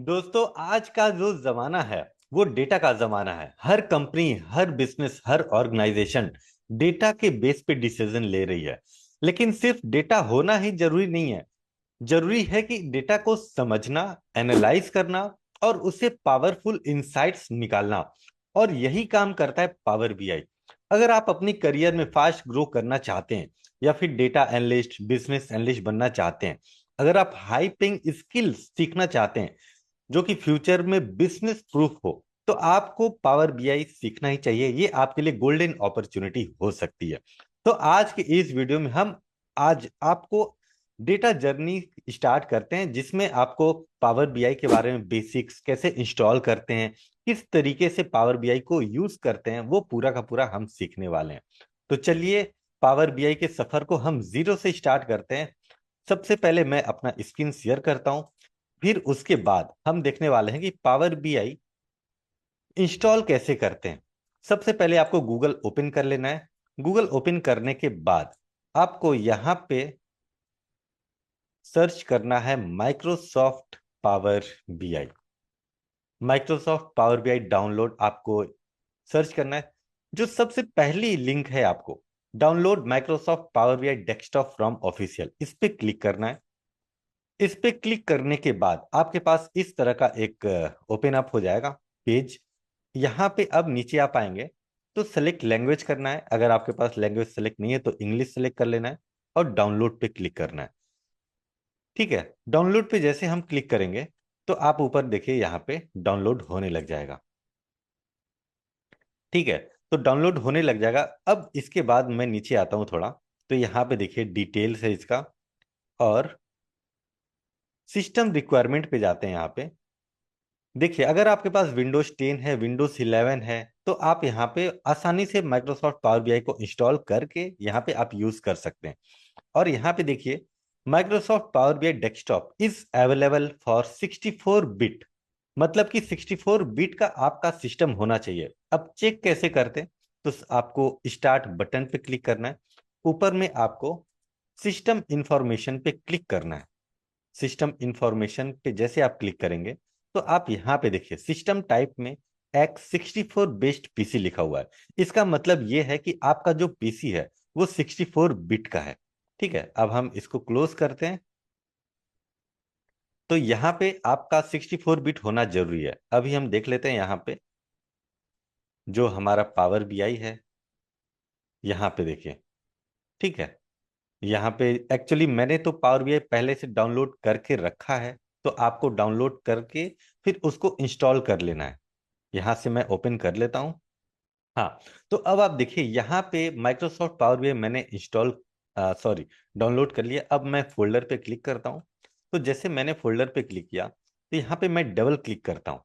दोस्तों, आज का जो जमाना है वो डेटा का जमाना है। हर कंपनी, हर बिजनेस, हर ऑर्गेनाइजेशन डेटा के बेस पे डिसीजन ले रही है। लेकिन सिर्फ डेटा होना ही जरूरी नहीं है। जरूरी है कि डेटा को समझना, एनालाइज करना और उससे पावरफुल इंसाइट्स निकालना। और यही काम करता है पावर बीआई। अगर आप अपनी करियर में फास्ट ग्रो करना चाहते हैं या फिर डेटा एनालिस्ट, बिजनेस एनालिस्ट बनना चाहते हैं, अगर आप हाई पेइंग स्किल्स सीखना चाहते हैं जो कि फ्यूचर में बिजनेस प्रूफ हो, तो आपको पावर बीआई सीखना ही चाहिए। ये आपके लिए गोल्डन अपॉर्चुनिटी हो सकती है। तो आज के इस वीडियो में हम आज आपको डेटा जर्नी स्टार्ट करते हैं, जिसमें आपको पावर बीआई के बारे में बेसिक्स कैसे इंस्टॉल करते हैं, किस तरीके से पावर बीआई को यूज करते हैं, वो पूरा का पूरा हम सीखने वाले हैं। तो चलिए, पावर बीआई के सफर को हम जीरो से स्टार्ट करते हैं। सबसे पहले मैं अपना स्क्रीन शेयर करता हूं। फिर उसके बाद हम देखने वाले हैं कि पावर बीआई इंस्टॉल कैसे करते हैं। सबसे पहले आपको गूगल ओपन कर लेना है। गूगल ओपन करने के बाद आपको यहां पे सर्च करना है Microsoft power BI. Microsoft power BI download आपको सर्च करना है। जो सबसे पहली लिंक है, आपको download Microsoft power BI desktop from official, इस पे क्लिक करना है। इस पे क्लिक करने के बाद आपके पास इस तरह का एक ओपन अप हो जाएगा पेज। यहाँ पे अब नीचे आप आएंगे तो सेलेक्ट लैंग्वेज करना है। अगर आपके पास लैंग्वेज सेलेक्ट नहीं है तो इंग्लिश सेलेक्ट कर लेना है और डाउनलोड पे क्लिक करना है। ठीक है, डाउनलोड पे जैसे हम क्लिक करेंगे तो आप ऊपर देखिए यहाँ पे डाउनलोड होने लग जाएगा। ठीक है, तो डाउनलोड होने लग जाएगा। अब इसके बाद मैं नीचे आता हूँ थोड़ा, तो यहाँ पे देखिए डिटेल्स है इसका, और सिस्टम रिक्वायरमेंट पे जाते हैं। यहाँ पे देखिए, अगर आपके पास विंडोज 10 है, विंडोज 11 है, तो आप यहाँ पे आसानी से माइक्रोसॉफ्ट पावर बीआई को इंस्टॉल करके यहाँ पे आप यूज कर सकते हैं। और यहाँ पे देखिए, Microsoft power BI desktop is available for 64 bit. मतलब कि 64 बिट का आपका सिस्टम होना चाहिए। अब चेक कैसे करते हैं, तो आपको स्टार्ट बटन पे क्लिक करना है। ऊपर में आपको सिस्टम इंफॉर्मेशन पे क्लिक करना है। सिस्टम इंफॉर्मेशन पे जैसे आप क्लिक करेंगे तो आप यहाँ पे देखिए सिस्टम टाइप में X64 बेस्ड पीसी लिखा हुआ है। इसका मतलब ये है कि आपका जो पीसी है वो 64 बिट का है। ठीक है, अब हम इसको क्लोज करते हैं। तो यहाँ पे आपका 64 बिट होना जरूरी है। अभी हम देख लेते हैं यहाँ पे जो हमारा पावर बीआई है, यहाँ पे देखिए। ठीक है, यहाँ पे एक्चुअली मैंने तो पावर बीआई पहले से डाउनलोड करके रखा है, तो आपको डाउनलोड करके फिर उसको इंस्टॉल कर लेना है। यहाँ से मैं ओपन कर लेता हूँ। हाँ, तो अब आप देखिए यहाँ पे माइक्रोसॉफ्ट पावर बीआई मैंने इंस्टॉल सॉरी डाउनलोड कर लिया। अब मैं फोल्डर पे क्लिक करता हूँ। तो जैसे मैंने फोल्डर पे क्लिक किया तो यहाँ पे मैं डबल क्लिक करता हूँ।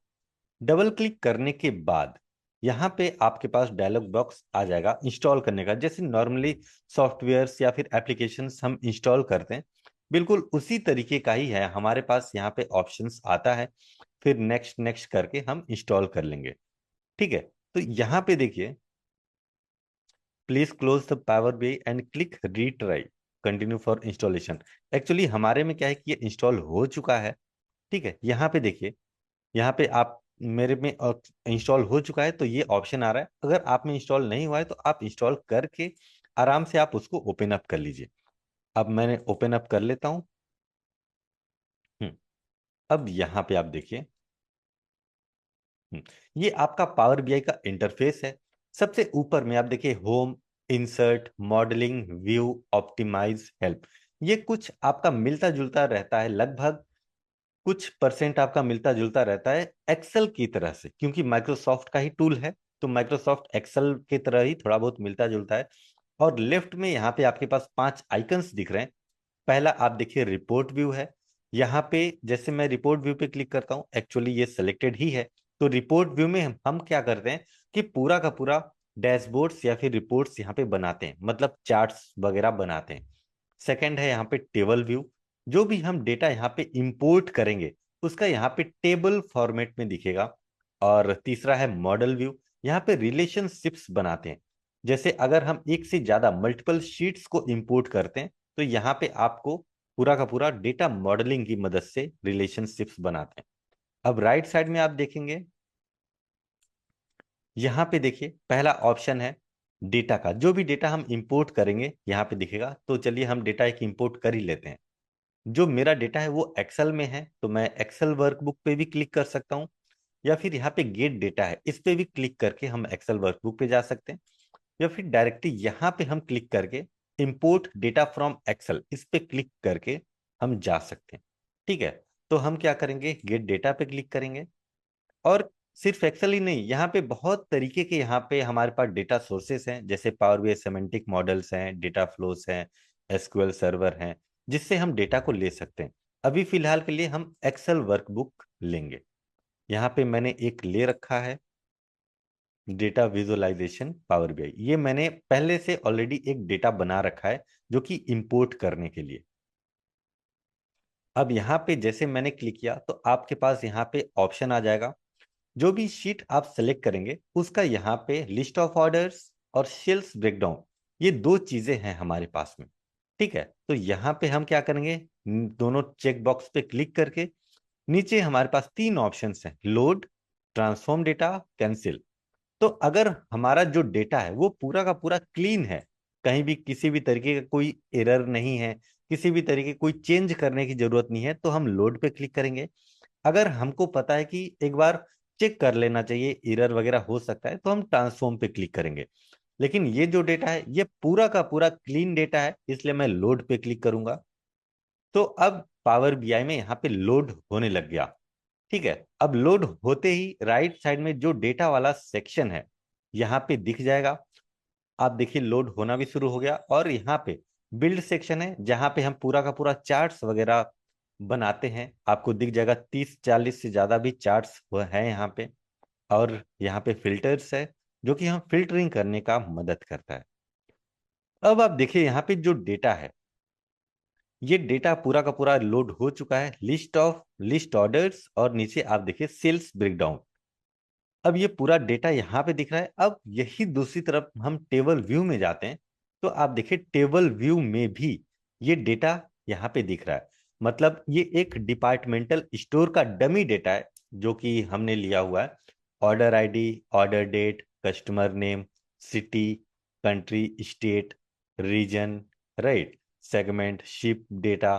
डबल क्लिक करने के बाद यहाँ पे आपके पास डायलॉग बॉक्स आ जाएगा इंस्टॉल करने का। जैसे नॉर्मली सॉफ्टवेयर्स या फिर एप्लीकेशंस हम इंस्टॉल करते हैं, बिल्कुल उसी तरीके का ही है। हमारे पास यहाँ पे ऑप्शंस आता है, फिर नेक्स्ट नेक्स्ट करके हम इंस्टॉल कर लेंगे। ठीक है, तो यहाँ पे देखिए, please close the power BI and click retry continue for installation. Actually हमारे में क्या है कि ये इंस्टॉल हो चुका है। ठीक है, यहाँ पे देखिए, यहाँ पे आप मेरे में इंस्टॉल हो चुका है तो ये ऑप्शन आ रहा है। अगर आप में इंस्टॉल नहीं हुआ है तो आप इंस्टॉल करके आराम से आप उसको ओपन अप कर लीजिए। अब मैंने ओपन अप कर लेता हूँ। अब यहाँ पे आप देखिए, ये आपका पावर बीआई का इंटरफेस है। सबसे ऊपर में आप देखिए home, insert, modelling, view, optimise, help. ये कुछ आपका मिलता जुलता रहता है, लगभग कुछ परसेंट आपका मिलता जुलता रहता है एक्सेल की तरह से, क्योंकि माइक्रोसॉफ्ट का ही टूल है। तो माइक्रोसॉफ्ट एक्सेल की तरह ही थोड़ा बहुत मिलता जुलता है। और लेफ्ट में यहाँ पे आपके पास 5 आइकन्स दिख रहे हैं। पहला आप देखिए रिपोर्ट व्यू है। यहाँ पे जैसे मैं रिपोर्ट व्यू पे क्लिक करता हूँ, एक्चुअली ये सिलेक्टेड ही है। तो रिपोर्ट व्यू में हम क्या करते हैं कि पूरा का पूरा डैशबोर्ड्स या फिर रिपोर्ट्स यहाँ पे बनाते हैं, मतलब चार्ट्स वगैरह बनाते हैं। सेकंड है यहाँ पे टेबल व्यू। जो भी हम डेटा यहाँ पे इंपोर्ट करेंगे उसका यहाँ पे टेबल फॉर्मेट में दिखेगा। और तीसरा है मॉडल व्यू। यहाँ पे रिलेशनशिप्स बनाते हैं। जैसे अगर हम एक से ज्यादा मल्टीपल शीट्स को इंपोर्ट करते हैं तो यहाँ पे आपको पूरा का पूरा डेटा मॉडलिंग की मदद से रिलेशनशिप्स बनाते हैं। अब राइट साइड में आप देखेंगे, यहाँ पे देखिए पहला ऑप्शन है डेटा का। जो भी डेटा हम इंपोर्ट करेंगे यहाँ पे दिखेगा। तो चलिए हम डेटा एक इंपोर्ट कर ही लेते हैं। जो मेरा डेटा है वो एक्सेल में है, तो मैं एक्सेल वर्कबुक पे भी क्लिक कर सकता हूँ, या फिर यहाँ पे गेट डेटा है इस पे भी क्लिक करके हम एक्सेल वर्कबुक पे जा सकते हैं, या फिर डायरेक्टली यहाँ पे हम क्लिक करके इंपोर्ट डेटा फ्रॉम एक्सेल इस पे क्लिक करके हम जा सकते हैं। ठीक है, तो हम क्या करेंगे, गेट डेटा पे क्लिक करेंगे। और सिर्फ एक्सेल ही नहीं, यहाँ पे बहुत तरीके के यहाँ पे हमारे पास डेटा सोर्सेस हैं, जैसे पावर बीआई सेमेंटिक मॉडल्स हैं, डेटा फ्लोस हैं, एसक्यूएल सर्वर हैं, जिससे हम डेटा को ले सकते हैं। अभी फिलहाल के लिए हम एक्सेल वर्कबुक लेंगे। यहाँ पे मैंने एक ले रखा है डेटा विजुअलाइजेशन पावर बीआई। ये मैंने पहले से ऑलरेडी एक डेटा बना रखा है जो कि इंपोर्ट करने के लिए। अब यहाँ पे जैसे मैंने क्लिक किया तो आपके पास यहाँ पे ऑप्शन आ जाएगा। जो भी शीट आप सेलेक्ट करेंगे उसका यहाँ पे लिस्ट ऑफ ऑर्डर्स और सेल्स ब्रेकडाउन, ये दो चीजें हैं हमारे पास में। ठीक है, तो यहाँ पे हम क्या करेंगे, दोनों चेक बॉक्स पे क्लिक करके नीचे हमारे पास तीन ऑप्शंस हैं, लोड, ट्रांसफॉर्म डेटा, कैंसिल। तो अगर हमारा जो डेटा है वो पूरा का पूरा क्लीन है, कहीं भी किसी भी तरीके का कोई एरर नहीं है, किसी भी तरीके कोई चेंज करने की जरूरत नहीं है, तो हम लोड पे क्लिक करेंगे। अगर हमको पता है कि एक बार चेक कर लेना चाहिए, एरर वगैरह हो सकता है, तो हम ट्रांसफॉर्म पे क्लिक करेंगे। लेकिन ये जो डेटा है ये पूरा का पूरा क्लीन डेटा है, इसलिए मैं लोड पे क्लिक करूंगा। तो अब पावर बीआई में यहाँ पे लोड होने लग गया। ठीक है, अब लोड होते ही राइट साइड में जो डेटा वाला सेक्शन है यहाँ पे दिख जाएगा। आप देखिए लोड होना भी शुरू हो गया, और यहाँ पे बिल्ड सेक्शन है जहां पे हम पूरा का पूरा चार्ट्स वगैरह बनाते हैं। आपको दिख जाएगा 30-40 से ज्यादा भी चार्ट्स है यहाँ पे। और यहाँ पे फिल्टर्स है जो कि हम फिल्टरिंग करने का मदद करता है। अब आप देखिए यहाँ पे जो डेटा है, ये डेटा पूरा का पूरा लोड हो चुका है, लिस्ट ऑर्डर्स और नीचे आप देखिए सेल्स ब्रेकडाउन। अब ये पूरा डेटा यहाँ पे दिख रहा है। अब यही दूसरी तरफ हम टेबल व्यू में जाते हैं, तो आप देखिए टेबल व्यू में भी ये डेटा यहाँ पे दिख रहा है। मतलब ये एक डिपार्टमेंटल स्टोर का डमी डेटा है जो कि हमने लिया हुआ है। Order ID, order date, customer name, city, country, state, region, right, segment, ship data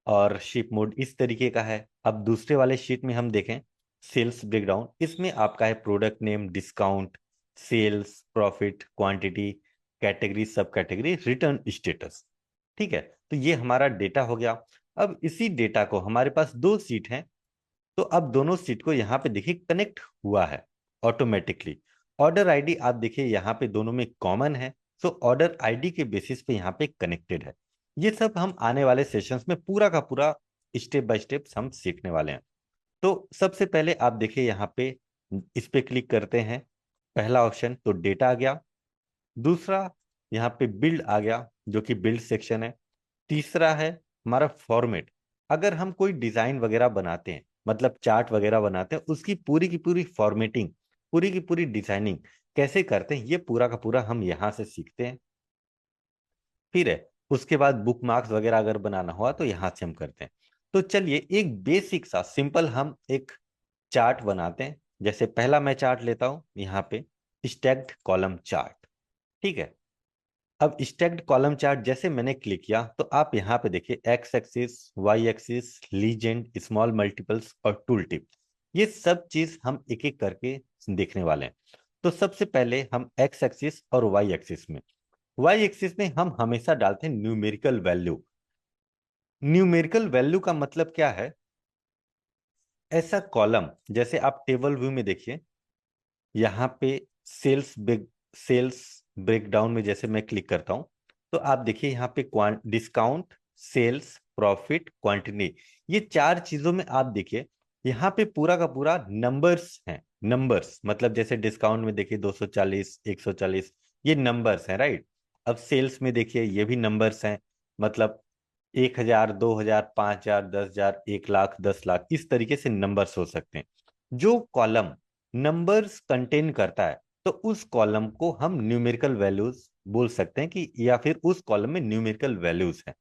और शिप मोड इस तरीके का है। अब दूसरे वाले शीट में हम देखें सेल्स ब्रेकडाउन, इसमें आपका है product name, discount, sales, profit, quantity, category, sub category, return status. ठीक है, तो ये हमारा डेटा हो गया। अब इसी डेटा को हमारे पास दो सीट हैं, तो अब दोनों सीट को यहाँ पे देखिए कनेक्ट हुआ है ऑटोमेटिकली। ऑर्डर आईडी आप देखिए यहाँ पे दोनों में कॉमन है, सो ऑर्डर आईडी के बेसिस पे यहाँ पे कनेक्टेड है। ये सब हम आने वाले सेशंस में पूरा का पूरा स्टेप बाय स्टेप हम सीखने वाले हैं। तो सबसे पहले आप देखिए यहाँ पे इस पे क्लिक करते हैं, पहला ऑप्शन तो डेटा आ गया। दूसरा यहाँ पे बिल्ड आ गया जो कि बिल्ड सेक्शन है। तीसरा है हमारा फॉर्मेट। अगर हम कोई डिजाइन वगैरह बनाते हैं, मतलब चार्ट वगैरह बनाते हैं, उसकी पूरी की पूरी फॉर्मेटिंग, पूरी की पूरी डिजाइनिंग कैसे करते हैं, ये पूरा का पूरा हम यहाँ से सीखते हैं। फिर है उसके बाद बुक मार्क्स वगैरह अगर बनाना हुआ तो यहाँ से हम करते हैं। तो चलिए एक बेसिक सा सिंपल हम एक चार्ट बनाते हैं। जैसे पहला मैं चार्ट लेता हूं यहाँ पे, स्टैक्ड कॉलम चार्ट। ठीक है, अब स्टैक्ड कॉलम चार्ट जैसे मैंने क्लिक किया तो आप यहाँ पे देखिए X axis, Y axis, legend, small multiples और टूल टिप, ये सब चीज हम एक एक करके देखने वाले हैं। तो सबसे पहले हम एक्स एक्सिस और वाई एक्सिस में, वाई एक्सिस में हम हमेशा डालते हैं न्यूमेरिकल वैल्यू। न्यूमेरिकल वैल्यू का मतलब क्या है, ऐसा कॉलम जैसे आप टेबल व्यू में देखिए, यहाँ पे सेल्स ब्रेकडाउन में जैसे मैं क्लिक करता हूं तो आप देखिए यहाँ पे डिस्काउंट, सेल्स, प्रॉफिट, क्वांटिटी, ये चार चीजों में आप देखिए यहाँ पे पूरा का पूरा नंबर्स हैं। नंबर्स मतलब जैसे डिस्काउंट में देखिए 240, 140, ये नंबर्स हैं, राइट। अब सेल्स में देखिए ये भी नंबर्स हैं, मतलब 1,000, 2,000, 5,000, 10,000, 1,00,000, 10,00,000, इस तरीके से नंबर्स हो सकते हैं। जो कॉलम नंबर्स कंटेन करता है तो उस कॉलम को हम न्यूमेरिकल वैल्यूज बोल सकते हैं कि, या फिर उस कॉलम में न्यूमेरिकल वैल्यूज हैं।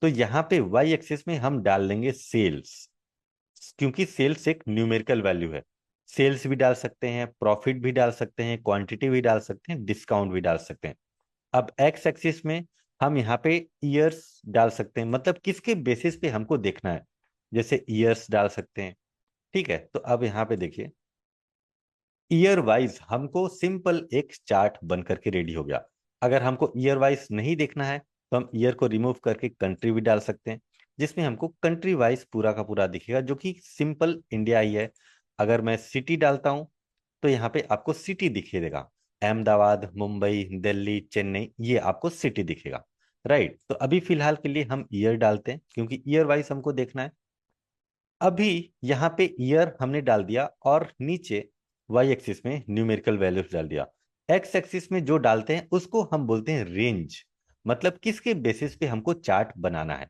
तो यहाँ पे वाई एक्सिस में हम डाल लेंगे सेल्स। क्योंकि सेल्स एक न्यूमेरिकल वैल्यू है। सेल्स भी डाल सकते हैं, प्रॉफिट भी डाल सकते हैं, क्वांटिटी भी डाल सकते हैं, डिस्काउंट भी डाल सकते हैं। अब एक्स एक्सिस में हम यहाँ पे ईयर्स डाल सकते हैं, मतलब किसके बेसिस पे हमको देखना है, जैसे ईयर्स डाल सकते हैं। ठीक है, तो अब यहाँ पे देखिए, ईयर वाइज हमको सिंपल एक चार्ट बन करके रेडी हो गया। अगर हमको ईयर वाइज नहीं देखना है तो हम ईयर को रिमूव करके कंट्री भी डाल सकते हैं, जिसमें हमको कंट्री वाइज पूरा का पूरा दिखेगा, जो कि सिंपल इंडिया ही है। अगर मैं सिटी डालता हूं तो यहाँ पे आपको सिटी दिखे देगा, अहमदाबाद, मुंबई, दिल्ली, चेन्नई, ये आपको सिटी दिखेगा। राइट, तो अभी फिलहाल के लिए हम ईयर डालते हैं क्योंकि ईयर वाइज हमको देखना है। अभी यहाँ पे ईयर हमने डाल दिया और नीचे वाई एक्सिस में न्यूमेरिकल वैल्यूज डाल दिया। एक्स एक्सिस में जो डालते हैं उसको हम बोलते हैं रेंज, मतलब किसके बेसिस पे हमको चार्ट बनाना है।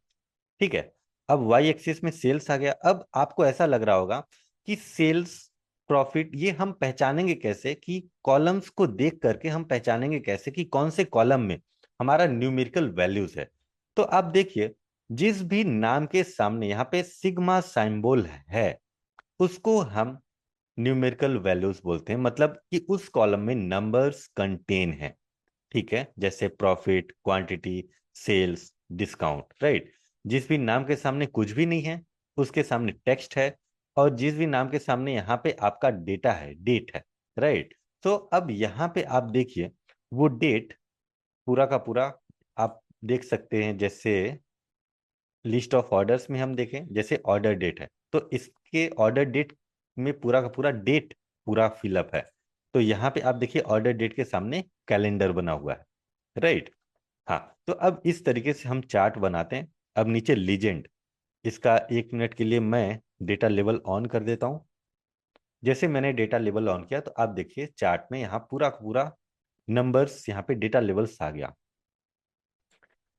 ठीक है, अब वाई एक्सिस में सेल्स आ गया। अब आपको ऐसा लग रहा होगा कि सेल्स, प्रॉफिट, ये हम पहचानेंगे कैसे, कि कॉलम्स को देख करके हम पहचानेंगे कैसे कि कौन से कॉलम में हमारा न्यूमेरिकल वैल्यूज है। तो आप देखिए, जिस भी नाम के सामने यहाँ पे सिग्मा सिंबल है उसको हम न्यूमेरिकल वैल्यूज बोलते हैं, मतलब कि उस कॉलम में नंबर्स कंटेन है। ठीक है, जैसे profit, quantity, sales, discount. Right, जिस भी नाम के सामने कुछ भी नहीं है उसके सामने टेक्स्ट है, और जिस भी नाम के सामने यहाँ पे आपका डेटा है, डेट है। राइट, तो अब यहाँ पे आप देखिए, वो डेट पूरा का पूरा आप देख सकते हैं। जैसे लिस्ट ऑफ ऑर्डर्स में हम देखें, जैसे ऑर्डर डेट है, तो इसके ऑर्डर डेट में पूरा का पूरा डेट पूरा फिलअप है। तो यहाँ पे आप देखिए ऑर्डर डेट के सामने कैलेंडर बना हुआ है। राइट, हाँ, तो अब इस तरीके से हम चार्ट बनाते हैं। अब नीचे लीजेंड, इसका 1 मिनट के लिए मैं डेटा लेवल ऑन कर देता हूँ। जैसे मैंने डेटा लेवल ऑन किया तो आप देखिए चार्ट में यहाँ पूरा का पूरा नंबर्स, यहाँ पे डेटा लेवल्स आ गया।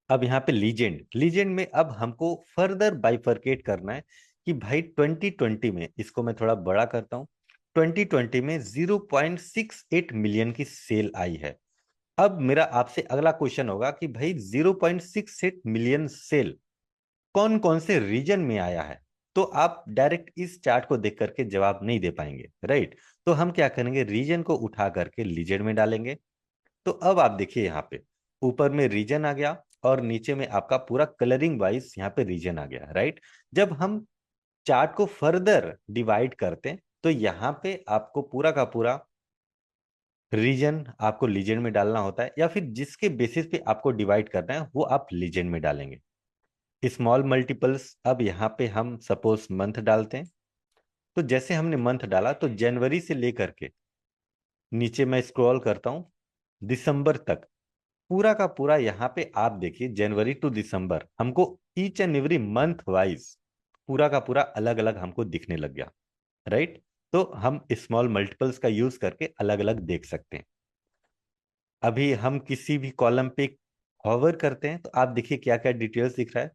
अब यहाँ पे लीजेंड, लीजेंड में अब हमको फर्दर बाइफरकेट करना है कि भाई 2020 में, इसको मैं थोड़ा बड़ा करता हूँ, 2020 में 0.68 मिलियन की सेल आई है। अब मेरा आपसे अगला क्वेश्चन होगा कि भाई 0.68 मिलियन सेल कौन कौन से रीजन में आया है। तो आप डायरेक्ट इस चार्ट को देख करके जवाब नहीं दे पाएंगे। राइट, तो हम क्या करेंगे, रीजन को उठा करके लीजेंड में डालेंगे। तो अब आप देखिए यहाँ पे ऊपर में रीजन आ गया और नीचे में आपका पूरा कलरिंग वाइज यहाँ पे रीजन आ गया। राइट, जब हम चार्ट को फर्दर डिवाइड करते हैं तो यहाँ पे आपको पूरा का पूरा रीजन आपको लीजेंड में डालना होता है, या फिर जिसके बेसिस पे आपको डिवाइड करना है वो आप लीजेंड में डालेंगे। स्मॉल मल्टीपल्स, अब यहाँ पे हम सपोज मंथ डालते हैं। तो जैसे हमने मंथ डाला तो जनवरी से लेकर के नीचे मैं स्क्रॉल करता हूँ दिसंबर तक, पूरा का पूरा यहाँ पे आप देखिए जनवरी टू दिसंबर हमको each and every month wise पूरा का पूरा अलग अलग हमको दिखने लग गया। राइट, तो हम स्मॉल मल्टीपल्स का यूज करके अलग अलग देख सकते हैं। अभी हम किसी भी कॉलम पे हॉवर करते हैं तो आप देखिए क्या क्या डिटेल्स दिख रहा है।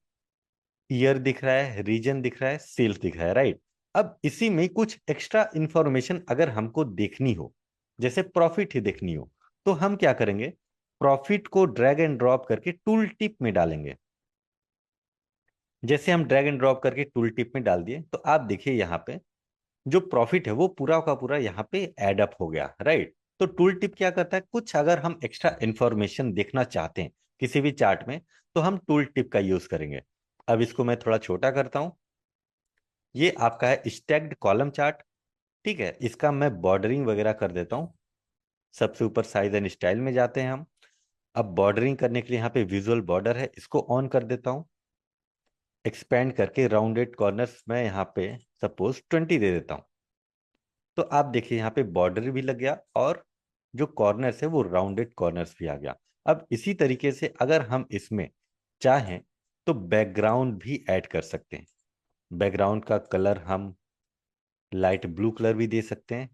ईयर दिख रहा है, रीजन दिख रहा है, सेल्स दिख रहा है। राइट, अब इसी में कुछ एक्स्ट्रा इंफॉर्मेशन अगर हमको देखनी हो, जैसे प्रॉफिट ही देखनी हो, तो हम क्या करेंगे, प्रॉफिट को ड्रैग एंड ड्रॉप करके टूल टिप में डालेंगे। जैसे हम ड्रैग एंड ड्रॉप करके टूल टिप में डाल दिए तो आप देखिए यहाँ पे जो प्रॉफिट है वो पूरा का पूरा यहाँ पे एड अप हो गया। राइट, तो टूल टिप क्या करता है, कुछ अगर हम एक्स्ट्रा इंफॉर्मेशन देखना चाहते हैं किसी भी चार्ट में तो हम टूल टिप का यूज करेंगे। अब इसको मैं थोड़ा छोटा करता हूं। ये आपका है स्टैक्ड कॉलम चार्ट। ठीक है, इसका मैं बॉर्डरिंग वगैरह कर देता हूँ। सबसे ऊपर साइज एंड स्टाइल में जाते हैं हम। अब बॉर्डरिंग करने के लिए यहाँ पे विजुअल बॉर्डर है, इसको ऑन कर देता हूँ। एक्सपेंड करके राउंडेड कॉर्नर्स में यहाँ पे सपोज 20 दे देता हूँ। तो आप देखिए यहाँ पे बॉर्डर भी लग गया और जो कॉर्नर्स है वो राउंडेड कॉर्नर्स भी आ गया। अब इसी तरीके से अगर हम इसमें चाहें तो बैकग्राउंड भी ऐड कर सकते हैं। बैकग्राउंड का कलर हम लाइट ब्लू कलर भी दे सकते हैं,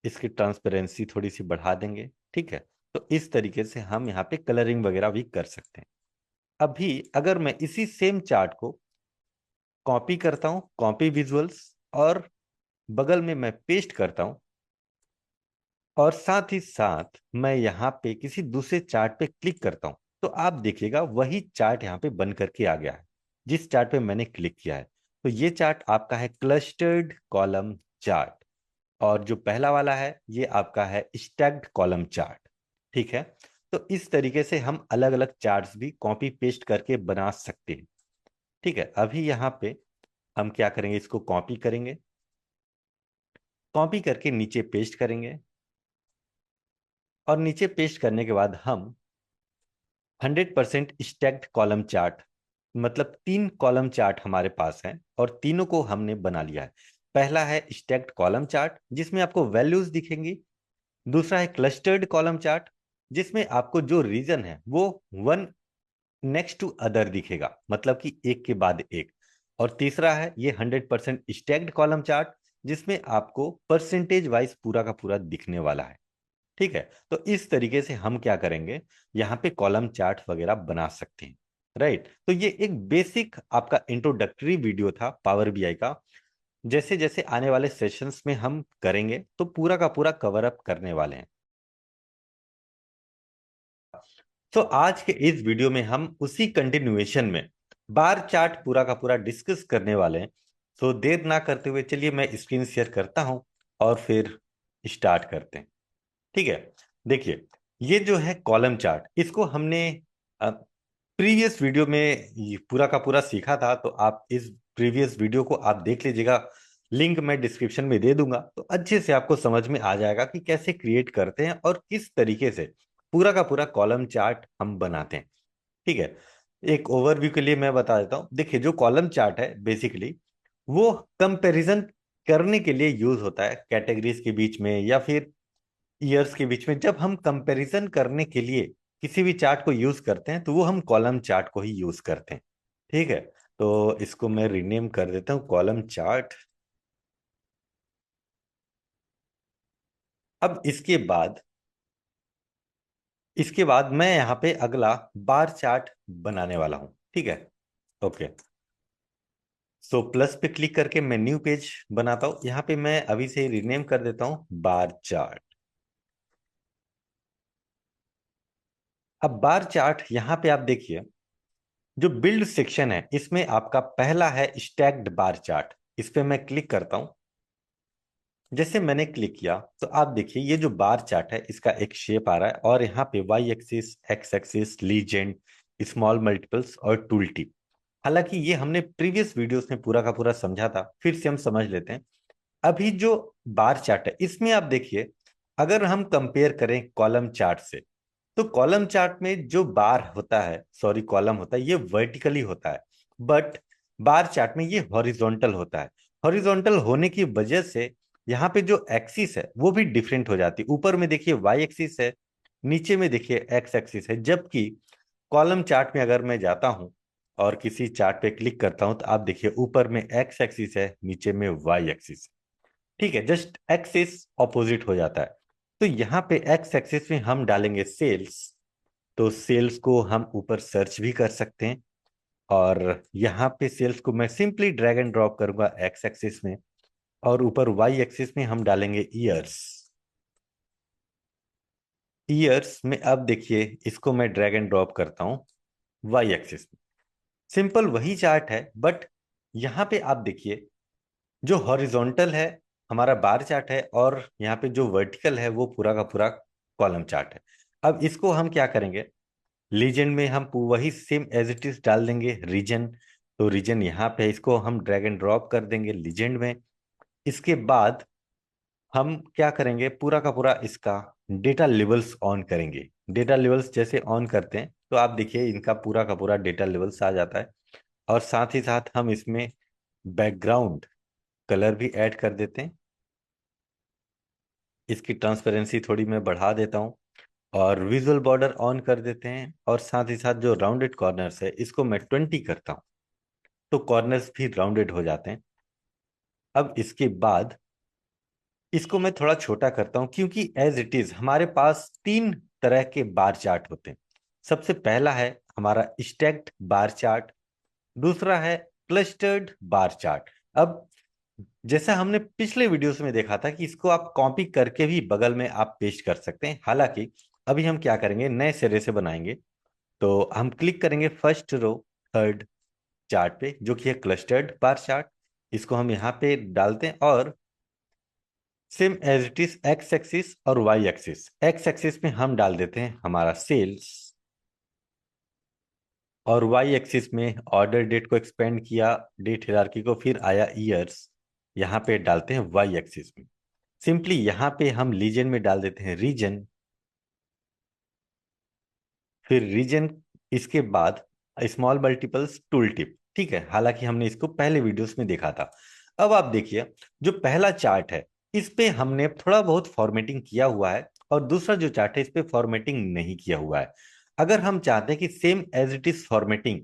इसकी ट्रांसपेरेंसी थोड़ी सी बढ़ा देंगे। ठीक है, तो इस तरीके से हम यहाँ पे कलरिंग वगैरह भी कर सकते हैं। अभी अगर मैं इसी सेम चार्ट को कॉपी करता हूँ, कॉपी विजुअल्स, और बगल में मैं पेस्ट करता हूँ, और साथ ही साथ मैं यहाँ पे किसी दूसरे चार्ट पे क्लिक करता हूँ, तो आप देखिएगा वही चार्ट यहाँ पे बन करके आ गया है जिस चार्ट पे मैंने क्लिक किया है। तो ये चार्ट आपका है क्लस्टर्ड कॉलम चार्ट, और जो पहला वाला है ये आपका है स्टैक्ड कॉलम चार्ट। ठीक है, तो इस तरीके से हम अलग अलग चार्ट्स भी कॉपी पेस्ट करके बना सकते हैं। ठीक है, अभी यहाँ पे हम क्या करेंगे, इसको कॉपी करेंगे, कॉपी करके नीचे पेस्ट करेंगे, और नीचे पेस्ट करने के बाद हम 100% स्टैक्ड कॉलम चार्ट, मतलब 3 कॉलम चार्ट हमारे पास है और तीनों को हमने बना लिया है। पहला है स्टैक्ड कॉलम चार्ट जिसमें आपको वैल्यूज दिखेंगी। दूसरा है क्लस्टर्ड कॉलम चार्ट जिसमें आपको जो रीजन है वो वन नेक्स्ट टू अदर दिखेगा, मतलब कि एक के बाद एक। और तीसरा है ये 100% स्टैक्ड कॉलम चार्ट जिसमें आपको परसेंटेज वाइज पूरा का पूरा दिखने वाला है। ठीक है, तो इस तरीके से हम क्या करेंगे, यहाँ पे कॉलम चार्ट वगैरह बना सकते हैं। राइट, तो ये एक बेसिक आपका इंट्रोडक्टरी वीडियो था पावर बीआई का। जैसे जैसे आने वाले सेशंस में हम करेंगे तो पूरा का पूरा कवर अप करने वाले हैं। तो आज के इस वीडियो में हम उसी कंटिन्यूएशन में बार चार्ट पूरा का पूरा डिस्कस करने वाले हैं। तो देर ना करते हुए चलिए मैं स्क्रीन शेयर करता हूं और फिर स्टार्ट करते हैं। ठीक है, देखिए ये जो है कॉलम चार्ट, इसको हमने प्रीवियस वीडियो में ये पूरा का पूरा सीखा था, तो आप इस प्रीवियस वीडियो को आप देख लीजिएगा। लिंक मैं डिस्क्रिप्शन में दे दूंगा, तो अच्छे से आपको समझ में आ जाएगा कि कैसे क्रिएट करते हैं और किस तरीके से पूरा का पूरा कॉलम चार्ट हम बनाते हैं। ठीक है, एक ओवरव्यू के लिए मैं बता देता हूं। देखिए जो कॉलम चार्ट है बेसिकली वो कंपैरिजन करने के लिए यूज होता है कैटेगरीज के बीच में या फिर ईयर्स के बीच में। जब हम कंपैरिजन करने के लिए किसी भी चार्ट को यूज करते हैं तो वो हम कॉलम चार्ट को ही यूज करते हैं। ठीक है, तो इसको मैं रीनेम कर देता हूं कॉलम चार्ट। अब इसके बाद मैं यहाँ पे अगला बार चार्ट बनाने वाला हूं। ठीक है, ओके। सो प्लस पे क्लिक करके मैं न्यू पेज बनाता हूं। यहाँ पे मैं अभी से रीनेम कर देता हूं बार चार्ट। अब बार चार्ट यहाँ पे आप देखिए, जो बिल्ड सेक्शन है इसमें आपका पहला है स्टैक्ड बार चार्ट। इस पे मैं क्लिक करता हूं। जैसे मैंने क्लिक किया तो आप देखिए ये जो बार चार्ट है इसका एक शेप आ रहा है, और यहाँ पे Y axis, X axis, legend, small multiples और टूल टिप। हालांकि ये हमने प्रीवियस वीडियोस में पूरा का पूरा समझा था, फिर से हम समझ लेते हैं। अभी जो बार चार्ट है इसमें आप देखिए, अगर हम कंपेयर करें कॉलम चार्ट से, तो कॉलम चार्ट में जो बार होता है, सॉरी कॉलम होता है, ये वर्टिकली होता है। बट बार चार्ट में ये हॉरिजॉन्टल होता है। हॉरिजॉन्टल होने की वजह से यहाँ पे जो एक्सिस है वो भी डिफरेंट हो जाती है। ऊपर में देखिए वाई एक्सिस है, नीचे में देखिए एक्स एक्सिस है। जबकि कॉलम चार्ट में अगर मैं जाता हूं और किसी चार्ट पे क्लिक करता हूं तो आप देखिए ऊपर में एक्स एक्सिस है, नीचे में वाई एक्सिस है। ठीक है, जस्ट एक्सिस ऑपोजिट हो जाता है। तो यहाँ पे एक्स एक्सिस में हम डालेंगे सेल्स, तो सेल्स को हम ऊपर सर्च भी कर सकते हैं। और यहाँ पे सेल्स को मैं सिंपली ड्रैग एंड ड्रॉप करूंगा एक्स एक्सिस में, और ऊपर वाई एक्सिस में हम डालेंगे ईयर्स। ईयर्स में अब देखिए इसको मैं ड्रैग एंड ड्रॉप करता हूँ वाई एक्सिस में। सिंपल वही चार्ट है, बट यहाँ पे आप देखिए जो हॉरिजॉन्टल है हमारा बार चार्ट है, और यहाँ पे जो वर्टिकल है वो पूरा का पूरा कॉलम चार्ट है। अब इसको हम क्या करेंगे, लीजेंड में हम वही सेम एज इट इज डाल देंगे रीजन। तो रीजन यहाँ पे है, इसको हम ड्रैग एंड ड्रॉप कर देंगे लीजेंड में। इसके बाद हम क्या करेंगे, पूरा का पूरा इसका डेटा लेवल्स ऑन करेंगे। डेटा लेवल्स जैसे ऑन करते हैं तो आप देखिए इनका पूरा का पूरा डेटा लेवल्स आ जाता है। और साथ ही साथ हम इसमें बैकग्राउंड कलर भी ऐड कर देते हैं। इसकी ट्रांसपेरेंसी थोड़ी मैं बढ़ा देता हूँ, और विजुअल बॉर्डर ऑन कर देते हैं। और साथ ही साथ जो राउंडेड कॉर्नर्स है इसको मैं 20 करता हूँ, तो कॉर्नर्स भी राउंडेड हो जाते हैं। अब इसके बाद इसको मैं थोड़ा छोटा करता हूं, क्योंकि एज इट इज हमारे पास 3 तरह के बार चार्ट होते हैं। सबसे पहला है हमारा स्टैक्ड बार चार्ट, दूसरा है क्लस्टर्ड बार चार्ट। अब जैसा हमने पिछले वीडियोस में देखा था कि इसको आप कॉपी करके भी बगल में आप पेस्ट कर सकते हैं। हालांकि अभी हम क्या करेंगे, नए सिरे से बनाएंगे। तो हम क्लिक करेंगे फर्स्ट रो थर्ड चार्ट पे जो कि है क्लस्टर्ड बार चार्ट। इसको हम यहाँ पे डालते हैं और same as it is X axis और वाई एक्सिस। एक्स एक्सिस में हम डाल देते हैं हमारा सेल्स, और वाई एक्सिस में ऑर्डर डेट को एक्सपेंड किया, डेट हिरार्की को, फिर आया ईयर्स, यहाँ पे डालते हैं वाई एक्सिस में। सिंपली यहाँ पे हम लीजन में डाल देते हैं रीजन, फिर रीजन, इसके बाद स्मॉल मल्टीपल्स टूल टिप। ठीक है, हालांकि हमने इसको पहले वीडियोस में देखा था। अब आप देखिए, जो पहला चार्ट है इस पे हमने थोड़ा बहुत फॉर्मेटिंग किया हुआ है, और दूसरा जो चार्ट है इस पे फॉर्मेटिंग नहीं किया हुआ है। अगर हम चाहते हैं कि same as it is formatting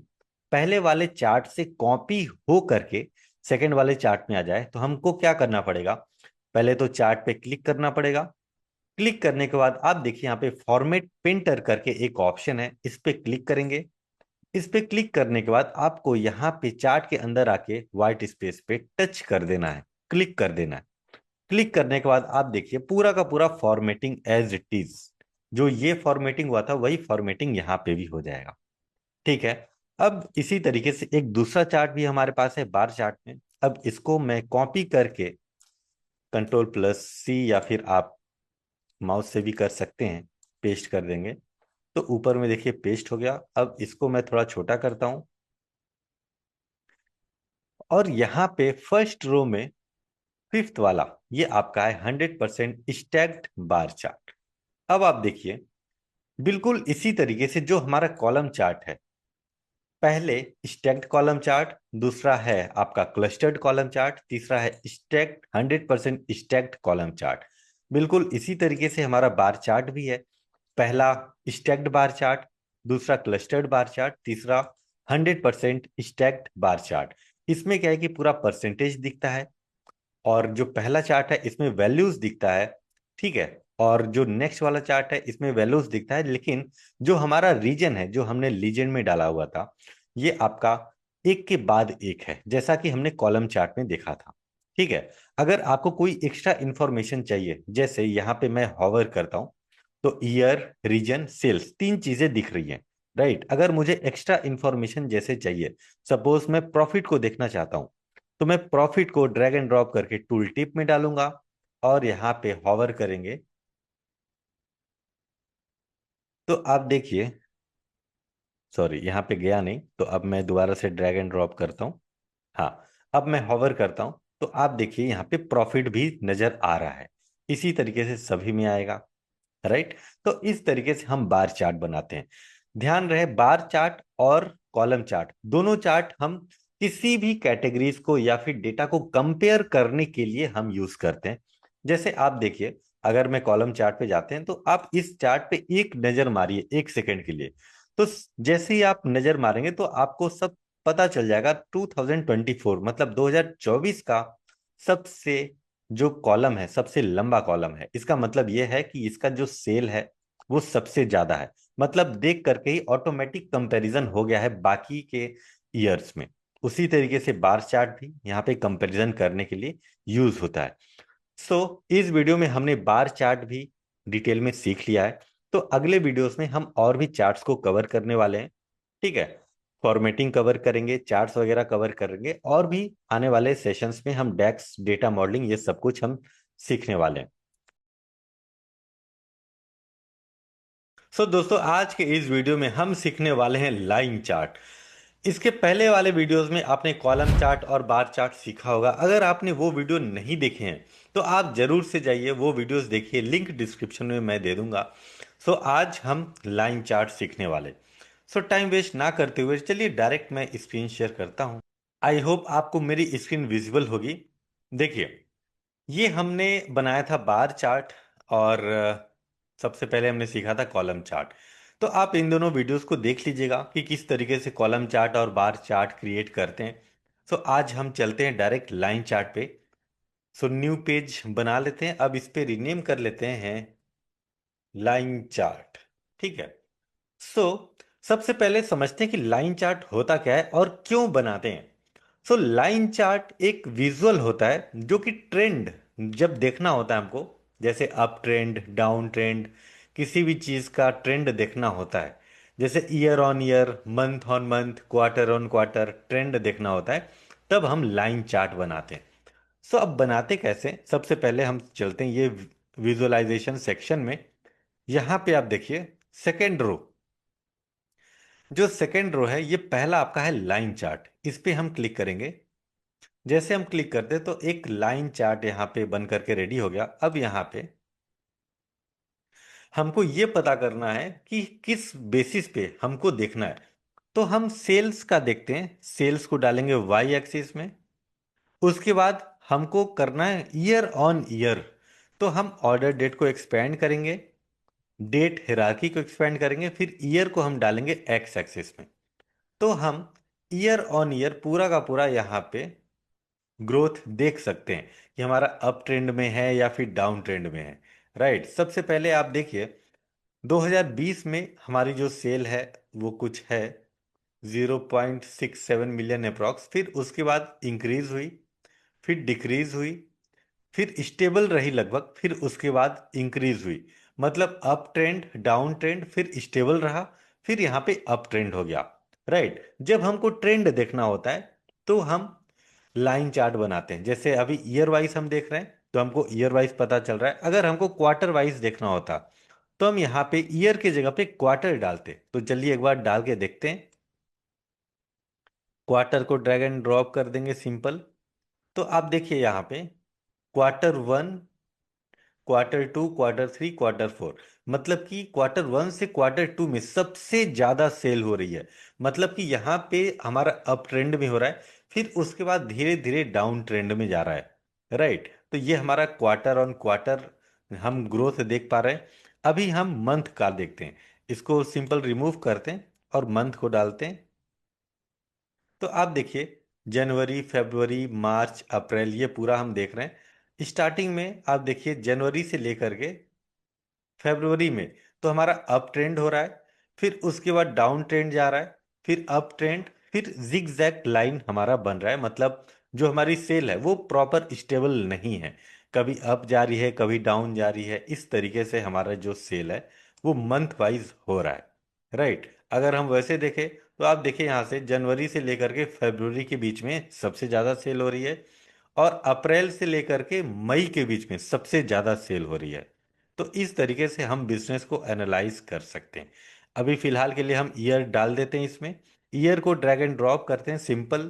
पहले वाले चार्ट से कॉपी हो करके सेकेंड वाले चार्ट में आ जाए, तो हमको क्या करना पड़ेगा? पहले तो चार्ट पे क्लिक करना पड़ेगा। क्लिक करने के बाद आप देखिए यहाँ पे फॉर्मेट पेंटर करके एक ऑप्शन है, इस पे क्लिक करेंगे। इस पे क्लिक करने के बाद आपको यहाँ पे चार्ट के अंदर आके व्हाइट स्पेस पे टच कर देना है, क्लिक कर देना है। क्लिक करने के बाद आप देखिए पूरा का पूरा फॉर्मेटिंग एज इट इज, जो ये फॉर्मेटिंग हुआ था वही फॉर्मेटिंग यहाँ पे भी हो जाएगा। ठीक है। अब इसी तरीके से एक दूसरा चार्ट भी हमारे पास है बार चार्ट में। अब इसको मैं कॉपी करके कंट्रोल+C, या फिर आप माउस से भी कर सकते हैं, पेस्ट कर देंगे। तो ऊपर में देखिए पेस्ट हो गया। अब इसको मैं थोड़ा छोटा करता हूं, और यहाँ पे फर्स्ट रो में फिफ्थ वाला ये आपका है 100% स्टैक्ड बार चार्ट। अब आप देखिए बिल्कुल इसी तरीके से जो हमारा कॉलम चार्ट है, पहले स्टैक्ड कॉलम चार्ट, दूसरा है आपका क्लस्टर्ड कॉलम चार्ट, तीसरा है स्टैक्ड 100% स्टैक्ड कॉलम चार्ट। बिल्कुल इसी तरीके से हमारा बार चार्ट भी है। पहला स्टैक्ड बार चार्ट, दूसरा क्लस्टर्ड बार चार्ट, तीसरा 100% स्टैक्ड बार चार्ट। इसमें क्या है कि पूरा परसेंटेज दिखता है, और जो पहला चार्ट है इसमें वैल्यूज दिखता है। ठीक है। और जो नेक्स्ट वाला चार्ट है इसमें वैल्यूज दिखता है, लेकिन जो हमारा रीजन है जो हमने लीजेंड में डाला हुआ था, ये आपका एक के बाद एक है, जैसा कि हमने कॉलम चार्ट में देखा था। ठीक है। अगर आपको कोई एक्स्ट्रा इंफॉर्मेशन चाहिए, जैसे यहाँ पे मैं हॉवर करता हूँ, तो ईयर, रीजन, सेल्स, तीन चीजें दिख रही हैं। राइट। अगर मुझे एक्स्ट्रा इंफॉर्मेशन जैसे चाहिए, सपोज मैं प्रॉफिट को देखना चाहता हूं, तो मैं प्रॉफिट को ड्रैग एंड ड्रॉप करके टूल टिप में डालूंगा, और यहाँ पे हॉवर करेंगे तो आप देखिए, सॉरी यहाँ पे गया नहीं, तो अब मैं दोबारा से ड्रैग एंड ड्रॉप करता हूँ। हाँ, अब मैं हॉवर करता हूं तो आप देखिए यहाँ पे प्रॉफिट भी नजर आ रहा है। इसी तरीके से सभी में आएगा। राइट। तो इस तरीके से हम बार चार्ट बनाते हैं। ध्यान रहे, बार चार्ट और कॉलम चार्ट दोनों चार्ट हम किसी भी कैटेगरीज को या फिर डेटा को कंपेयर करने के लिए हम यूज करते हैं। जैसे आप देखिए, अगर मैं कॉलम चार्ट पे जाते हैं तो आप इस चार्ट पे एक नजर मारिए 1 सेकंड के लिए। तो जैसे ही आप नजर मारेंगे तो आपको सब पता चल जाएगा। 2024 मतलब 2024 का सबसे जो कॉलम है, सबसे लंबा कॉलम है, इसका मतलब यह है कि इसका जो सेल है वो सबसे ज्यादा है। मतलब देख करके ही ऑटोमेटिक कंपैरिजन हो गया है बाकी के ईयर्स में। उसी तरीके से बार चार्ट भी यहाँ पे कंपैरिजन करने के लिए यूज होता है। सो इस वीडियो में हमने बार चार्ट भी डिटेल में सीख लिया है। तो अगले वीडियोस में हम और भी चार्ट्स को कवर करने वाले हैं। ठीक है। फॉर्मेटिंग कवर करेंगे, चार्ट्स वगैरह कवर करेंगे, और भी आने वाले सेशंस में हम डेक्स, डेटा मॉडलिंग, ये सब कुछ हम सीखने वाले हैं। सो दोस्तों, आज के इस वीडियो में हम सीखने वाले हैं लाइन चार्ट। इसके पहले वाले वीडियोस में आपने कॉलम चार्ट और बार चार्ट सीखा होगा। अगर आपने वो वीडियो नहीं देखे हैं तो आप जरूर से जाइए वो वीडियोस देखिए, लिंक डिस्क्रिप्शन में मैं दे दूंगा। सो आज हम लाइन चार्ट सीखने वाले। सो टाइम वेस्ट ना करते हुए चलिए डायरेक्ट मैं स्क्रीन शेयर करता हूं। आई होप आपको मेरी स्क्रीन विजिबल होगी। देखिए, ये हमने बनाया था बार चार्ट, और सबसे पहले हमने सीखा था कॉलम चार्ट। तो आप इन दोनों वीडियोस को देख लीजिएगा कि किस तरीके से कॉलम चार्ट और बार चार्ट क्रिएट करते हैं। सो आज हम चलते हैं डायरेक्ट लाइन चार्ट पे। सो न्यू पेज बना लेते हैं। अब इस पे रीनेम कर लेते हैं लाइन चार्ट। ठीक है। सो सबसे पहले समझते हैं कि लाइन चार्ट होता क्या है और क्यों बनाते हैं। सो लाइन चार्ट एक विजुअल होता है जो कि ट्रेंड जब देखना होता है हमको, जैसे अप ट्रेंड, डाउन ट्रेंड, किसी भी चीज का ट्रेंड देखना होता है, जैसे year on year, month on month, quarter on quarter trend देखना होता है, तब हम लाइन चार्ट बनाते हैं। सो अब बनाते कैसे, सबसे पहले हम चलते हैं ये विजुअलाइजेशन सेक्शन में। यहां पे आप देखिए सेकेंड रो, जो सेकेंड रो है ये पहला आपका है लाइन चार्ट, इस पे हम क्लिक करेंगे। जैसे हम क्लिक करते हैं तो एक लाइन चार्ट यहाँ पे बन करके रेडी हो गया। अब यहाँ पे हमको ये पता करना है कि किस बेसिस पे हमको देखना है। तो हम सेल्स का देखते हैं, सेल्स को डालेंगे वाई एक्सिस में। उसके बाद हमको करना है ईयर ऑन ईयर, तो हम ऑर्डर डेट को एक्सपेंड करेंगे, डेट हिरार्की को एक्सपेंड करेंगे, फिर ईयर को हम डालेंगे एक्स एक्सिस में। तो हम ईयर ऑन ईयर पूरा का पूरा यहाँ पे ग्रोथ देख सकते हैं कि हमारा अप ट्रेंड में है या फिर डाउन ट्रेंड में है। राइट, सबसे पहले आप देखिए 2020 में हमारी जो सेल है वो कुछ है 0.67 मिलियन अप्रॉक्स, फिर उसके बाद इंक्रीज हुई, फिर डिक्रीज हुई, फिर स्टेबल रही लगभग, फिर उसके बाद इंक्रीज हुई। मतलब अप ट्रेंड, डाउन ट्रेंड, फिर स्टेबल रहा, फिर यहाँ पे अप ट्रेंड हो गया। राइट, जब हमको ट्रेंड देखना होता है तो हम लाइन चार्ट बनाते हैं। जैसे अभी ईयर वाइज हम देख रहे हैं तो हमको ईयर वाइज पता चल रहा है। अगर हमको क्वार्टर वाइज देखना होता तो हम यहाँ पे ईयर की जगह पे क्वार्टर डालते। तो चलिए एक बार डाल के देखते हैं। क्वार्टर को ड्रैग एंड ड्रॉप कर देंगे सिंपल। तो आप देखिए यहाँ पे quarter one, quarter two, quarter three, quarter four, मतलब कि क्वार्टर वन से क्वार्टर टू में सबसे ज्यादा सेल हो रही है। मतलब कि यहाँ पे हमारा अप ट्रेंड में हो रहा है, फिर उसके बाद धीरे धीरे डाउन ट्रेंड में जा रहा है। राइट, तो ये हमारा क्वार्टर ऑन क्वार्टर हम ग्रोथ देख पा रहे हैं। अभी हम मंथ का देखते हैं, इसको सिंपल रिमूव करते हैं और मंथ को डालते हैं। तो आप देखिए जनवरी, फरवरी, मार्च, अप्रैल, ये पूरा हम देख रहे हैं। स्टार्टिंग में आप देखिए जनवरी से लेकर के फरवरी में तो हमारा अप ट्रेंड हो रहा है, फिर उसके बाद डाउन ट्रेंड जा रहा है, फिर अप ट्रेंड, फिर जिगजैग लाइन हमारा बन रहा है। मतलब जो हमारी सेल है वो प्रॉपर स्टेबल नहीं है, कभी अप जा रही है कभी डाउन जा रही है। इस तरीके से हमारा जो सेल है वो मंथ वाइज हो रहा है। राइट, अगर हम वैसे देखें तो आप देखिए यहाँ से जनवरी से लेकर के फरवरी के बीच में सबसे ज़्यादा सेल हो रही है, और अप्रैल से लेकर के मई के बीच में सबसे ज़्यादा सेल हो रही है। तो इस तरीके से हम बिजनेस को एनालाइज कर सकते हैं। अभी फिलहाल के लिए हम ईयर डाल देते हैं इसमें, ईयर को ड्रैग एंड ड्रॉप करते हैं सिंपल,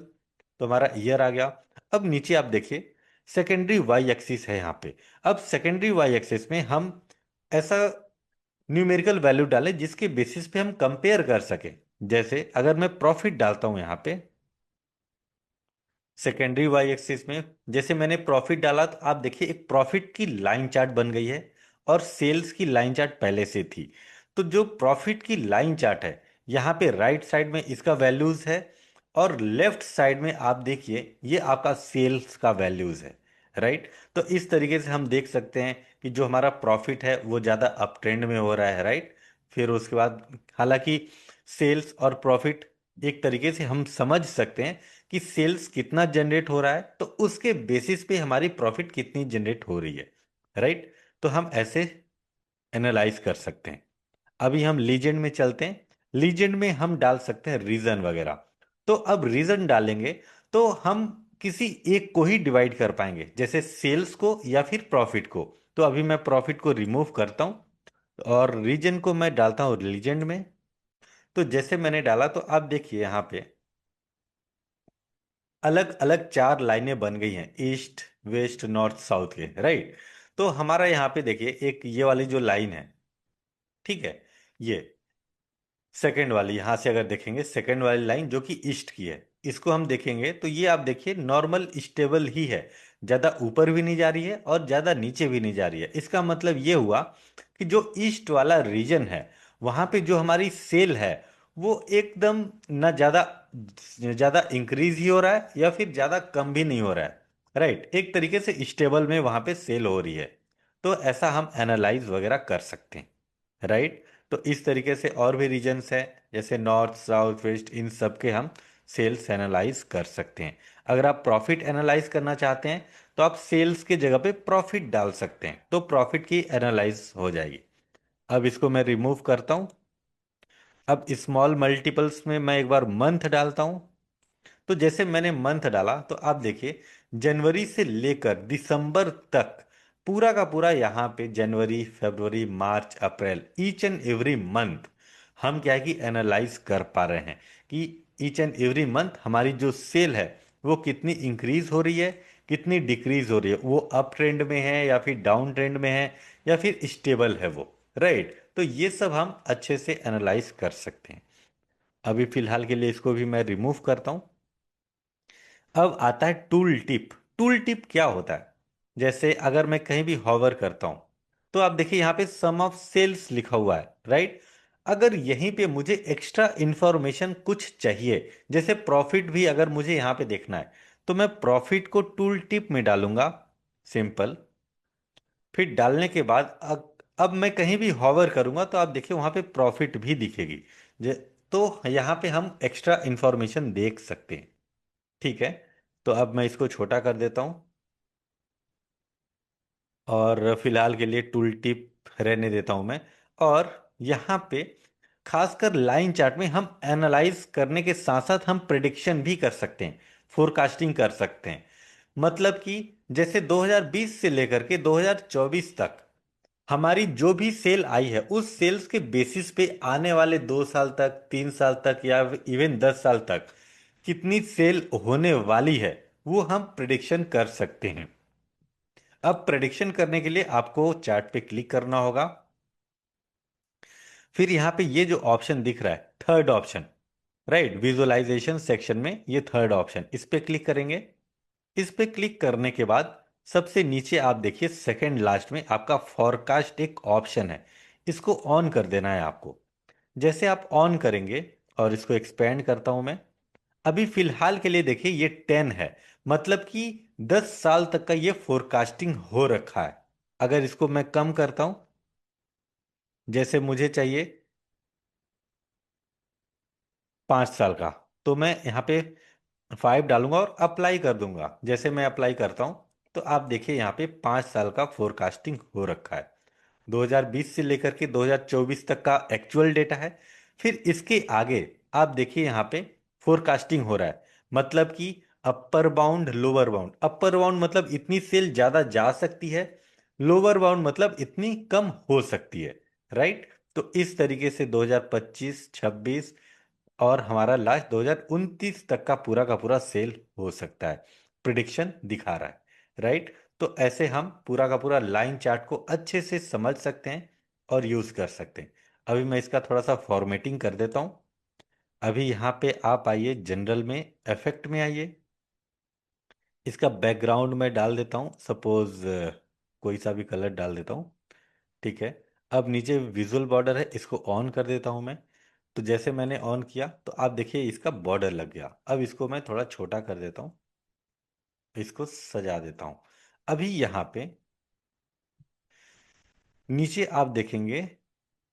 तो हमारा ईयर आ गया। अब नीचे आप देखिए सेकेंडरी वाई एक्सिस है यहाँ पे। अब सेकेंडरी वाई एक्सिस में हम ऐसा न्यूमेरिकल वैल्यू डालें जिसके बेसिस पे हम कंपेयर कर सकें। जैसे अगर मैं प्रॉफिट डालता हूं यहाँ पे सेकेंडरी वाई एक्सिस में, जैसे मैंने प्रॉफिट डाला तो आप देखिए एक प्रॉफिट की लाइन चार्ट बन गई है और सेल्स की लाइन चार्ट पहले से थी। तो जो प्रॉफिट की लाइन चार्ट है यहाँ पे राइट साइड में इसका वैल्यूज है, और लेफ्ट साइड में आप देखिए ये आपका सेल्स का वैल्यूज है। राइट, तो इस तरीके से हम देख सकते हैं कि जो हमारा प्रॉफिट है वो ज़्यादा अप ट्रेंड में हो रहा है। राइट, फिर उसके बाद हालांकि सेल्स और प्रॉफिट एक तरीके से हम समझ सकते हैं कि सेल्स कितना जनरेट हो रहा है तो उसके बेसिस पे हमारी प्रॉफिट कितनी जनरेट हो रही है। राइट, तो हम ऐसे एनालाइज कर सकते हैं। अभी हम लीजेंड में चलते हैं। लीजेंड में हम डाल सकते हैं रीजन वगैरह। तो अब रीजन डालेंगे तो हम किसी एक को ही डिवाइड कर पाएंगे, जैसे सेल्स को या फिर प्रॉफिट को। तो अभी मैं प्रॉफिट को रिमूव करता हूं और रीजन को मैं डालता हूं लीजेंड में। तो जैसे मैंने डाला तो आप देखिए यहाँ पे अलग अलग चार लाइनें बन गई हैं, ईस्ट, वेस्ट, नॉर्थ, साउथ के। राइट, तो हमारा यहाँ पे देखिए एक ये वाली जो लाइन है, ठीक है, ये सेकंड वाली यहां से अगर देखेंगे सेकंड वाली लाइन जो कि ईस्ट की है, इसको हम देखेंगे तो ये आप देखिए नॉर्मल स्टेबल ही है, ज्यादा ऊपर भी नहीं जा रही है और ज्यादा नीचे भी नहीं जा रही है। इसका मतलब ये हुआ कि जो ईस्ट वाला रीजन है वहां पे जो हमारी सेल है वो एकदम ना ज्यादा ज्यादा इंक्रीज ही हो रहा है या फिर ज्यादा कम भी नहीं हो रहा है। राइट, एक तरीके से स्टेबल में वहां पे सेल हो रही है। तो ऐसा हम एनालाइज वगैरह कर सकते हैं। राइट, तो इस तरीके से और भी रीजन्स हैं जैसे नॉर्थ, साउथ, वेस्ट, इन सब के हम सेल्स एनालाइज कर सकते हैं। अगर आप प्रॉफिट एनालाइज करना चाहते हैं तो आप सेल्स की जगह पे प्रॉफिट डाल सकते हैं, तो प्रॉफिट की एनालाइज हो जाएगी। अब इसको मैं रिमूव करता हूं। अब स्मॉल मल्टीपल्स में मैं एक बार मंथ डालता हूं। तो जैसे मैंने मंथ डाला तो आप देखिए जनवरी से लेकर दिसंबर तक पूरा का पूरा यहाँ पे जनवरी फरवरी मार्च अप्रैल ईच एंड एवरी मंथ हम क्या है कि एनालाइज कर पा रहे हैं कि ईच एंड एवरी मंथ हमारी जो सेल है वो कितनी इंक्रीज हो रही है, कितनी डिक्रीज हो रही है, वो अप ट्रेंड में है या फिर डाउन ट्रेंड में है या फिर स्टेबल है वो। राइट, तो ये सब हम अच्छे से एनालाइज कर सकते हैं। अभी फिलहाल के लिए इसको भी मैं रिमूव करता हूं। अब आता है टूल टिप। टूल टिप क्या होता है? जैसे अगर मैं कहीं भी हॉवर करता हूं तो आप देखिए यहाँ पे सम ऑफ सेल्स लिखा हुआ है, राइट। अगर यहीं पे मुझे एक्स्ट्रा इंफॉर्मेशन कुछ चाहिए, जैसे प्रॉफिट भी अगर मुझे यहाँ पे देखना है, तो मैं प्रॉफिट को टूल टिप में डालूंगा, सिंपल। फिर डालने के बाद अब मैं कहीं भी हॉवर करूंगा तो आप देखिए वहां पे प्रॉफिट भी दिखेगी। जे तो यहाँ पे हम एक्स्ट्रा इंफॉर्मेशन देख सकते हैं। ठीक है, तो अब मैं इसको छोटा कर देता हूं और फिलहाल के लिए टूल टिप रहने देता हूं मैं। और यहाँ पे खासकर लाइन चार्ट में हम एनालाइज करने के साथ साथ हम प्रिडिक्शन भी कर सकते हैं, फोरकास्टिंग कर सकते हैं। मतलब कि जैसे 2020 से लेकर के 2024 तक हमारी जो भी सेल आई है उस सेल्स के बेसिस पे आने वाले 2 साल तक, 3 साल तक या इवन 10 साल तक कितनी सेल होने वाली है वो हम प्रिडिक्शन कर सकते हैं। अब प्रिडिक्शन करने के लिए आपको चार्ट पे क्लिक करना होगा। फिर यहाँ पे ये जो ऑप्शन दिख रहा है third option, right, visualisation section में ये थर्ड ऑप्शन, इस पे क्लिक करेंगे। इस पे क्लिक करने के बाद सबसे नीचे आप देखिए सेकंड लास्ट में आपका फॉरकास्ट एक ऑप्शन है, इसको ऑन कर देना है आपको। जैसे आप ऑन करेंगे, और इसको एक्सपेंड करता हूं मैं। अभी फिलहाल के लिए देखिए ये 10 है, मतलब कि 10 साल तक का ये फोरकास्टिंग हो रखा है। अगर इसको मैं कम करता हूं, जैसे मुझे चाहिए 5 साल का, तो मैं यहाँ पे 5 डालूंगा और अप्लाई कर दूंगा। जैसे मैं अप्लाई करता हूं तो आप देखिए यहाँ पे 5 साल का फोरकास्टिंग हो रखा है। 2020 से लेकर के 2024 तक का एक्चुअल डेटा है। फिर इसके आगे आप देखिए यहाँ पे फोरकास्टिंग हो रहा है, मतलब कि upper bound lower bound. Upper bound मतलब इतनी सेल ज्यादा जा सकती है, लोअर बाउंड मतलब इतनी कम हो सकती है, राइट। तो इस तरीके से 2025 26 और हमारा लास्ट 2029 तक का पूरा सेल हो सकता है, प्रिडिक्शन दिखा रहा है, राइट। तो ऐसे हम पूरा का पूरा लाइन चार्ट को अच्छे से समझ सकते हैं और यूज कर सकते हैं। अभी मैं इसका थोड़ा सा फॉर्मेटिंग कर देता हूं। अभी यहाँ पे आप आइए जनरल में, इफेक्ट में आइए। इसका बैकग्राउंड में डाल देता हूँ, सपोज कोई सा भी कलर डाल देता हूँ। ठीक है, अब नीचे विजुअल बॉर्डर है, इसको ऑन कर देता हूं मैं। तो जैसे मैंने ऑन किया तो आप देखिए इसका बॉर्डर लग गया। अब इसको मैं थोड़ा छोटा कर देता हूं, इसको सजा देता हूं। अभी यहाँ पे नीचे आप देखेंगे,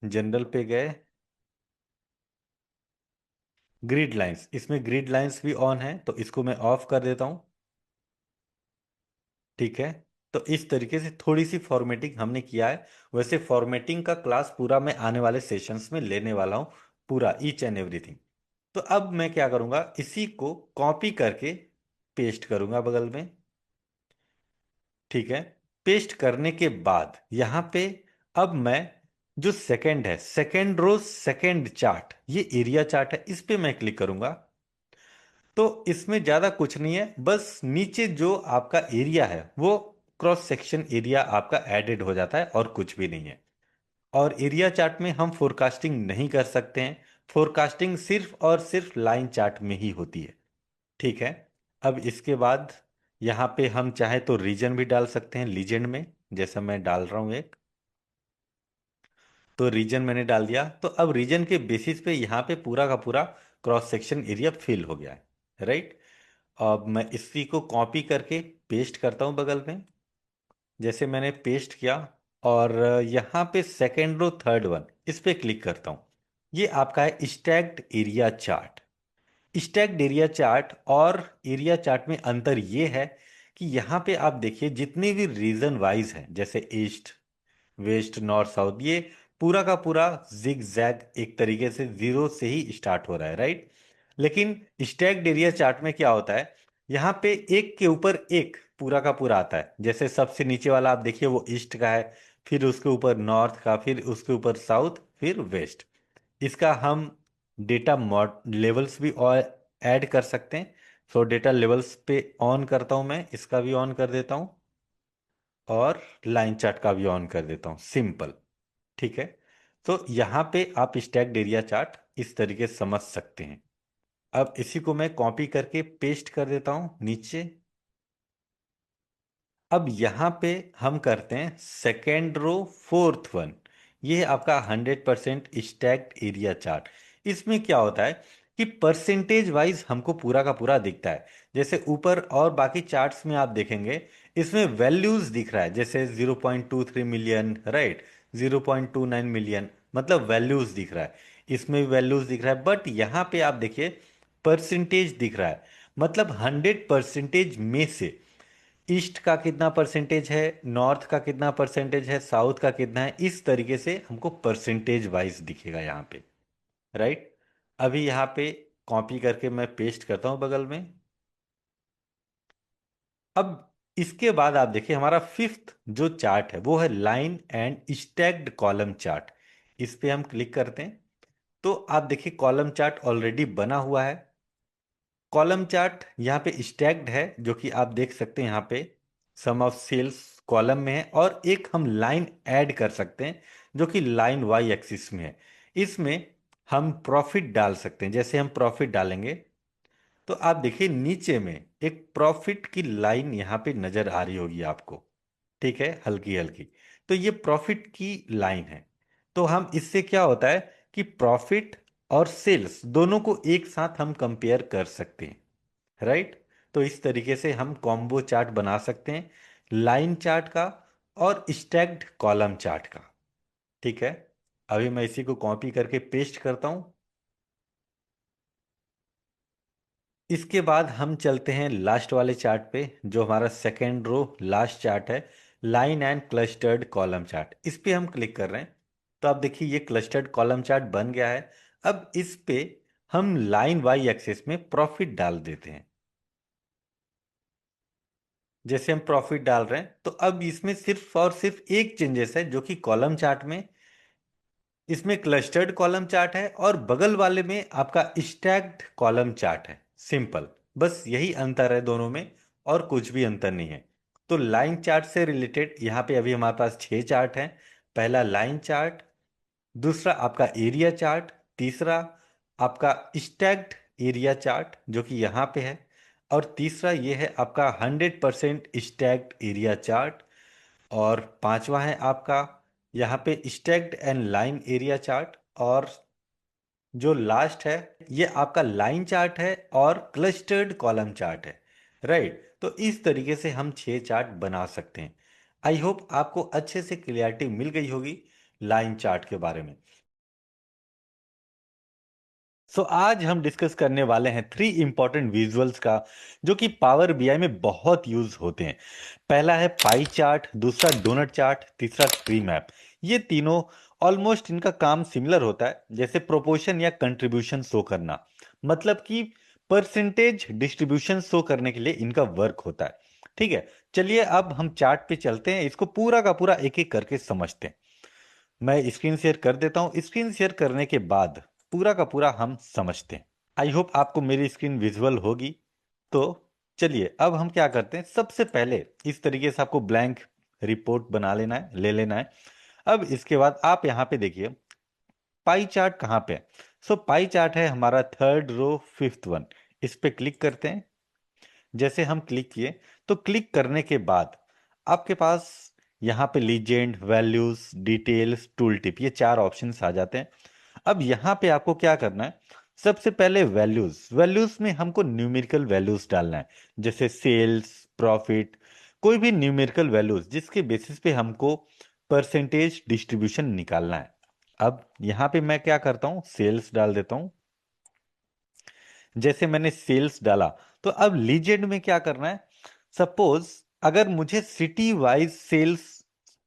जनरल पे गए, ग्रिड लाइंस, इसमें ग्रिड लाइंस भी ऑन है तो इसको मैं ऑफ कर देता हूं। ठीक है, तो इस तरीके से थोड़ी सी फॉर्मेटिंग हमने किया है। वैसे फॉर्मेटिंग का क्लास पूरा मैं आने वाले सेशंस में लेने वाला हूं, पूरा ईच एंड एवरीथिंग। तो अब मैं क्या करूंगा, इसी को कॉपी करके पेस्ट करूंगा बगल में। ठीक है, पेस्ट करने के बाद यहां पे अब मैं जो सेकंड है, सेकंड रो सेकंड चार्ट, ये एरिया चार्ट है, इस पे मैं क्लिक करूंगा। तो इसमें ज्यादा कुछ नहीं है, बस नीचे जो आपका एरिया है वो क्रॉस सेक्शन एरिया आपका एडेड हो जाता है और कुछ भी नहीं है। और एरिया चार्ट में हम फोरकास्टिंग नहीं कर सकते हैं, फोरकास्टिंग सिर्फ और सिर्फ लाइन चार्ट में ही होती है। ठीक है, अब इसके बाद यहाँ पे हम चाहे तो रीजन भी डाल सकते हैं, लीजेंड में, जैसा मैं डाल रहा हूँ एक। तो रीजन मैंने डाल दिया, तो अब रीजन के बेसिस पे यहाँ पे पूरा का पूरा क्रॉस सेक्शन एरिया फिल हो गया है, राइट। अब मैं इसी को कॉपी करके पेस्ट करता हूँ बगल में। जैसे मैंने पेस्ट किया, और यहाँ पे सेकेंड रो थर्ड वन, इस पे क्लिक करता हूँ। ये आपका है stacked area chart. Stacked area chart और एरिया चार्ट में अंतर ये है कि यहाँ पे आप देखिए जितने भी रीजन वाइज हैं, जैसे ईस्ट वेस्ट नॉर्थ साउथ, ये पूरा का पूरा जिग जैग एक तरीके से जीरो से ही स्टार्ट हो रहा है, राइट। लेकिन स्टैक्ड एरिया चार्ट में क्या होता है, यहाँ पे एक के ऊपर एक पूरा का पूरा आता है। जैसे सबसे नीचे वाला आप देखिए वो ईस्ट का है, फिर उसके ऊपर नॉर्थ का, फिर उसके ऊपर साउथ, फिर वेस्ट। इसका हम डेटा लेवल्स भी और ऐड कर सकते हैं। सो डेटा लेवल्स पे ऑन करता हूं, मैं इसका भी ऑन कर देता हूं और लाइन चार्ट का भी ऑन कर देता हूं, सिंपल। ठीक है, तो यहाँ पे आप स्टैक्ड एरिया चार्ट इस तरीके से समझ सकते हैं। अब इसी को मैं कॉपी करके पेस्ट कर देता हूं नीचे। अब यहाँ पे हम करते हैं सेकेंड रो फोर्थ वन। ये है आपका 100% स्टैक्ड एरिया चार्ट। इसमें क्या होता है कि परसेंटेज वाइज हमको पूरा का पूरा दिखता है। जैसे ऊपर और बाकी चार्ट्स में आप देखेंगे, इसमें वैल्यूज दिख रहा है, जैसे 0.23 मिलियन, राइट, 0.29 मिलियन, मतलब वैल्यूज दिख रहा है। इसमें भी वैल्यूज दिख रहा है, बट यहाँ पे आप देखिए परसेंटेज दिख रहा है। मतलब 100% में से ईस्ट का कितना परसेंटेज है, नॉर्थ का कितना परसेंटेज है, साउथ का कितना है, इस तरीके से हमको परसेंटेज वाइज दिखेगा यहाँ पे, राइट। अभी यहाँ पे कॉपी करके मैं पेस्ट करता हूँ बगल में। अब इसके बाद आप देखिए हमारा फिफ्थ जो चार्ट है वो है line and stacked column chart. इस पे हम क्लिक करते हैं तो आप देखिए कॉलम चार्ट ऑलरेडी बना हुआ है। कॉलम चार्ट यहाँ पे स्टैक्ड है, जो कि आप देख सकते हैं यहाँ पे सम ऑफ सेल्स कॉलम में है, और एक हम लाइन ऐड कर सकते हैं जो कि लाइन वाई एक्सिस में है। इसमें हम प्रॉफिट डाल सकते हैं। जैसे हम प्रॉफिट डालेंगे तो आप देखिए नीचे में एक प्रॉफिट की लाइन यहाँ पे नजर आ रही होगी आपको, ठीक है, हल्की हल्की। तो ये प्रॉफिट की लाइन है। तो हम इससे क्या होता है कि प्रॉफिट और सेल्स दोनों को एक साथ हम कंपेयर कर सकते हैं, राइट। तो इस तरीके से हम कॉम्बो चार्ट बना सकते हैं, लाइन चार्ट का और स्टैक्ड कॉलम चार्ट का। ठीक है, अभी मैं इसी को कॉपी करके पेस्ट करता हूं। इसके बाद हम चलते हैं लास्ट वाले चार्ट पे, जो हमारा सेकेंड रो लास्ट चार्ट है, line and clustered column chart. इस पे हम क्लिक कर रहे हैं तो आप देखिए ये क्लस्टर्ड कॉलम चार्ट बन गया है। अब इस पे हम लाइन वाई एक्सिस में प्रॉफिट डाल देते हैं। जैसे हम प्रॉफिट डाल रहे हैं तो अब इसमें सिर्फ और सिर्फ एक चेंजेस है, जो कि कॉलम चार्ट में इसमें क्लस्टर्ड कॉलम चार्ट है और बगल वाले में आपका स्टैक्ड कॉलम चार्ट है, सिंपल। बस यही अंतर है दोनों में, और कुछ भी अंतर नहीं है। तो लाइन चार्ट से रिलेटेड यहाँ पे अभी हमारे पास 6 चार्ट हैं। पहला लाइन चार्ट, दूसरा आपका एरिया चार्ट, तीसरा आपका स्टैक्ड एरिया चार्ट जो कि यहाँ पे है, और तीसरा ये है आपका 100% स्टैक्ड एरिया चार्ट, और पांचवा है आपका यहाँ पे stacked and line area chart, और जो लास्ट है ये आपका लाइन चार्ट है और क्लस्टर्ड कॉलम चार्ट है, राइट। तो इस तरीके से हम 6 चार्ट बना सकते हैं। आई होप आपको अच्छे से क्लियरिटी मिल गई होगी लाइन चार्ट के बारे में। सो आज हम डिस्कस करने वाले हैं 3 इंपॉर्टेंट विजुअल्स का, जो कि पावर बीआई में बहुत यूज होते हैं। पहला है पाई चार्ट, दूसरा डोनट चार्ट, तीसरा ट्री मैप। ये तीनों ऑलमोस्ट इनका काम सिमिलर होता है, जैसे प्रोपोर्शन या कंट्रीब्यूशन शो करना, मतलब कि परसेंटेज डिस्ट्रीब्यूशन शो करने के लिए इनका वर्क होता है। ठीक है, चलिए अब हम चार्ट पे चलते हैं, इसको पूरा का पूरा एक एक करके समझते हैं। मैं स्क्रीन शेयर कर देता हूं। स्क्रीन शेयर करने के बाद पूरा का पूरा हम समझते हैं। आई होप आपको मेरी स्क्रीन विजुअल होगी। तो चलिए अब हम क्या करते हैं, सबसे पहले इस तरीके से आपको ब्लैंक रिपोर्ट बना लेना है, ले लेना है। अब इसके बाद आप यहाँ पे देखिए पाई चार्ट कहाँ पे है। सो पाई चार्ट है हमारा थर्ड रो फिफ्थ वन। इस पे क्लिक करते हैं। जैसे हम क्लिक किए तो क्लिक करने के बाद आपके पास यहाँ पे legend, values, details, tool tip, ये 4 ऑप्शंस आ जाते हैं। अब यहाँ पे आपको क्या करना है, सबसे पहले वैल्यूज। वैल्यूज में हमको न्यूमेरिकल वैल्यूज डालना है, जैसे सेल्स, प्रॉफिट, कोई भी न्यूमेरिकल वैल्यूज जिसके बेसिस पे हमको परसेंटेज डिस्ट्रीब्यूशन निकालना है। अब यहाँ पे मैं क्या करता हूँ, सेल्स डाल देता हूँ। जैसे मैंने सेल्स डाला तो अब लीजेंड में क्या करना है, सपोज अगर मुझे सिटी वाइज सेल्स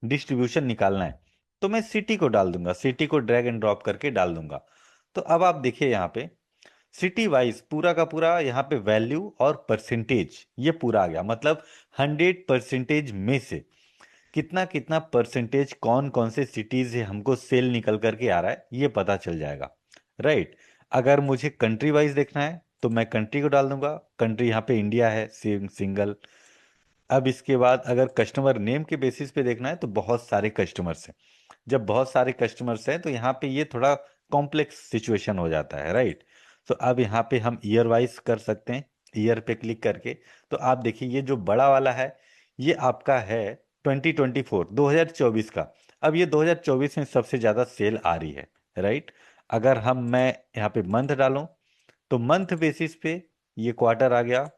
डिस्ट्रीब्यूशन निकालना है तो मैं सिटी को डाल दूंगा, सिटी को ड्रैग एंड ड्रॉप करके डाल दूंगा। तो अब आप देखिए यहाँ पे सिटी वाइज पूरा का पूरा यहाँ पे वैल्यू और परसेंटेज ये पूरा आ गया, मतलब 100% में से कितना कितना परसेंटेज कौन कौन से सिटीज से हमको सेल निकल करके आ रहा है ये पता चल जाएगा, राइट। अगर मुझे कंट्री वाइज देखना है तो मैं कंट्री को डाल दूंगा, कंट्री यहाँ पे इंडिया है, सिंगल। अब इसके बाद अगर कस्टमर नेम के बेसिस पे देखना है तो बहुत सारे कस्टमर्स हैं। जब बहुत सारे कस्टमर्स हैं तो यहाँ पे ये थोड़ा कॉम्प्लेक्स सिचुएशन हो जाता है, राइट। तो अब यहाँ पे हम ईयर वाइज कर सकते हैं, ईयर पे क्लिक करके। तो आप देखिए ये जो बड़ा वाला है ये आपका है 2024 2024 का। अब ये 2024 में सबसे ज़्यादा सेल आ रही है, राइट। अगर मैं यहाँ पे मंथ डालूं तो मंथ बेसिस पे ये क्वार्टर आ गया।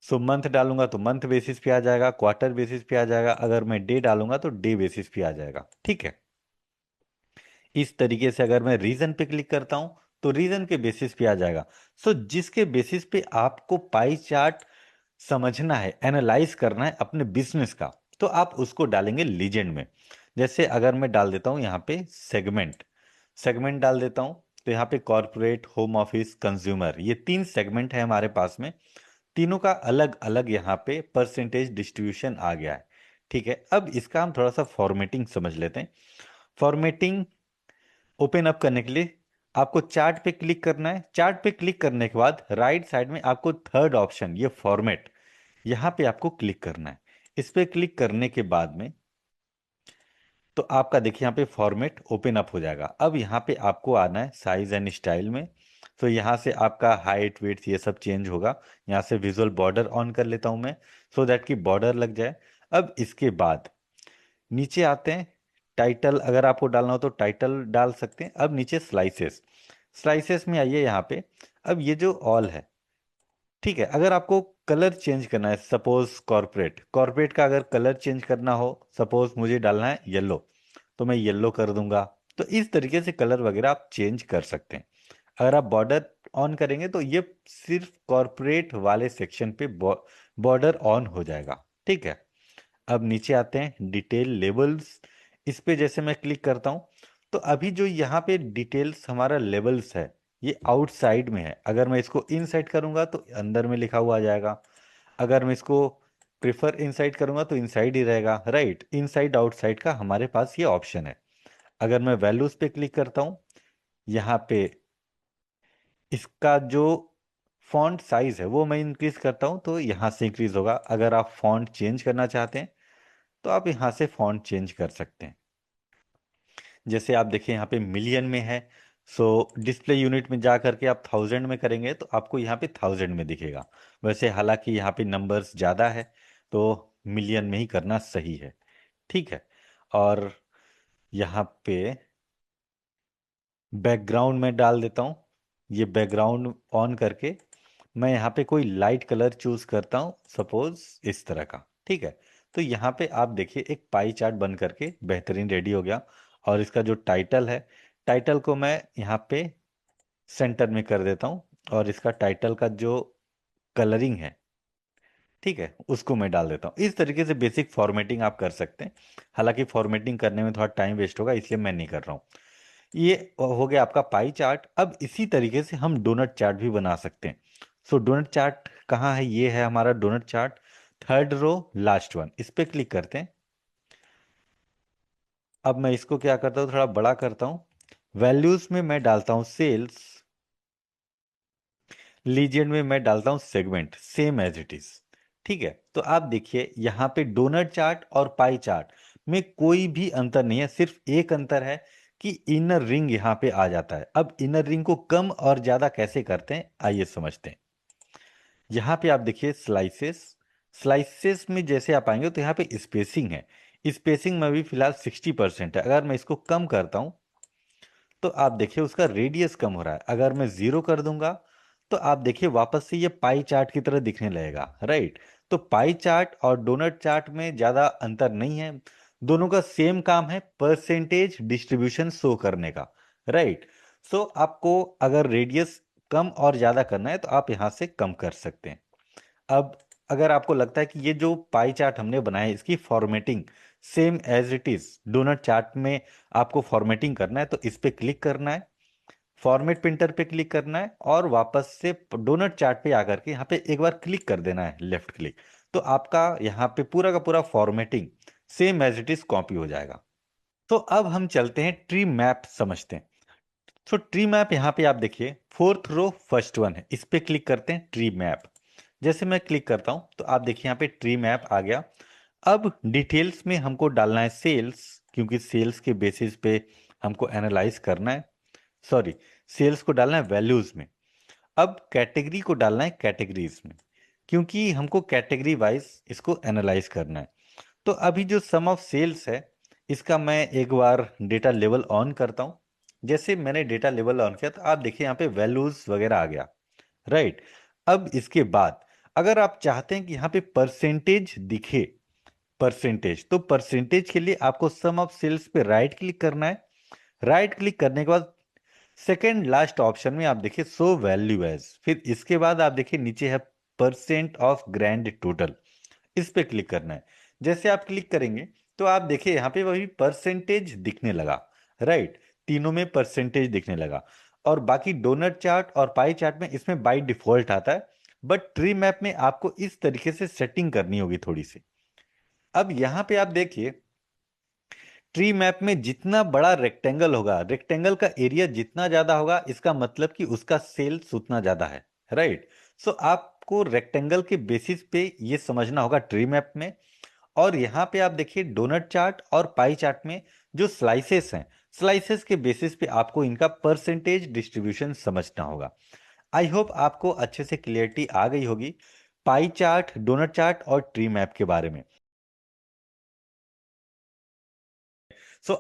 सो मंथ डालूंगा तो मंथ बेसिस पे आ जाएगा, क्वार्टर बेसिस पे आ जाएगा, अगर मैं डे डालूंगा तो डे बेसिस पे आ जाएगा, ठीक है। इस तरीके से अगर मैं रीजन पे क्लिक करता हूं तो रीजन के बेसिस पे आ जाएगा। सो जिसके बेसिस पे आपको पाई चार्ट समझना है, एनालाइज करना है अपने बिजनेस का, तो आप उसको डालेंगे लीजेंड में। जैसे अगर मैं डाल देता हूं यहाँ पे सेगमेंट, सेगमेंट डाल देता हूं तो यहाँ पे कॉर्पोरेट, होम ऑफिस, कंज्यूमर, ये 3 सेगमेंट है हमारे पास में। तीनों का अलग अलग यहाँ पे परसेंटेज डिस्ट्रीब्यूशन आ गया है, ठीक है। अब इसका हम थोड़ा सा फॉर्मेटिंग समझ लेते हैं। फॉर्मेटिंग ओपन अप करने के लिए आपको चार्ट पे क्लिक करना है। चार्ट पे क्लिक करने के बाद राइट साइड में आपको थर्ड ऑप्शन ये फॉर्मेट, यहाँ पे आपको क्लिक करना है। इस पे क्लिक करने के बाद में तो आपका देखिए यहाँ पे फॉर्मेट ओपन अप हो जाएगा। अब यहाँ पे आपको आना है साइज एंड स्टाइल में। तो यहाँ से आपका हाइट वेट ये सब चेंज होगा। यहाँ से विजुअल बॉर्डर ऑन कर लेता हूँ मैं, सो दैट कि बॉर्डर लग जाए। अब इसके बाद नीचे आते हैं, टाइटल अगर आपको डालना हो तो टाइटल डाल सकते हैं। अब नीचे स्लाइसेस, स्लाइसेस में आइए यहाँ पे। अब ये जो ऑल है, ठीक है, अगर आपको कलर चेंज करना है, सपोज कॉर्पोरेट, कॉर्पोरेट का अगर कलर चेंज करना हो, सपोज मुझे डालना है येलो, तो मैं येलो कर दूंगा। तो इस तरीके से कलर वगैरह आप चेंज कर सकते हैं। अगर आप बॉर्डर ऑन करेंगे तो ये सिर्फ कॉर्पोरेट वाले सेक्शन पे बॉर्डर ऑन हो जाएगा, ठीक है। अब नीचे आते हैं डिटेल लेबल्स, इस पे जैसे मैं क्लिक करता हूं तो अभी जो यहाँ पे डिटेल्स हमारा लेबल्स है ये आउटसाइड में है। अगर मैं इसको इनसाइड करूंगा तो अंदर में लिखा हुआ आ जाएगा, अगर मैं इसको प्रिफर इनसाइड करूंगा तो इनसाइड ही रहेगा, राइट। इनसाइड आउटसाइड का हमारे पास ये ऑप्शन है। अगर मैं वैल्यूज पे क्लिक करता हूं, यहाँ पे इसका जो फॉन्ट साइज है वो मैं इंक्रीज करता हूं तो यहाँ से इंक्रीज होगा। अगर आप फॉन्ट चेंज करना चाहते हैं तो आप यहाँ से फॉन्ट चेंज कर सकते हैं। जैसे आप देखिए यहाँ पे मिलियन में है, सो डिस्प्ले यूनिट में जा करके आप थाउजेंड में करेंगे तो आपको यहाँ पे थाउजेंड में दिखेगा। वैसे हालांकि यहाँ पे नंबर्स ज़्यादा है तो मिलियन में ही करना सही है, ठीक है। और यहाँ पे बैकग्राउंड में डाल देता हूँ, ये बैकग्राउंड ऑन करके मैं यहाँ पे कोई लाइट कलर चूज करता हूँ, सपोज इस तरह का, ठीक है। तो यहाँ पे आप देखिए एक पाई चार्ट बन करके बेहतरीन रेडी हो गया। और इसका जो टाइटल है, टाइटल को मैं यहाँ पे सेंटर में कर देता हूँ, और इसका टाइटल का जो कलरिंग है, ठीक है, उसको मैं डाल देता हूँ। इस तरीके से बेसिक फॉर्मेटिंग आप कर सकते हैं। हालांकि फॉर्मेटिंग करने में थोड़ा टाइम वेस्ट होगा इसलिए मैं नहीं कर रहा हूँ। ये हो गया आपका पाई चार्ट। अब इसी तरीके से हम डोनट चार्ट भी बना सकते हैं। सो डोनट चार्ट कहाँ है, ये है हमारा donut chart, third row last one, इस पे क्लिक करते हैं। अब मैं इसको क्या करता हूँ, थोड़ा बड़ा करता हूँ। वैल्यूज में मैं डालता हूँ सेल्स, लीजेंड में मैं डालता हूँ segment, same as it is, ठीक है। तो आप देखिए यहाँ पे डोनट चार्ट और पाई चार्ट में कोई भी अंतर नहीं है, सिर्फ एक अंतर है कि इनर रिंग यहाँ पे आ जाता है। अब इनर रिंग को कम और ज्यादा कैसे करते हैं आइए समझते हैं। यहाँ पे आप देखिए स्लाइसेस, स्लाइसेस में जैसे आप आएंगे तो यहाँ पे स्पेसिंग है, स्पेसिंग में भी फिलहाल 60% है। अगर मैं इसको कम करता हूँ तो आप देखिए उसका रेडियस कम हो रहा है। अगर मैं 0 कर दूंगा तो आप देखिए वापस से ये पाई चार्ट की तरह दिखने लगेगा, राइट। तो पाई चार्ट और डोनट चार्ट में ज्यादा अंतर नहीं है, दोनों का सेम काम है, परसेंटेज डिस्ट्रीब्यूशन शो करने का, राइट। सो आपको अगर रेडियस कम और ज्यादा करना है तो आप यहां से कम कर सकते हैं। अब अगर आपको लगता है कि ये जो पाई चार्ट हमने बनाया है इसकी formatting same as it is donut chart में आपको फॉर्मेटिंग करना है तो इस पे क्लिक करना है। फॉर्मेट प्रिंटर पे क्लिक करना है और वापस से डोनट चार्ट पे आकर के यहाँ पे एक बार क्लिक कर देना है, लेफ्ट क्लिक। तो आपका यहाँ पे पूरा का पूरा formatting same as it is copy हो जाएगा। तो अब हम चलते हैं ट्री मैप समझते हैं। तो ट्री मैप यहाँ पे आप देखिए, फोर्थ रो फर्स्ट वन है, इस पे क्लिक करते हैं ट्री मैप। जैसे मैं क्लिक करता हूं तो आप देखिए यहाँ पे ट्री मैप आ गया। अब डिटेल्स में हमको डालना है सेल्स, क्योंकि सेल्स के बेसिस पे हमको एनालाइज करना है। सॉरी, सेल्स को डालना है वैल्यूज में। अब कैटेगरी को डालना है कैटेगरीज में, क्योंकि हमको कैटेगरी वाइज इसको एनालाइज करना है। तो अभी जो सम ऑफ सेल्स है, इसका मैं एक बार डेटा लेवल ऑन करता हूं। जैसे मैंने डेटा लेवल ऑन किया तो आप देखिए यहाँ पे वैल्यूज वगैरह आ गया, राइट। अब इसके बाद अगर आप चाहते हैं कि यहाँ पे परसेंटेज दिखे, परसेंटेज, तो परसेंटेज के लिए आपको सम ऑफ सेल्स पे राइट क्लिक करना है। राइट क्लिक करने के बाद सेकेंड लास्ट ऑप्शन में आप देखिए शो वैल्यू एज, फिर इसके बाद आप देखिए नीचे है परसेंट ऑफ ग्रैंड टोटल, इस पे क्लिक करना है। जैसे आप क्लिक करेंगे तो आप देखिए यहाँ पे वही परसेंटेज दिखने लगा, राइट। तीनों में परसेंटेज दिखने लगा। और बाकी डोनट चार्ट और पाई चार्ट में इसमें बाय डिफॉल्ट आता है, बट ट्री मैप में आपको इस तरीके से सेटिंग करनी होगी थोड़ी सी। अब यहाँ पे आप देखिए, ट्री मैप में जितना बड़ा रेक्टेंगल होगा, रेक्टेंगल का एरिया जितना ज्यादा होगा, इसका मतलब कि उसका सेल्स उतना ज्यादा है, राइट। सो आपको रेक्टेंगल के बेसिस पे ये समझना होगा ट्री मैप में। और यहाँ पे आप देखिए डोनट चार्ट और पाई चार्ट में जो स्लाइसेस हैं, स्लाइसेस के बेसिस पे आपको इनका परसेंटेज डिस्ट्रीब्यूशन समझना होगा। आई होप आपको अच्छे से क्लियरिटी आ गई होगी पाई चार्ट, डोनट चार्ट और ट्री मैप के बारे में।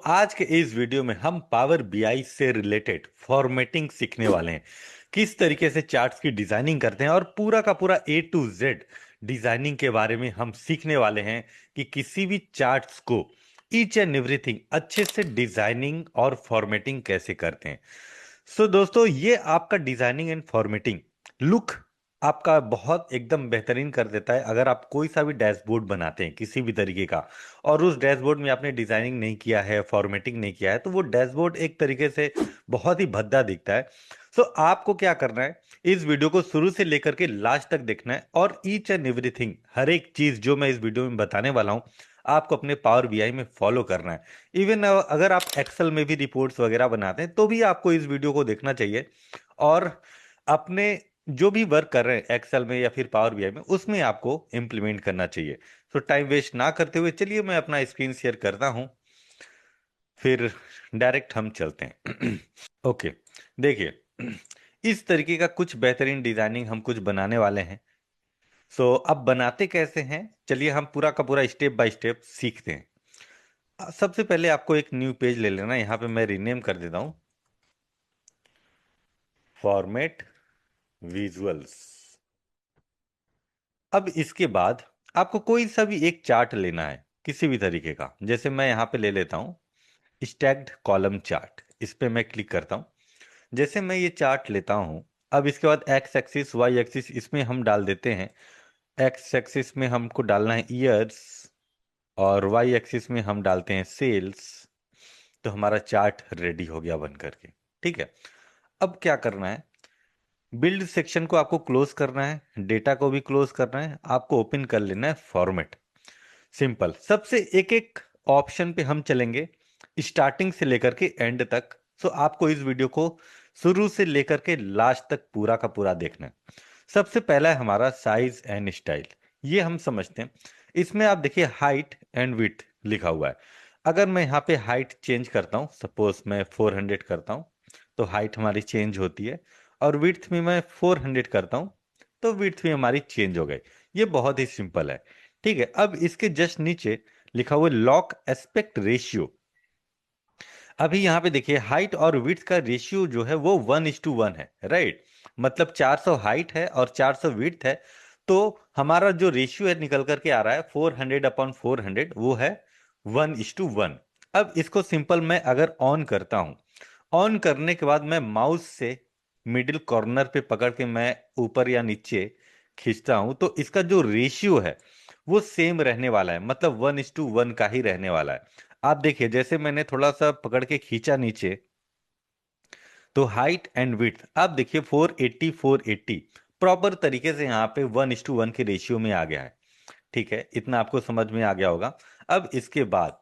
आज के इस वीडियो में हम पावर बीआई से रिलेटेड फॉर्मेटिंग सीखने वाले हैं, किस तरीके से चार्ट्स की डिजाइनिंग करते हैं, और पूरा का पूरा ए टू जेड डिजाइनिंग के बारे में हम सीखने वाले हैं कि किसी भी चार्ट्स को ईच एंड एवरीथिंग अच्छे से डिजाइनिंग और फॉर्मेटिंग कैसे करते हैं। दोस्तों, ये आपका डिजाइनिंग एंड फॉर्मेटिंग लुक आपका बहुत एकदम बेहतरीन कर देता है। अगर आप कोई सा भी डैशबोर्ड बनाते हैं किसी भी तरीके का, और उस डैशबोर्ड में आपने डिजाइनिंग नहीं किया है, फॉर्मेटिंग नहीं किया है, तो वो डैशबोर्ड एक तरीके से बहुत ही भद्दा दिखता है। आपको क्या करना है, इस वीडियो को शुरू से लेकर के लास्ट तक देखना है, और ईच एंड एवरीथिंग, हर एक चीज जो मैं इस वीडियो में बताने वाला हूं, आपको अपने पावर बीआई में फॉलो करना है। इवन अगर आप एक्सेल में भी रिपोर्ट्स वगैरह बनाते हैं तो भी आपको इस वीडियो को देखना चाहिए। और अपने जो भी वर्क कर रहे हैं एक्सेल में या फिर पावर बीआई में, उसमें आपको इंप्लीमेंट करना चाहिए। टाइम वेस्ट ना करते हुए चलिए मैं अपना स्क्रीन शेयर करता हूं, फिर डायरेक्ट हम चलते हैं। ओके, देखिए, इस तरीके का कुछ बेहतरीन डिजाइनिंग हम कुछ बनाने वाले हैं। अब बनाते कैसे हैं, चलिए हम पूरा का पूरा स्टेप बाय स्टेप सीखते हैं। सबसे पहले आपको एक न्यू पेज ले लेना, यहाँ पे मैं रीनेम कर देता हूँ, फॉर्मेट विजुअल्स। अब इसके बाद आपको कोई सा भी एक चार्ट लेना है किसी भी तरीके का। जैसे मैं यहाँ पे ले लेता हूँ स्टैक्ड कॉलम चार्ट, इस पे मैं क्लिक करता हूँ। जैसे मैं ये चार्ट लेता हूँ, अब इसके बाद एक्स एक्सिस वाई एक्सिस इसमें हम डाल देते हैं। एक्स एक्सिस में हमको डालना है ईयर्स, और वाई एक्सिस में हम डालते हैं सेल्स। तो हमारा चार्ट रेडी हो गया बन करके, ठीक है। अब क्या करना है, बिल्ड सेक्शन को आपको क्लोज करना है, डेटा को भी क्लोज करना है, आपको ओपन कर लेना है फॉर्मेट। सिंपल, सबसे एक एक ऑप्शन पे हम चलेंगे स्टार्टिंग से लेकर के एंड तक। आपको इस वीडियो को शुरू से लेकर के लास्ट तक पूरा का पूरा देखना है। सबसे पहला है हमारा साइज एंड स्टाइल, ये हम समझते हैं। इसमें आप देखिए हाइट एंड विड्थ लिखा हुआ है। अगर मैं यहाँ पे हाइट चेंज करता हूँ, सपोज मैं 400 करता हूँ, तो हाइट हमारी चेंज होती है। और विड्थ में मैं 400 करता हूँ, तो विड्थ भी हमारी चेंज हो गई। ये बहुत ही सिंपल है, ठीक है। अब इसके जस्ट नीचे लिखा हुआ है लॉक एस्पेक्ट रेशियो। अभी यहाँ पे देखिए हाइट और विड्थ का रेशियो जो है वो 1:1 है, राइट। मतलब 400 हाइट है और 400 विड्थ है, तो हमारा जो रेशियो है निकल करके आ रहा है 400/400, वो है 1:1। अब इसको सिंपल मैं अगर ऑन करता हूं, ऑन करने के बाद मैं माउस से मिडिल कॉर्नर पे पकड़ के मैं ऊपर या नीचे खींचता हूं, तो इसका जो रेशियो है वो सेम रहने वाला है, मतलब 1:1 का ही रहने वाला है। आप देखिए जैसे मैंने थोड़ा सा पकड़ के खींचा नीचे, तो हाइट एंड विड्थ आप देखिए 480 480 प्रॉपर तरीके से यहाँ पे 1:1 के रेशियो में आ गया है। ठीक है, इतना आपको समझ में आ गया होगा। अब इसके बाद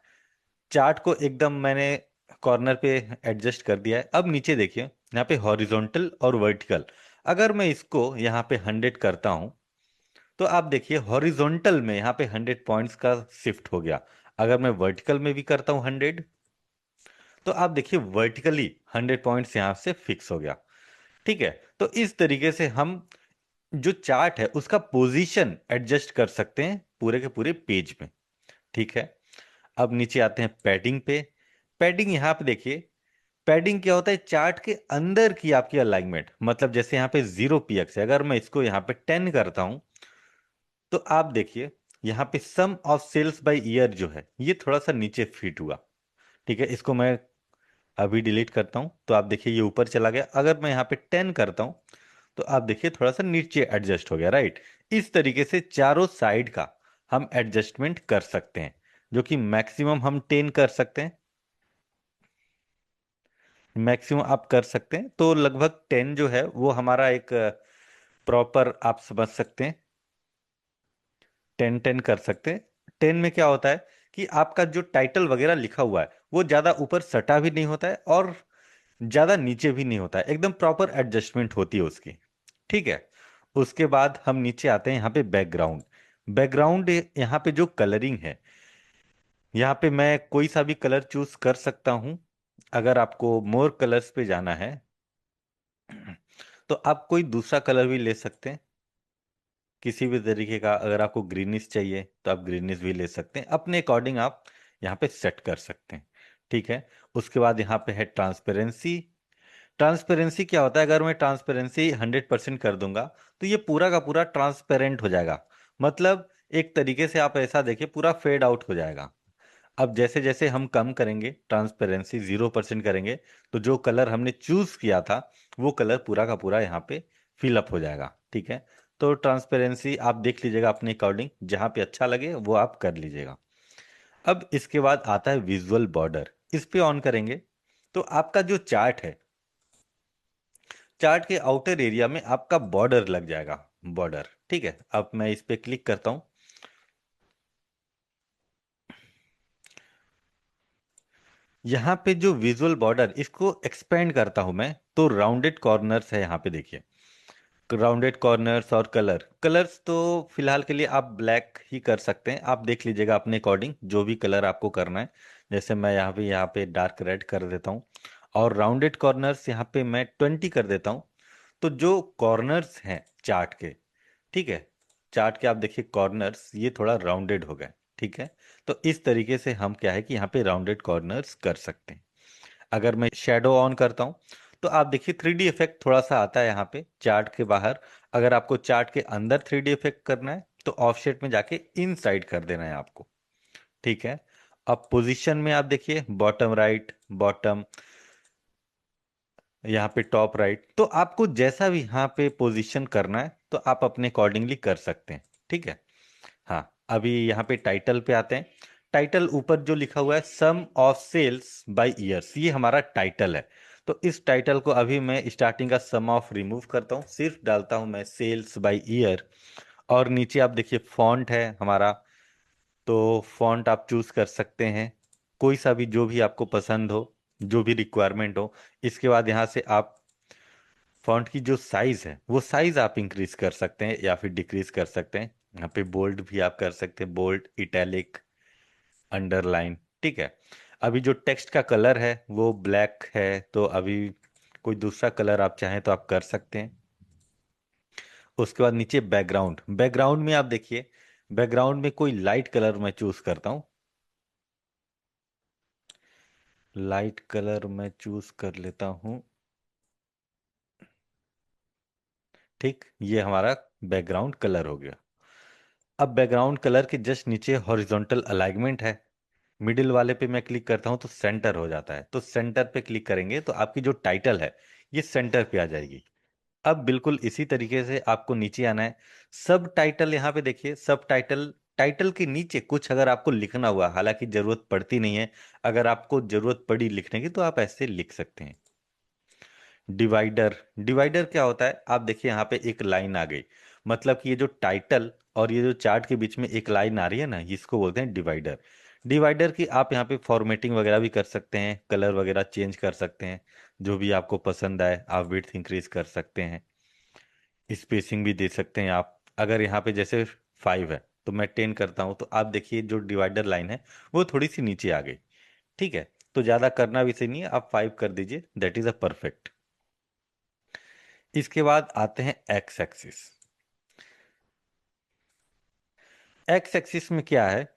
चार्ट को एकदम मैंने कॉर्नर पे एडजस्ट कर दिया है। अब नीचे देखिए यहाँ पे हॉरिजॉन्टल और वर्टिकल, अगर मैं इसको यहाँ पे 100 करता हूँ तो आप देखिए हॉरिजॉन्टल में यहाँ पे 100 पॉइंट्स का शिफ्ट हो गया। अगर मैं वर्टिकल में भी करता हूँ 100 तो आप देखिए वर्टिकली 100 पॉइंट्स यहाँ से फिक्स हो गया। ठीक है, तो इस तरीके से हम जो चार्ट है उसका पोजीशन एडजस्ट कर सकते हैं पूरे के पूरे पेज में। ठीक है, अब नीचे आते हैं पैडिंग पे। पैडिंग यहाँ पे देखिए, पैडिंग क्या होता है, चार्ट के अंदर की आपकी अलाइनमेंट, मतलब जैसे यहाँ पे 0 px है, अगर मैं इसको यहाँ पे 10 करता हूं तो आप देखिए यहाँ पे सम ऑफ सेल्स बाय ईयर जो है ये थोड़ा सा नीचे फिट हुआ। ठीक है, इसको मैं अभी डिलीट करता हूं तो आप देखिए ये ऊपर चला गया। अगर मैं यहाँ पे 10 करता हूं तो आप देखिए थोड़ा सा नीचे एडजस्ट हो गया, राइट। इस तरीके से चारों साइड का हम एडजस्टमेंट कर सकते हैं, जो कि मैक्सिमम हम 10 कर सकते हैं। मैक्सिमम आप कर सकते हैं तो लगभग 10 जो है वो हमारा एक प्रॉपर आप समझ सकते हैं 10 10 कर सकते हैं। 10 में क्या होता है कि आपका जो टाइटल वगैरह लिखा हुआ है वो ज्यादा ऊपर सटा भी नहीं होता है और ज्यादा नीचे भी नहीं होता है, एकदम प्रॉपर एडजस्टमेंट होती है उसकी। ठीक है, उसके बाद हम नीचे आते हैं यहाँ पे बैकग्राउंड। बैकग्राउंड यहाँ पे जो कलरिंग है, यहाँ पे मैं कोई सा भी कलर चूज कर सकता हूँ। अगर आपको मोर कलर्स पे जाना है तो आप कोई दूसरा कलर भी ले सकते हैं किसी भी तरीके का। अगर आपको ग्रीनिश चाहिए तो आप ग्रीनिश भी ले सकते हैं, अपने अकॉर्डिंग आप यहाँ पे सेट कर सकते हैं। ठीक है, उसके बाद यहाँ पे है ट्रांसपेरेंसी। ट्रांसपेरेंसी क्या होता है, अगर मैं ट्रांसपेरेंसी 100% कर दूंगा तो ये पूरा का पूरा ट्रांसपेरेंट हो जाएगा। मतलब एक तरीके से आप ऐसा देखिए पूरा फेड आउट हो जाएगा। अब जैसे जैसे हम कम करेंगे ट्रांसपेरेंसी 0% करेंगे तो जो कलर हमने चूज किया था वो कलर पूरा का पूरा यहाँ पे फिलअप हो जाएगा। ठीक है, तो ट्रांसपेरेंसी आप देख लीजिएगा अपने अकॉर्डिंग, जहाँ पे अच्छा लगे वो आप कर लीजिएगा। अब इसके बाद आता है विजुअल बॉर्डर। इस पे ऑन करेंगे तो आपका जो चार्ट है, चार्ट के आउटर एरिया में आपका बॉर्डर लग जाएगा। बॉर्डर, ठीक है। अब मैं इस पे क्लिक करता हूं, यहाँ पे जो विजुअल बॉर्डर इसको एक्सपेंड करता हूं मैं तो राउंडेड कॉर्नर्स है यहाँ पे देखिए। राउंडेड कॉर्नर्स और कलर्स तो फिलहाल के लिए आप ब्लैक ही कर सकते हैं, आप देख लीजिएगा अपने अकॉर्डिंग जो भी कलर आपको करना है। जैसे मैं यहाँ पे डार्क रेड कर देता हूँ और राउंडेड कॉर्नर्स यहाँ पे मैं 20 कर देता हूँ। तो जो कॉर्नर्स हैं चार्ट के, ठीक है, चार्ट के आप देखिए कॉर्नर्स ये थोड़ा राउंडेड हो गए। ठीक है, तो इस तरीके से हम क्या है कि यहाँ पे राउंडेड कॉर्नर्स कर सकते हैं। अगर मैं शेडो ऑन करता हूं तो आप देखिए 3D इफेक्ट थोड़ा सा आता है यहाँ पे चार्ट के बाहर। अगर आपको चार्ट के अंदर 3D इफेक्ट करना है तो ऑफसेट में जाके इन साइड कर देना है आपको। ठीक है, अब पोजीशन में आप देखिए बॉटम राइट, बॉटम, यहाँ पे टॉप राइट, तो आपको जैसा भी यहाँ पे पोजीशन करना है तो आप अपने अकॉर्डिंगली कर सकते हैं। ठीक है, हाँ, अभी यहाँ पे टाइटल पे आते हैं। टाइटल ऊपर जो लिखा हुआ है सम ऑफ सेल्स बाय ईयर्स, ये हमारा टाइटल है। तो इस टाइटल को अभी मैं स्टार्टिंग का सम ऑफ रिमूव करता हूँ, सिर्फ डालता हूँ मैं सेल्स बाय ईयर। और नीचे आप देखिए फॉन्ट है हमारा, तो फॉन्ट आप चूज कर सकते हैं कोई सा भी जो भी आपको पसंद हो, जो भी रिक्वायरमेंट हो। इसके बाद यहाँ से आप फॉन्ट की जो साइज है वो साइज आप इंक्रीज कर सकते हैं या फिर डिक्रीज कर सकते हैं। यहाँ पे बोल्ड भी आप कर सकते हैं, बोल्ड, इटैलिक, अंडरलाइन। ठीक है, अभी जो टेक्स्ट का कलर है वो ब्लैक है तो अभी कोई दूसरा कलर आप चाहें तो आप कर सकते हैं। उसके बाद नीचे बैकग्राउंड, बैकग्राउंड में आप देखिए बैकग्राउंड में कोई लाइट कलर मैं चूज करता हूँ। लाइट कलर मैं चूज कर लेता हूँ। ठीक, ये हमारा बैकग्राउंड कलर हो गया। अब बैकग्राउंड कलर के जस्ट नीचे हॉरिजॉन्टल अलाइनमेंट है, मिडिल वाले पे मैं क्लिक करता हूं तो सेंटर हो जाता है। तो सेंटर पे क्लिक करेंगे तो आपकी जो टाइटल है ये सेंटर पे आ जाएगी। अब बिल्कुल इसी तरीके से आपको नीचे आना है। सब टाइटल यहाँ पे देखिए, सब टाइटल, टाइटल के नीचे कुछ अगर आपको लिखना हुआ, हालांकि जरूरत पड़ती नहीं है, अगर आपको जरूरत पड़ी लिखने की तो आप ऐसे लिख सकते हैं। डिवाइडर, डिवाइडर क्या होता है? आप देखिए यहाँ पे एक लाइन आ गई, मतलब कि ये जो टाइटल और ये जो चार्ट के बीच में एक लाइन आ रही है ना, इसको बोलते हैं डिवाइडर। डिवाइडर की आप यहाँ पे फॉर्मेटिंग वगैरह भी कर सकते हैं, कलर वगैरह चेंज कर सकते हैं, जो भी आपको पसंद आए आप विड्थ इंक्रीज कर सकते हैं, स्पेसिंग भी दे सकते हैं आप। अगर यहाँ पे जैसे 5 है तो मैं 10 करता हूँ, तो आप देखिए जो डिवाइडर लाइन है वो थोड़ी सी नीचे आ गई। ठीक है, तो ज़्यादा करना भी सही नहीं है, आप 5 कर दीजिए, दैट इज़ अ परफेक्ट। इसके बाद आते हैं एक्स एक्सिस। एक्स एक्सिस में क्या है,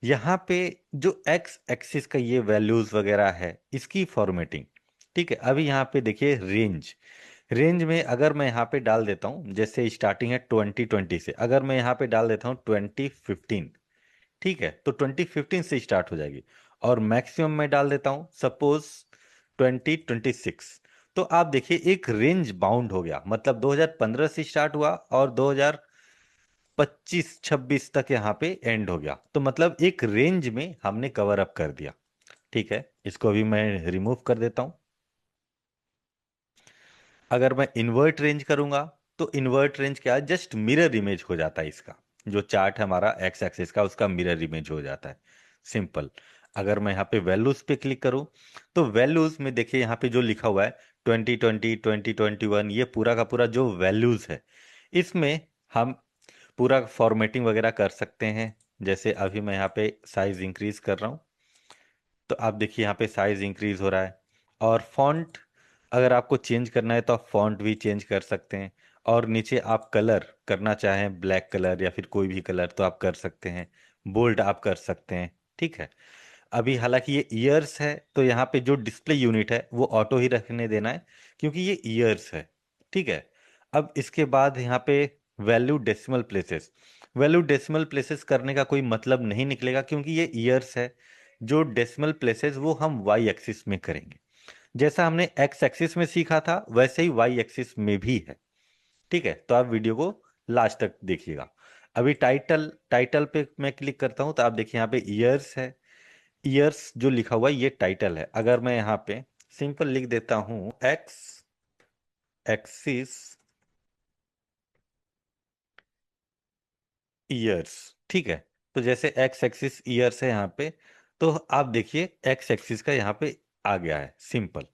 यहाँ पे जो एक्स एक्सिस का ये वैल्यूज वगैरह है इसकी फॉर्मेटिंग। ठीक है, अभी यहाँ पे देखिए रेंज, रेंज में अगर मैं यहाँ पे डाल देता हूँ, जैसे स्टार्टिंग है 2020 से, अगर मैं यहाँ पे डाल देता हूँ 2015, ठीक है, तो 2015 से स्टार्ट हो जाएगी। और मैक्सिमम मैं डाल देता हूँ सपोज 2026, तो आप देखिए एक रेंज बाउंड हो गया, मतलब 2015 से स्टार्ट हुआ और 2025-26 तक यहाँ पे एंड हो गया, तो मतलब एक रेंज में हमने कवर अप कर दिया। ठीक है, इसको भी मैं रिमूव कर देता हूँ। अगर मैं इन्वर्ट रेंज करूंगा, तो इन्वर्ट रेंज क्या है, जस्ट मिरर इमेज हो जाता है इसका, जो चार्ट है हमारा एक्स एक्सिस का उसका मिरर इमेज हो जाता है, सिंपल। अगर मैं यहाँ पे वैल्यूज पे क्लिक करूँ, तो वैल्यूज में देखिए यहाँ पे जो लिखा हुआ है 2020 2021, ये पूरा का पूरा जो वैल्यूज है, इसमें हम पूरा फॉर्मेटिंग वगैरह कर सकते हैं। जैसे अभी मैं यहाँ पे साइज इंक्रीज कर रहा हूँ, तो आप देखिए यहाँ पे साइज इंक्रीज हो रहा है। और फॉन्ट अगर आपको चेंज करना है तो आप फॉन्ट भी चेंज कर सकते हैं। और नीचे आप कलर करना चाहें ब्लैक कलर या फिर कोई भी कलर तो आप कर सकते हैं, बोल्ड आप कर सकते हैं। ठीक है, अभी हालांकि ये ईयर्स है, तो यहाँ पे जो डिस्प्ले यूनिट है वो ऑटो ही रखने देना है, क्योंकि ये ईयर्स है। ठीक है, अब इसके बाद यहाँ पे value decimal places, value decimal places करने का कोई मतलब नहीं निकलेगा, क्योंकि ये ईयर्स है। जो डेसिमल प्लेसेस वो हम वाई एक्सिस में करेंगे, जैसा हमने एक्स एक्सिस में सीखा था वैसे ही वाई एक्सिस में भी है। ठीक है, तो आप वीडियो को लास्ट तक देखिएगा। अभी टाइटल, टाइटल पे मैं क्लिक करता हूं, तो आप देखिए यहाँ पे ईयर्स है, ईयर्स जो लिखा हुआ है ये टाइटल है। अगर मैं यहाँ पे सिंपल लिख देता हूँ एक्स एक्सिस ईयर्स, ठीक है, तो जैसे एक्स एक्सिस ईयर्स है यहाँ पे, तो आप देखिए एक्स एक्सिस का यहाँ पे आ गया है, सिंपल।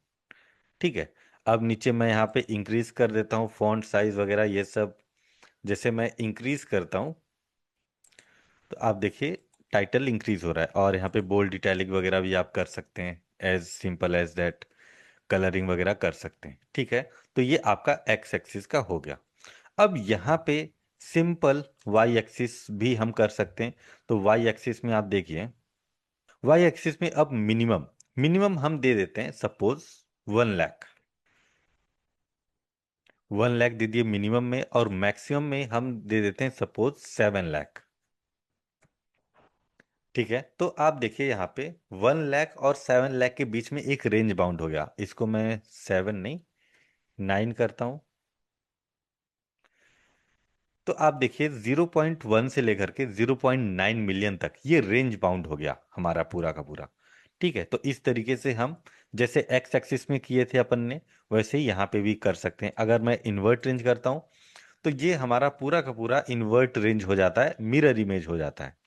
ठीक है, अब नीचे मैं यहाँ पे इंक्रीज कर देता हूँ फॉन्ट साइज वगैरह ये सब। जैसे मैं इंक्रीज करता हूँ, तो आप देखिए टाइटल इंक्रीज हो रहा है, और यहाँ पे बोल्ड इटैलिक वगैरह भी आप कर सकते हैं, as simple as that, colouring वगैरह कर सकते हैं। ठीक है, तो ये आपका एक्स एक्सिस का हो गया। अब यहाँ पे सिंपल वाई एक्सिस भी हम कर सकते हैं। तो वाई एक्सिस में आप देखिए, वाई एक्सिस में अब मिनिमम, मिनिमम हम दे देते हैं सपोज 1 लाख, 1 लाख दे दिए मिनिमम में, और मैक्सिमम में हम दे देते हैं सपोज 7 लाख। ठीक है, तो आप देखिए यहाँ पे 1 लाख और 7 लाख के बीच में एक रेंज बाउंड हो गया, इसको मैं 7 नहीं 9 करता हूँ। तो आप देखिए 0.1 से लेकर के 0.9 मिलियन तक ये रेंज बाउंड हो गया हमारा पूरा का पूरा। ठीक है, तो इस तरीके से हम जैसे एक्स एक्सिस में किए थे अपन ने, वैसे ही यहाँ पे भी कर सकते हैं। अगर मैं इन्वर्ट रेंज करता हूँ, तो ये हमारा पूरा का पूरा इन्वर्ट रेंज हो जाता है, मिरर इमेज हो जाता है।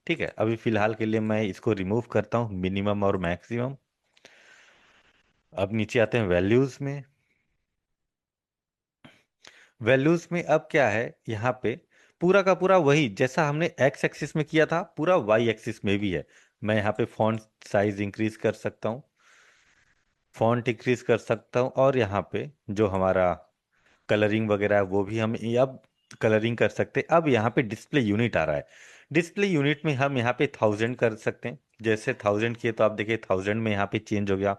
ठीक है, अभी फिलहाल के लिए मैं इसको रिमूव करता हूँ, मिनिमम और मैक्सिमम। अब नीचे आते हैं वैल्यूज में। वैल्यूज में अब क्या है, यहाँ पे पूरा का पूरा वही जैसा हमने एक्स एक्सिस में किया था पूरा वाई एक्सिस में भी है। मैं यहाँ पे फॉन्ट साइज इंक्रीज कर सकता हूँ, फॉन्ट इंक्रीज कर सकता हूँ, और यहाँ पे जो हमारा कलरिंग वगैरह है वो भी हम अब कलरिंग कर सकते हैं। अब यहाँ पे डिस्प्ले यूनिट आ रहा है, डिस्प्ले यूनिट में हम यहाँ पे 1000 कर सकते हैं। जैसे 1000 किए तो आप देखिए 1000 में यहाँ पे चेंज हो गया।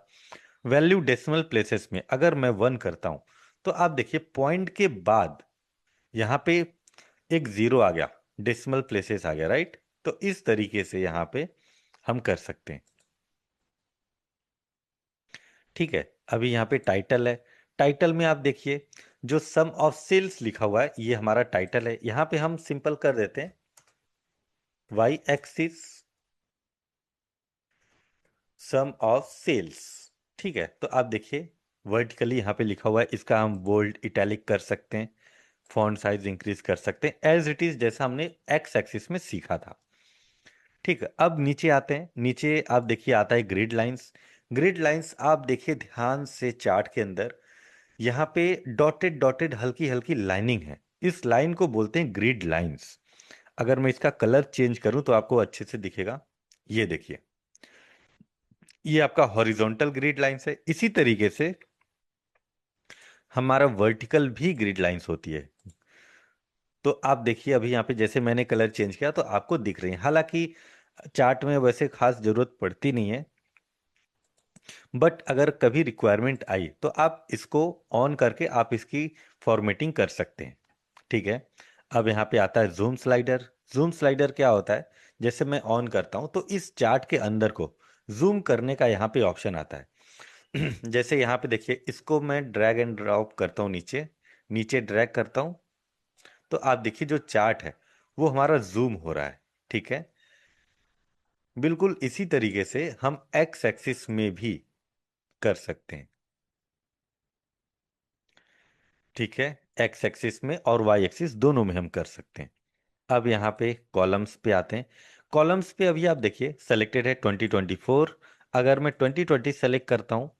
वैल्यू डेसिमल प्लेसेस में अगर मैं 1 करता हूँ, तो आप देखिए पॉइंट के बाद यहाँ पे एक जीरो आ गया, डेसिमल प्लेसेस आ गया, राइट। तो इस तरीके से यहाँ पे हम कर सकते हैं। ठीक है, अभी यहाँ पे टाइटल है, टाइटल में आप देखिए जो सम ऑफ सेल्स लिखा हुआ है ये हमारा टाइटल है। यहाँ पे हम सिंपल कर देते हैं Y axis sum of sales. ठीक है, तो आप देखिए वर्टिकली यहाँ पे लिखा हुआ है, इसका हम बोल्ड इटैलिक कर सकते हैं, फॉन्ट साइज इंक्रीज कर सकते हैं, एज इट इज जैसा हमने एक्स एक्सिस में सीखा था। ठीक है, अब नीचे आते हैं। नीचे आप देखिए आता है ग्रिड लाइंस। ग्रिड लाइंस आप देखिए ध्यान से चार्ट के अंदर, यहाँ पे डॉटेड डॉटेड हल्की हल्की लाइनिंग है, इस लाइन को बोलते हैं ग्रिड लाइंस। अगर मैं इसका कलर चेंज करूं तो आपको अच्छे से दिखेगा। ये देखिए, ये आपका हॉरिजॉन्टल ग्रिड लाइंस है। इसी तरीके से हमारा वर्टिकल भी ग्रिड लाइंस होती है। तो आप देखिए अभी यहाँ पे जैसे मैंने कलर चेंज किया तो आपको दिख रही है, हालांकि चार्ट में वैसे खास जरूरत पड़ती नहीं है, बट अगर कभी रिक्वायरमेंट आई तो आप इसको ऑन करके आप इसकी फॉर्मेटिंग कर सकते हैं। ठीक है, अब यहाँ पे आता है जूम स्लाइडर। जूम स्लाइडर क्या होता है, जैसे मैं ऑन करता हूँ तो इस चार्ट के अंदर को जूम करने का यहाँ पे ऑप्शन आता है। जैसे यहाँ पे देखिए, इसको मैं ड्रैग एंड ड्रॉप करता हूँ नीचे, नीचे ड्रैग करता हूँ, तो आप देखिए जो चार्ट है वो हमारा जूम हो रहा है। ठीक है, बिल्कुल इसी तरीके से हम एक्स एक्सिस में भी कर सकते हैं। ठीक है, एक्स एक्सिस में और वाई एक्सिस दोनों में हम कर सकते हैं। अब यहाँ पे कॉलम्स पे आते हैं। कॉलम्स पे अभी आप देखिए सेलेक्टेड है 2024। अगर मैं 2020 सेलेक्ट करता हूँ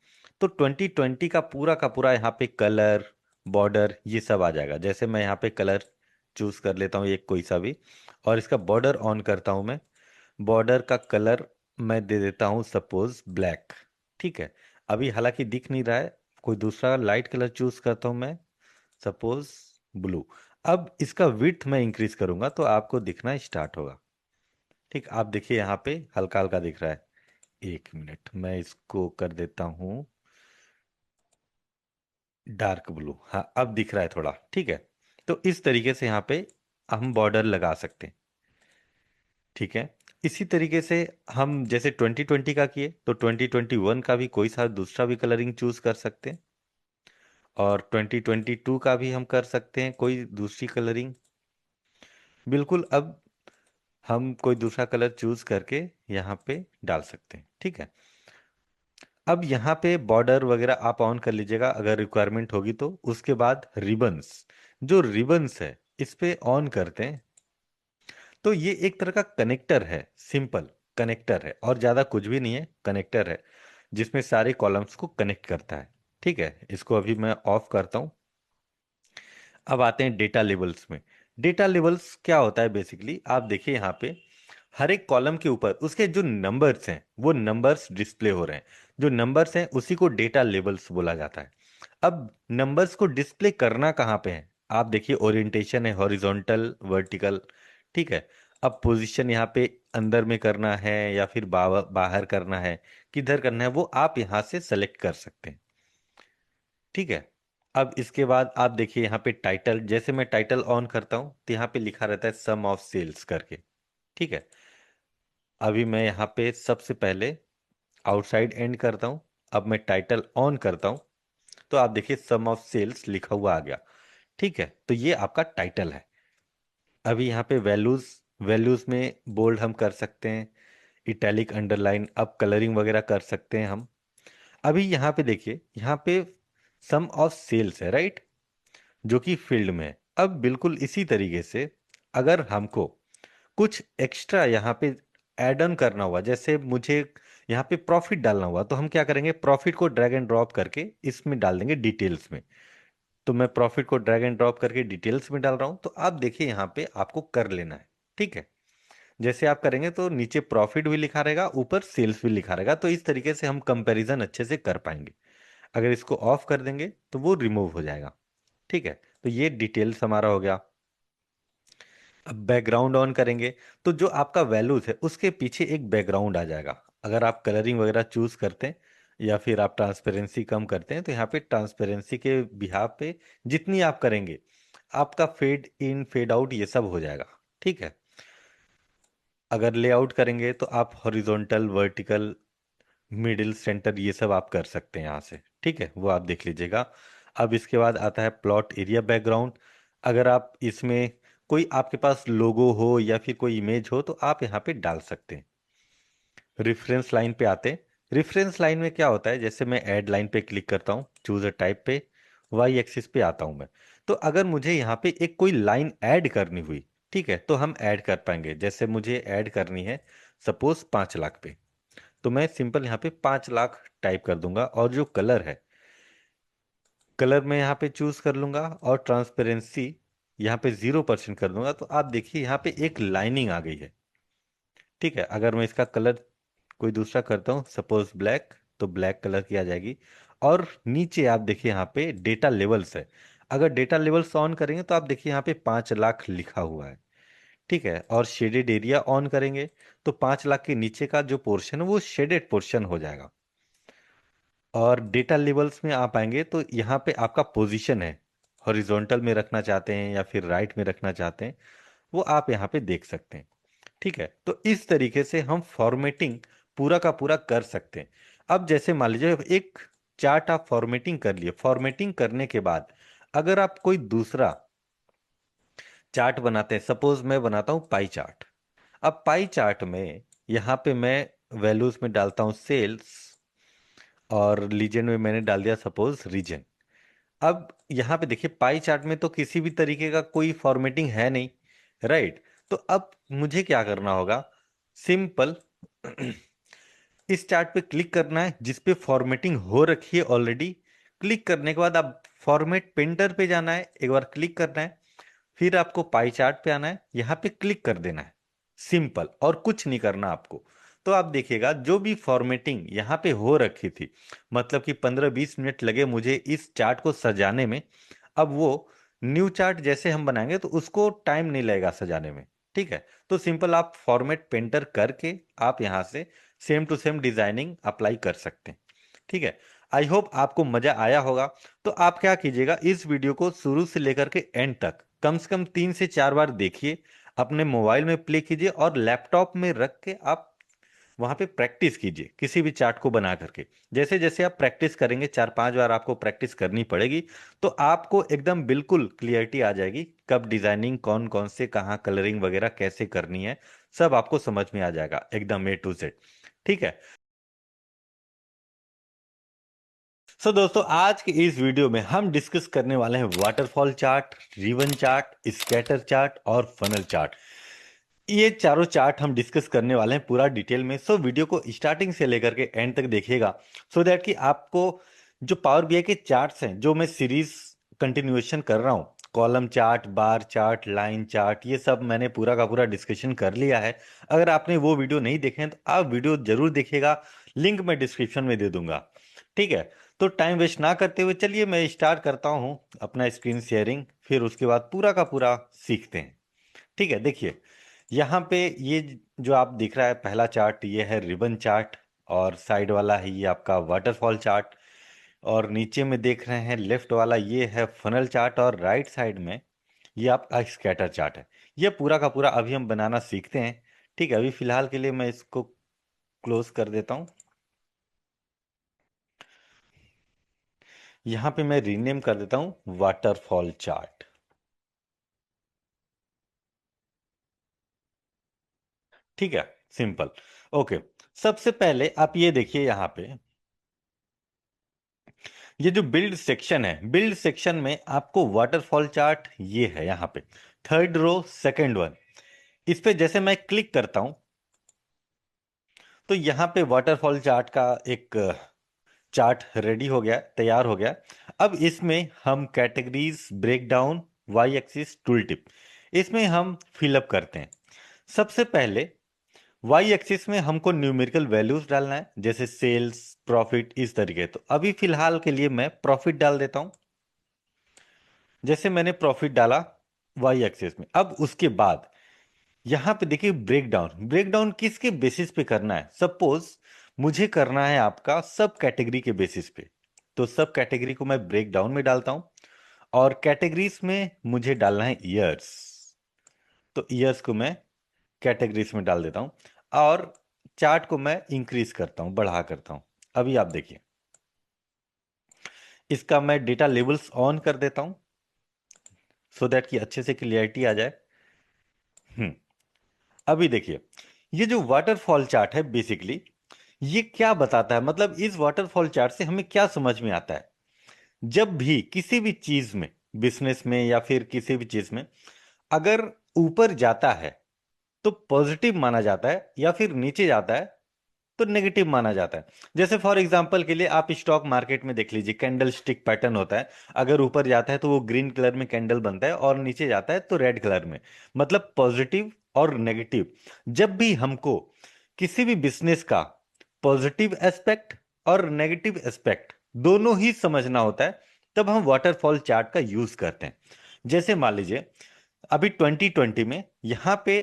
तो 2020 का पूरा यहाँ पे कलर, बॉर्डर ये सब आ जाएगा। जैसे मैं यहाँ पे कलर चूज कर लेता हूँ एक कोई सा भी, और इसका बॉर्डर ऑन करता हूँ मैं। बॉर्डर का कलर मैं दे देता हूँ सपोज ब्लैक। ठीक है, अभी हालांकि दिख नहीं रहा है, कोई दूसरा लाइट कलर चूज करता हूँ मैं, सपोज ब्लू। अब इसका विड्थ मैं इंक्रीज करूंगा तो आपको दिखना स्टार्ट होगा। ठीक, आप देखिए यहाँ पे हल्का हल्का दिख रहा है। एक मिनट, मैं इसको कर देता हूँ डार्क ब्लू। हाँ, अब दिख रहा है थोड़ा। ठीक है, तो इस तरीके से यहाँ पे हम बॉर्डर लगा सकते हैं। ठीक है, इसी तरीके से हम जैसे 2020 का किए तो 2021 का भी कोई सा दूसरा भी कलरिंग चूज कर सकते हैं, और 2022 का भी हम कर सकते हैं कोई दूसरी कलरिंग। बिल्कुल, अब हम कोई दूसरा कलर चूज करके यहाँ पे डाल सकते हैं। ठीक है, अब यहाँ पे बॉर्डर वगैरह आप ऑन कर लीजिएगा अगर रिक्वायरमेंट होगी तो। उसके बाद रिबन्स, जो रिबन्स है इस पे ऑन करते हैं तो ये एक तरह का कनेक्टर है, सिंपल कनेक्टर है और ज़्यादा कुछ भी नहीं है, कनेक्टर है जिसमें सारे कॉलम्स को कनेक्ट करता है। ठीक है, इसको अभी मैं ऑफ करता हूँ। अब आते हैं डेटा लेवल्स में। डेटा लेवल्स क्या होता है, बेसिकली आप देखिए यहाँ पे हर एक कॉलम के ऊपर उसके जो नंबर्स हैं वो नंबर्स डिस्प्ले हो रहे हैं। जो नंबर्स हैं उसी को डेटा लेवल्स बोला जाता है। अब नंबर्स को डिस्प्ले करना कहाँ पे है, आप देखिए ओरिएंटेशन है हॉरिजॉन्टल, वर्टिकल। ठीक है, अब पोजीशन यहाँ पे अंदर में करना है या फिर बाहर करना है, किधर करना है, वो आप यहाँ से सेलेक्ट कर सकते हैं। ठीक है, अब इसके बाद आप देखिए यहाँ पे टाइटल, जैसे मैं टाइटल ऑन करता हूँ तो यहाँ पे लिखा रहता है सम ऑफ सेल्स करके। ठीक है, अभी मैं यहाँ पे सबसे पहले आउटसाइड एंड करता हूँ। अब मैं टाइटल ऑन करता हूँ तो आप देखिए सम ऑफ सेल्स लिखा हुआ आ गया। ठीक है, तो ये आपका टाइटल है। अभी यहाँ पे वैल्यूज, वैल्यूज में बोल्ड हम कर सकते हैं, इटैलिक, अंडरलाइन, अब कलरिंग वगैरह कर सकते हैं हम। अभी यहाँ पे देखिए, यहाँ पे सम ऑफ सेल्स है राइट, जो कि फील्ड में है। अब बिल्कुल इसी तरीके से अगर हमको कुछ एक्स्ट्रा यहाँ पे ऐड ऑन करना हुआ, जैसे मुझे यहाँ पे प्रॉफिट डालना हुआ, तो हम क्या करेंगे, प्रॉफिट को ड्रैग एंड ड्रॉप करके इसमें डाल देंगे डिटेल्स में। तो मैं प्रॉफिट को ड्रैग एंड ड्रॉप करके डिटेल्स में डाल रहा हूँ, तो आप देखिए यहाँ पे आपको कर लेना है। ठीक है, जैसे आप करेंगे तो नीचे प्रॉफिट भी लिखा रहेगा, ऊपर सेल्स भी लिखा रहेगा, तो इस तरीके से हम कंपैरिजन अच्छे से कर पाएंगे। अगर इसको ऑफ कर देंगे तो वो रिमूव हो जाएगा। ठीक है, तो ये डिटेल्स हमारा हो गया। अब बैकग्राउंड ऑन करेंगे तो जो आपका वैल्यूज है उसके पीछे एक बैकग्राउंड आ जाएगा। अगर आप कलरिंग वगैरह चूज करते हैं या फिर आप ट्रांसपेरेंसी कम करते हैं तो यहाँ पे ट्रांसपेरेंसी के बिहाफ पे जितनी आप करेंगे आपका फेड इन फेड आउट ये सब हो जाएगा। ठीक है, अगर लेआउट करेंगे तो आप हॉरिजॉन्टल, वर्टिकल, मिडिल, सेंटर ये सब आप कर सकते हैं यहाँ से। ठीक है, वो आप देख लीजिएगा। अब इसके बाद आता है प्लॉट एरिया बैकग्राउंड। अगर आप इसमें कोई आपके पास लोगो हो या फिर कोई इमेज हो तो आप यहाँ पे डाल सकते हैं। रेफरेंस लाइन पे आते हैं। रेफरेंस लाइन में क्या होता है, जैसे मैं ऐड लाइन पे क्लिक करता हूँ, चूज अ टाइप पे, वाई एक्सिस पे आता हूँ मैं। तो अगर मुझे यहाँ पे एक कोई लाइन ऐड करनी हुई, ठीक है, तो हम ऐड कर पाएंगे। जैसे मुझे ऐड करनी है सपोज 5 लाख पे, तो मैं सिंपल यहाँ पे 5 लाख टाइप कर दूंगा, और जो कलर है, कलर मैं यहाँ पे चूज कर लूंगा, और ट्रांसपेरेंसी यहाँ पे 0% कर दूंगा। तो आप देखिए यहाँ पे एक लाइनिंग आ गई है। ठीक है, अगर मैं इसका कलर कोई दूसरा करता हूँ, सपोज ब्लैक, तो ब्लैक कलर की आ जाएगी। और नीचे आप देखिए यहाँ पे डेटा लेवल्स है। अगर डेटा लेवल्स ऑन करेंगे तो आप देखिए यहाँ पे 5 लाख लिखा हुआ है। ठीक है, और शेडेड एरिया ऑन करेंगे तो 5 लाख के नीचे का जो पोर्शन है वो शेडेड पोर्शन हो जाएगा। और डेटा लेवल्स में आप आएंगे तो यहाँ पे आपका पोजीशन है, हॉरिजॉन्टल में रखना चाहते हैं या फिर राइट में रखना चाहते हैं, वो आप यहाँ पे देख सकते हैं। ठीक है, तो इस तरीके से हम फॉर्मेटिंग पूरा का पूरा कर सकते हैं। अब जैसे मान लीजिए एक चार्ट आप फॉर्मेटिंग कर लिए, फॉर्मेटिंग करने के बाद अगर आप कोई दूसरा चार्ट बनाते हैं, सपोज मैं बनाता हूं पाई चार्ट। अब पाई चार्ट में यहाँ पे मैं वैल्यूज में डालता हूं सेल्स, और लीजन में मैंने डाल दिया सपोज रीजन। अब यहाँ पे देखिए पाई चार्ट में तो किसी भी तरीके का कोई फॉर्मेटिंग है नहीं, राइट। तो अब मुझे क्या करना होगा, सिंपल इस चार्ट पे क्लिक करना है जिस पे फॉर्मेटिंग हो रखी है ऑलरेडी। क्लिक करने के बाद अब फॉर्मेट पेंटर पे जाना है, एक बार क्लिक करना है, फिर आपको पाई चार्ट पे आना है, यहाँ पे क्लिक कर देना है, सिंपल, और कुछ नहीं करना आपको। तो आप देखिएगा जो भी फॉर्मेटिंग यहाँ पे हो रखी थी, मतलब कि 15-20 मिनट लगे मुझे इस चार्ट को सजाने में, अब वो न्यू चार्ट जैसे हम बनाएंगे तो उसको टाइम नहीं लगेगा सजाने में। ठीक है, तो सिंपल आप फॉर्मेट पेंटर करके आप यहाँ से same to same designing apply कर सकते हैं। ठीक है, आई होप आपको मजा आया होगा। तो आप क्या कीजिएगा, इस वीडियो को शुरू से लेकर के एंड तक कम से कम 3 से 4 बार देखिए, अपने मोबाइल में प्ले कीजिए और लैपटॉप में रख के आप वहां पे प्रैक्टिस कीजिए किसी भी चार्ट को बना करके। जैसे जैसे आप प्रैक्टिस करेंगे, 4-5 बार आपको प्रैक्टिस करनी पड़ेगी, तो आपको एकदम बिल्कुल क्लियरिटी आ जाएगी कब डिजाइनिंग कौन कौन से कहाँ कलरिंग वगैरह कैसे करनी है, सब आपको समझ में आ जाएगा एकदम A to Z। ठीक है, सो दोस्तों आज के इस वीडियो में हम डिस्कस करने वाले हैं waterfall chart, ribbon chart, scatter chart और फनल चार्ट। ये चारों चार्ट हम डिस्कस करने वाले हैं पूरा डिटेल में। सो वीडियो को स्टार्टिंग से लेकर के एंड तक देखिएगा, सो दैट कि आपको जो पावर बीआई के चार्ट्स हैं जो मैं सीरीज कंटिन्यूएशन कर रहा हूँ, column chart, bar chart, line chart, ये सब मैंने पूरा का पूरा डिस्कशन कर लिया है। अगर आपने वो वीडियो नहीं देखे हैं तो आप वीडियो जरूर देखिएगा, लिंक मैं डिस्क्रिप्शन में दे दूंगा। ठीक है, तो टाइम वेस्ट ना करते हुए चलिए मैं स्टार्ट करता हूँ अपना स्क्रीन शेयरिंग, फिर उसके बाद पूरा का पूरा सीखते हैं। ठीक है, देखिए यहाँ पे ये जो आप दिख रहा है पहला चार्ट, ये है रिबन चार्ट, और साइड वाला है ये आपका वाटरफॉल चार्ट, और नीचे में देख रहे हैं लेफ्ट वाला ये है फनल चार्ट, और राइट साइड में ये आपका स्कैटर चार्ट है। ये पूरा का पूरा अभी हम बनाना सीखते हैं। ठीक है, अभी फिलहाल के लिए मैं इसको क्लोज कर देता हूँ। यहाँ पे मैं रीनेम कर देता हूँ वाटरफॉल चार्ट। ठीक है, सिंपल। ओके, सबसे पहले आप ये देखिए यहाँ पे ये जो बिल्ड सेक्शन है, बिल्ड सेक्शन में आपको वाटरफॉल चार्ट ये है यहाँ पे, थर्ड रो सेकंड वन। इस पे जैसे मैं क्लिक करता हूं तो यहाँ पे वाटरफॉल चार्ट का एक चार्ट रेडी हो गया, तैयार हो गया। अब इसमें हम categories break down, Y axis tool tip, इसमें हम फिलअप करते हैं। सबसे पहले वाई एक्सिस में हमको न्यूमेरिकल वैल्यूज डालना है, जैसे सेल्स, प्रॉफिट, इस तरीके। तो अभी फिलहाल के लिए मैं प्रॉफिट डाल देता हूं। जैसे मैंने प्रॉफिट डाला वाई एक्सिस में, अब उसके बाद यहां पे देखिए ब्रेक डाउन, ब्रेक डाउन किसके बेसिस पे करना है, सपोज मुझे करना है आपका सब कैटेगरी के बेसिस पे। तो सब कैटेगरी को मैं ब्रेक डाउन में डालता हूं, और कैटेगरीज में मुझे डालना है ईयर्स, तो ईयर्स को मैं कैटेगरीज में डाल देता हूं, और चार्ट को मैं इंक्रीज करता हूं, बढ़ा करता हूं। अभी आप देखिए इसका मैं डेटा लेवल्स ऑन कर देता हूं, सो दैट कि अच्छे से क्लियरिटी आ जाए। हम्म, अभी देखिए ये जो वाटरफॉल चार्ट है बेसिकली, ये क्या बताता है, मतलब इस वाटरफॉल चार्ट से हमें क्या समझ में आता है? जब भी किसी भी चीज में, बिजनेस में या फिर किसी भी चीज में, अगर ऊपर जाता है तो पॉजिटिव माना जाता है, या फिर नीचे जाता है तो नेगेटिव माना जाता है। जैसे फॉर एग्जांपल के लिए आप स्टॉक मार्केट में देख लीजिए, कैंडल स्टिक पैटर्न होता है। अगर ऊपर जाता है तो वो ग्रीन कलर में कैंडल बनता है, और नीचे जाता है तो रेड कलर में। मतलब पॉजिटिव और नेगेटिव। जब भी हमको किसी भी बिजनेस का पॉजिटिव एस्पेक्ट और नेगेटिव एस्पेक्ट दोनों ही समझना होता है, तब हम वाटरफॉल चार्ट का यूज करते हैं। जैसे मान लीजिए, अभी 2020 में यहाँ पे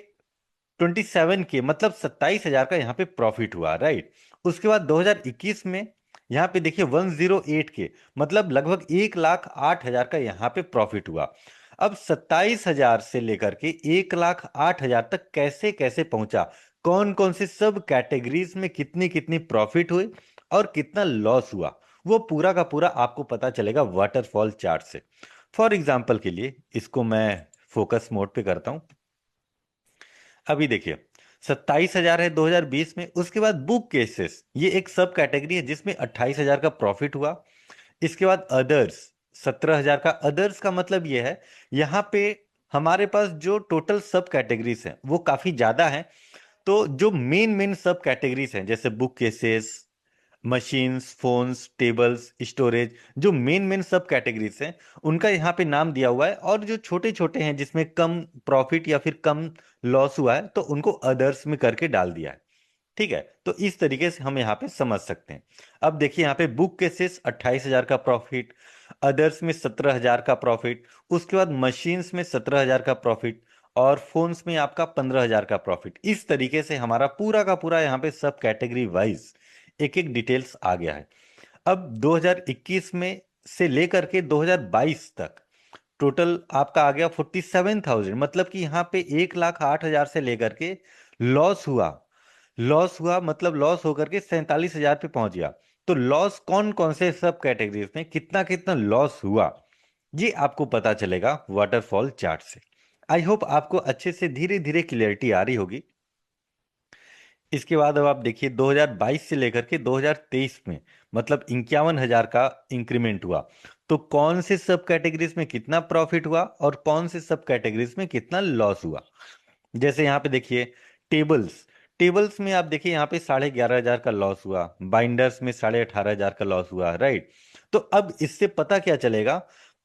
27 के मतलब 27,000 का यहाँ पे प्रॉफिट हुआ, राइट। उसके बाद 2021 में यहाँ पे देखिए 108 के मतलब लगभग 1,08,000 का यहाँ पे प्रॉफिट हुआ। अब 27,000 से लेकर के 1,08,000 तक कैसे कैसे पहुंचा, कौन कौन से सब कैटेगरीज में कितनी कितनी प्रॉफिट हुई और कितना लॉस हुआ, वो पूरा का पूरा आपको पता चलेगा वाटरफॉल चार्ट से। फॉर एग्जाम्पल के लिए इसको मैं फोकस मोड पे करता हूं। अभी देखिए 27,000 है 2020 में। उसके बाद बुक केसेस, ये एक सब कैटेगरी है जिसमें 28,000 का प्रॉफिट हुआ। इसके बाद अदर्स 17,000 का। अदर्स का मतलब ये है, यहाँ पे हमारे पास जो टोटल सब कैटेगरीज हैं वो काफी ज्यादा हैं। तो जो मेन मेन सब कैटेगरीज हैं, जैसे book cases, machines, phones, tables, storage, जो मेन मेन सब कैटेगरीज हैं उनका यहाँ पे नाम दिया हुआ है। और जो छोटे छोटे हैं जिसमें कम प्रॉफिट या फिर कम लॉस हुआ है, तो उनको अदर्स में करके डाल दिया है। ठीक है, तो इस तरीके से हम यहाँ पे समझ सकते हैं। अब देखिए यहाँ पे बुक केसेस 28,000 का प्रॉफिट, अदर्स में 17,000 का प्रॉफिट, उसके बाद मशीन्स में 17,000 का प्रॉफिट, और फोन्स में आपका 15,000 का प्रॉफिट। इस तरीके से हमारा पूरा का पूरा यहाँ पे सब कैटेगरी वाइज एक एक डिटेल्स आ गया है। अब 2021 में से लेकर के 2022 तक टोटल आपका आ गया 47,000। मतलब कि यहाँ पे 1,08,000 से लेकर के लॉस हुआ। लॉस हुआ मतलब लॉस होकर के 47,000 पे पहुंच गया। तो लॉस कौन कौन से सब कैटेगरीज में कितना कितना लॉस हुआ, ये आपको पता चलेगा वाटरफॉल चार्ट से। आई होप आपको अच्छे से धीरे धीरे क्लियरिटी आ रही होगी। इसके बाद अब आप देखिए 2022 से लेकर के 2023 में मतलब 51,000 का इंक्रीमेंट हुआ। तो कौन से सब कैटेगरीज में कितना प्रॉफिट हुआ और कौन से सब कैटेगरीज में कितना लॉस हुआ। जैसे यहाँ पे देखिए टेबल्स। टेबल्स में आप देखिए यहाँ पे 11,500 का लॉस हुआ, बाइंडर्स में 18,500 का लॉस हुआ, राइट। तो अब इससे पता क्या चलेगा?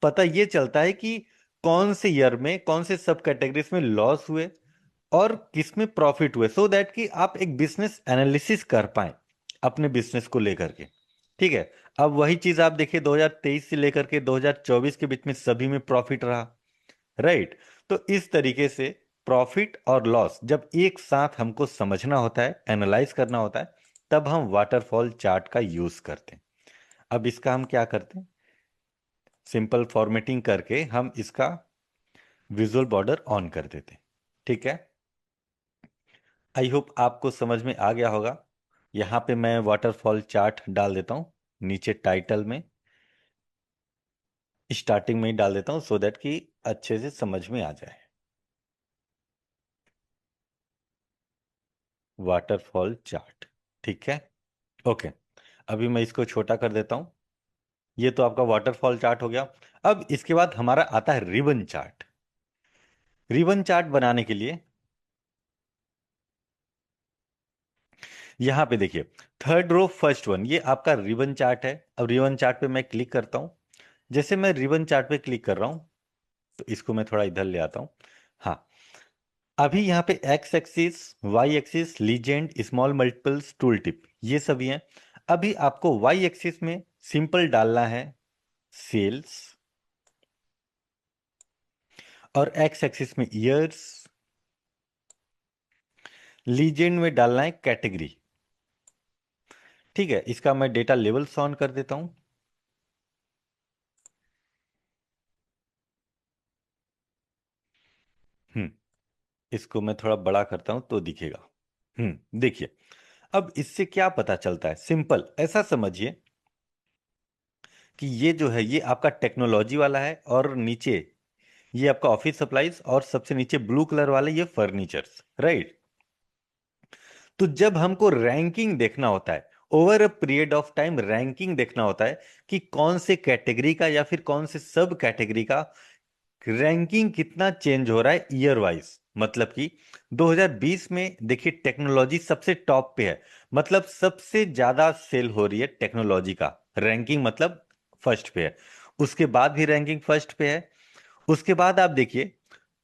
पता ये चलता है कि कौन से ईयर में कौन से सब कैटेगरीज में लॉस हुए और किसमें प्रॉफिट हुए, सो दैट कि आप एक बिजनेस एनालिसिस कर पाए अपने बिजनेस को लेकर के। ठीक है। अब वही चीज आप देखिए 2023 से लेकर के 2024 के बीच में सभी में प्रॉफिट रहा, राइट। तो इस तरीके से प्रॉफिट और लॉस जब एक साथ हमको समझना होता है, एनालाइज करना होता है, तब हम वाटरफॉल चार्ट का यूज करते हैं। अब इसका हम क्या करते हैं, सिंपल फॉर्मेटिंग करके हम इसका विजुअल बॉर्डर ऑन कर देते हैं। ठीक है। आई होप आपको समझ में आ गया होगा। यहाँ पे मैं वाटरफॉल चार्ट डाल देता हूँ नीचे टाइटल में, स्टार्टिंग में ही डाल देता हूँ सो दैट कि अच्छे से समझ में आ जाए। Waterfall chart. ठीक है। ओके। अभी मैं इसको छोटा कर देता हूँ। ये तो आपका वाटरफॉल चार्ट हो गया। अब इसके बाद हमारा आता है रिबन चार्ट। रिबन चार्ट बनाने के लिए यहाँ पे देखिए, थर्ड रो फर्स्ट वन, ये आपका रिबन चार्ट है। अब रिबन चार्ट पे मैं क्लिक करता हूँ। जैसे मैं रिबन चार्ट पे क्लिक कर रहा हूँ, तो इसको मैं थोड़ा इधर ले आता हूँ। हाँ। अभी यहाँ पे X axis, Y axis, legend, small multiples, tool tip, ये सभी हैं। अभी आपको वाई एक्सिस में सिंपल डालना है सेल्स, और एक्स एक्सिस में ईयर्स, लीजेंड में डालना है कैटेगरी। ठीक है, इसका मैं डेटा लेवल ऑन कर देता हूं। हम्म। इसको मैं थोड़ा बड़ा करता हूं तो दिखेगा। देखिए, अब इससे क्या पता चलता है, सिंपल ऐसा समझिए कि ये जो है ये आपका टेक्नोलॉजी वाला है, और नीचे ये आपका ऑफिस सप्लाईज, और सबसे नीचे ब्लू कलर वाले ये फर्नीचर्स, राइट। तो जब हमको रैंकिंग देखना होता है, over a period of time ranking देखना होता है कि कौन से कैटेगरी का या फिर कौन से सब कैटेगरी का रैंकिंग कितना चेंज हो रहा है ईयर वाइज। मतलब कि 2020 में देखिए टेक्नोलॉजी सबसे टॉप पे है, मतलब सबसे ज्यादा सेल हो रही है टेक्नोलॉजी का, रैंकिंग मतलब फर्स्ट पे है। उसके बाद भी रैंकिंग फर्स्ट पे है। उसके बाद आप देखिए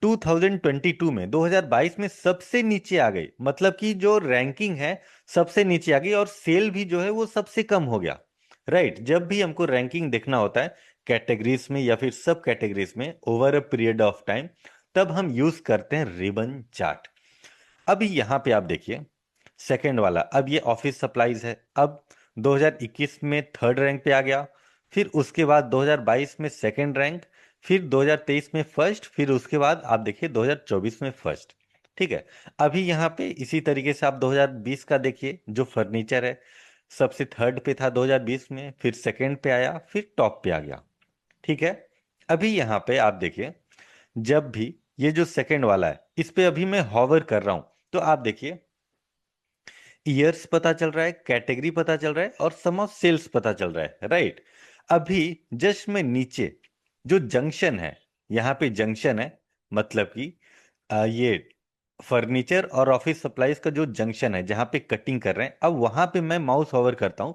2022 में, 2022 में सबसे नीचे आ गई, मतलब कि जो रैंकिंग है सबसे नीचे आ गई और सेल भी जो है वो सबसे कम हो गया। राइट, जब भी हमको रैंकिंग देखना होता है कैटेगरीज में या फिर सब कैटेगरीज में over a period of time, तब हम यूज करते हैं रिबन चार्ट। अभी यहां पे आप देखिए सेकंड वाला, अब ये ऑफिस सप्लाईज है। अब 2021 में थर्ड रैंक पे आ गया, फिर उसके बाद 2022 में सेकंड रैंक, फिर 2023 में फर्स्ट, फिर उसके बाद आप देखिए 2024 में फर्स्ट। ठीक है। अभी यहाँ पे इसी तरीके से आप 2020 का देखिए, जो फर्नीचर है सबसे थर्ड पे था 2020 में, फिर सेकंड पे आया, फिर टॉप पे आ गया। ठीक है। अभी यहाँ पे आप देखिए, जब भी ये जो सेकंड वाला है इस पे अभी मैं हॉवर कर रहा हूं, तो आप देखिए ईयर्स पता चल रहा है, कैटेगरी पता चल रहा है और सम ऑफ सेल्स पता चल रहा है। राइट। अभी जस्ट में नीचे जो जंक्शन है, यहाँ पे जंक्शन है, मतलब कि ये फर्नीचर और ऑफिस सप्लाईज का जो जंक्शन है जहां पे कटिंग कर रहे हैं, अब वहां पे मैं माउस होवर करता हूं,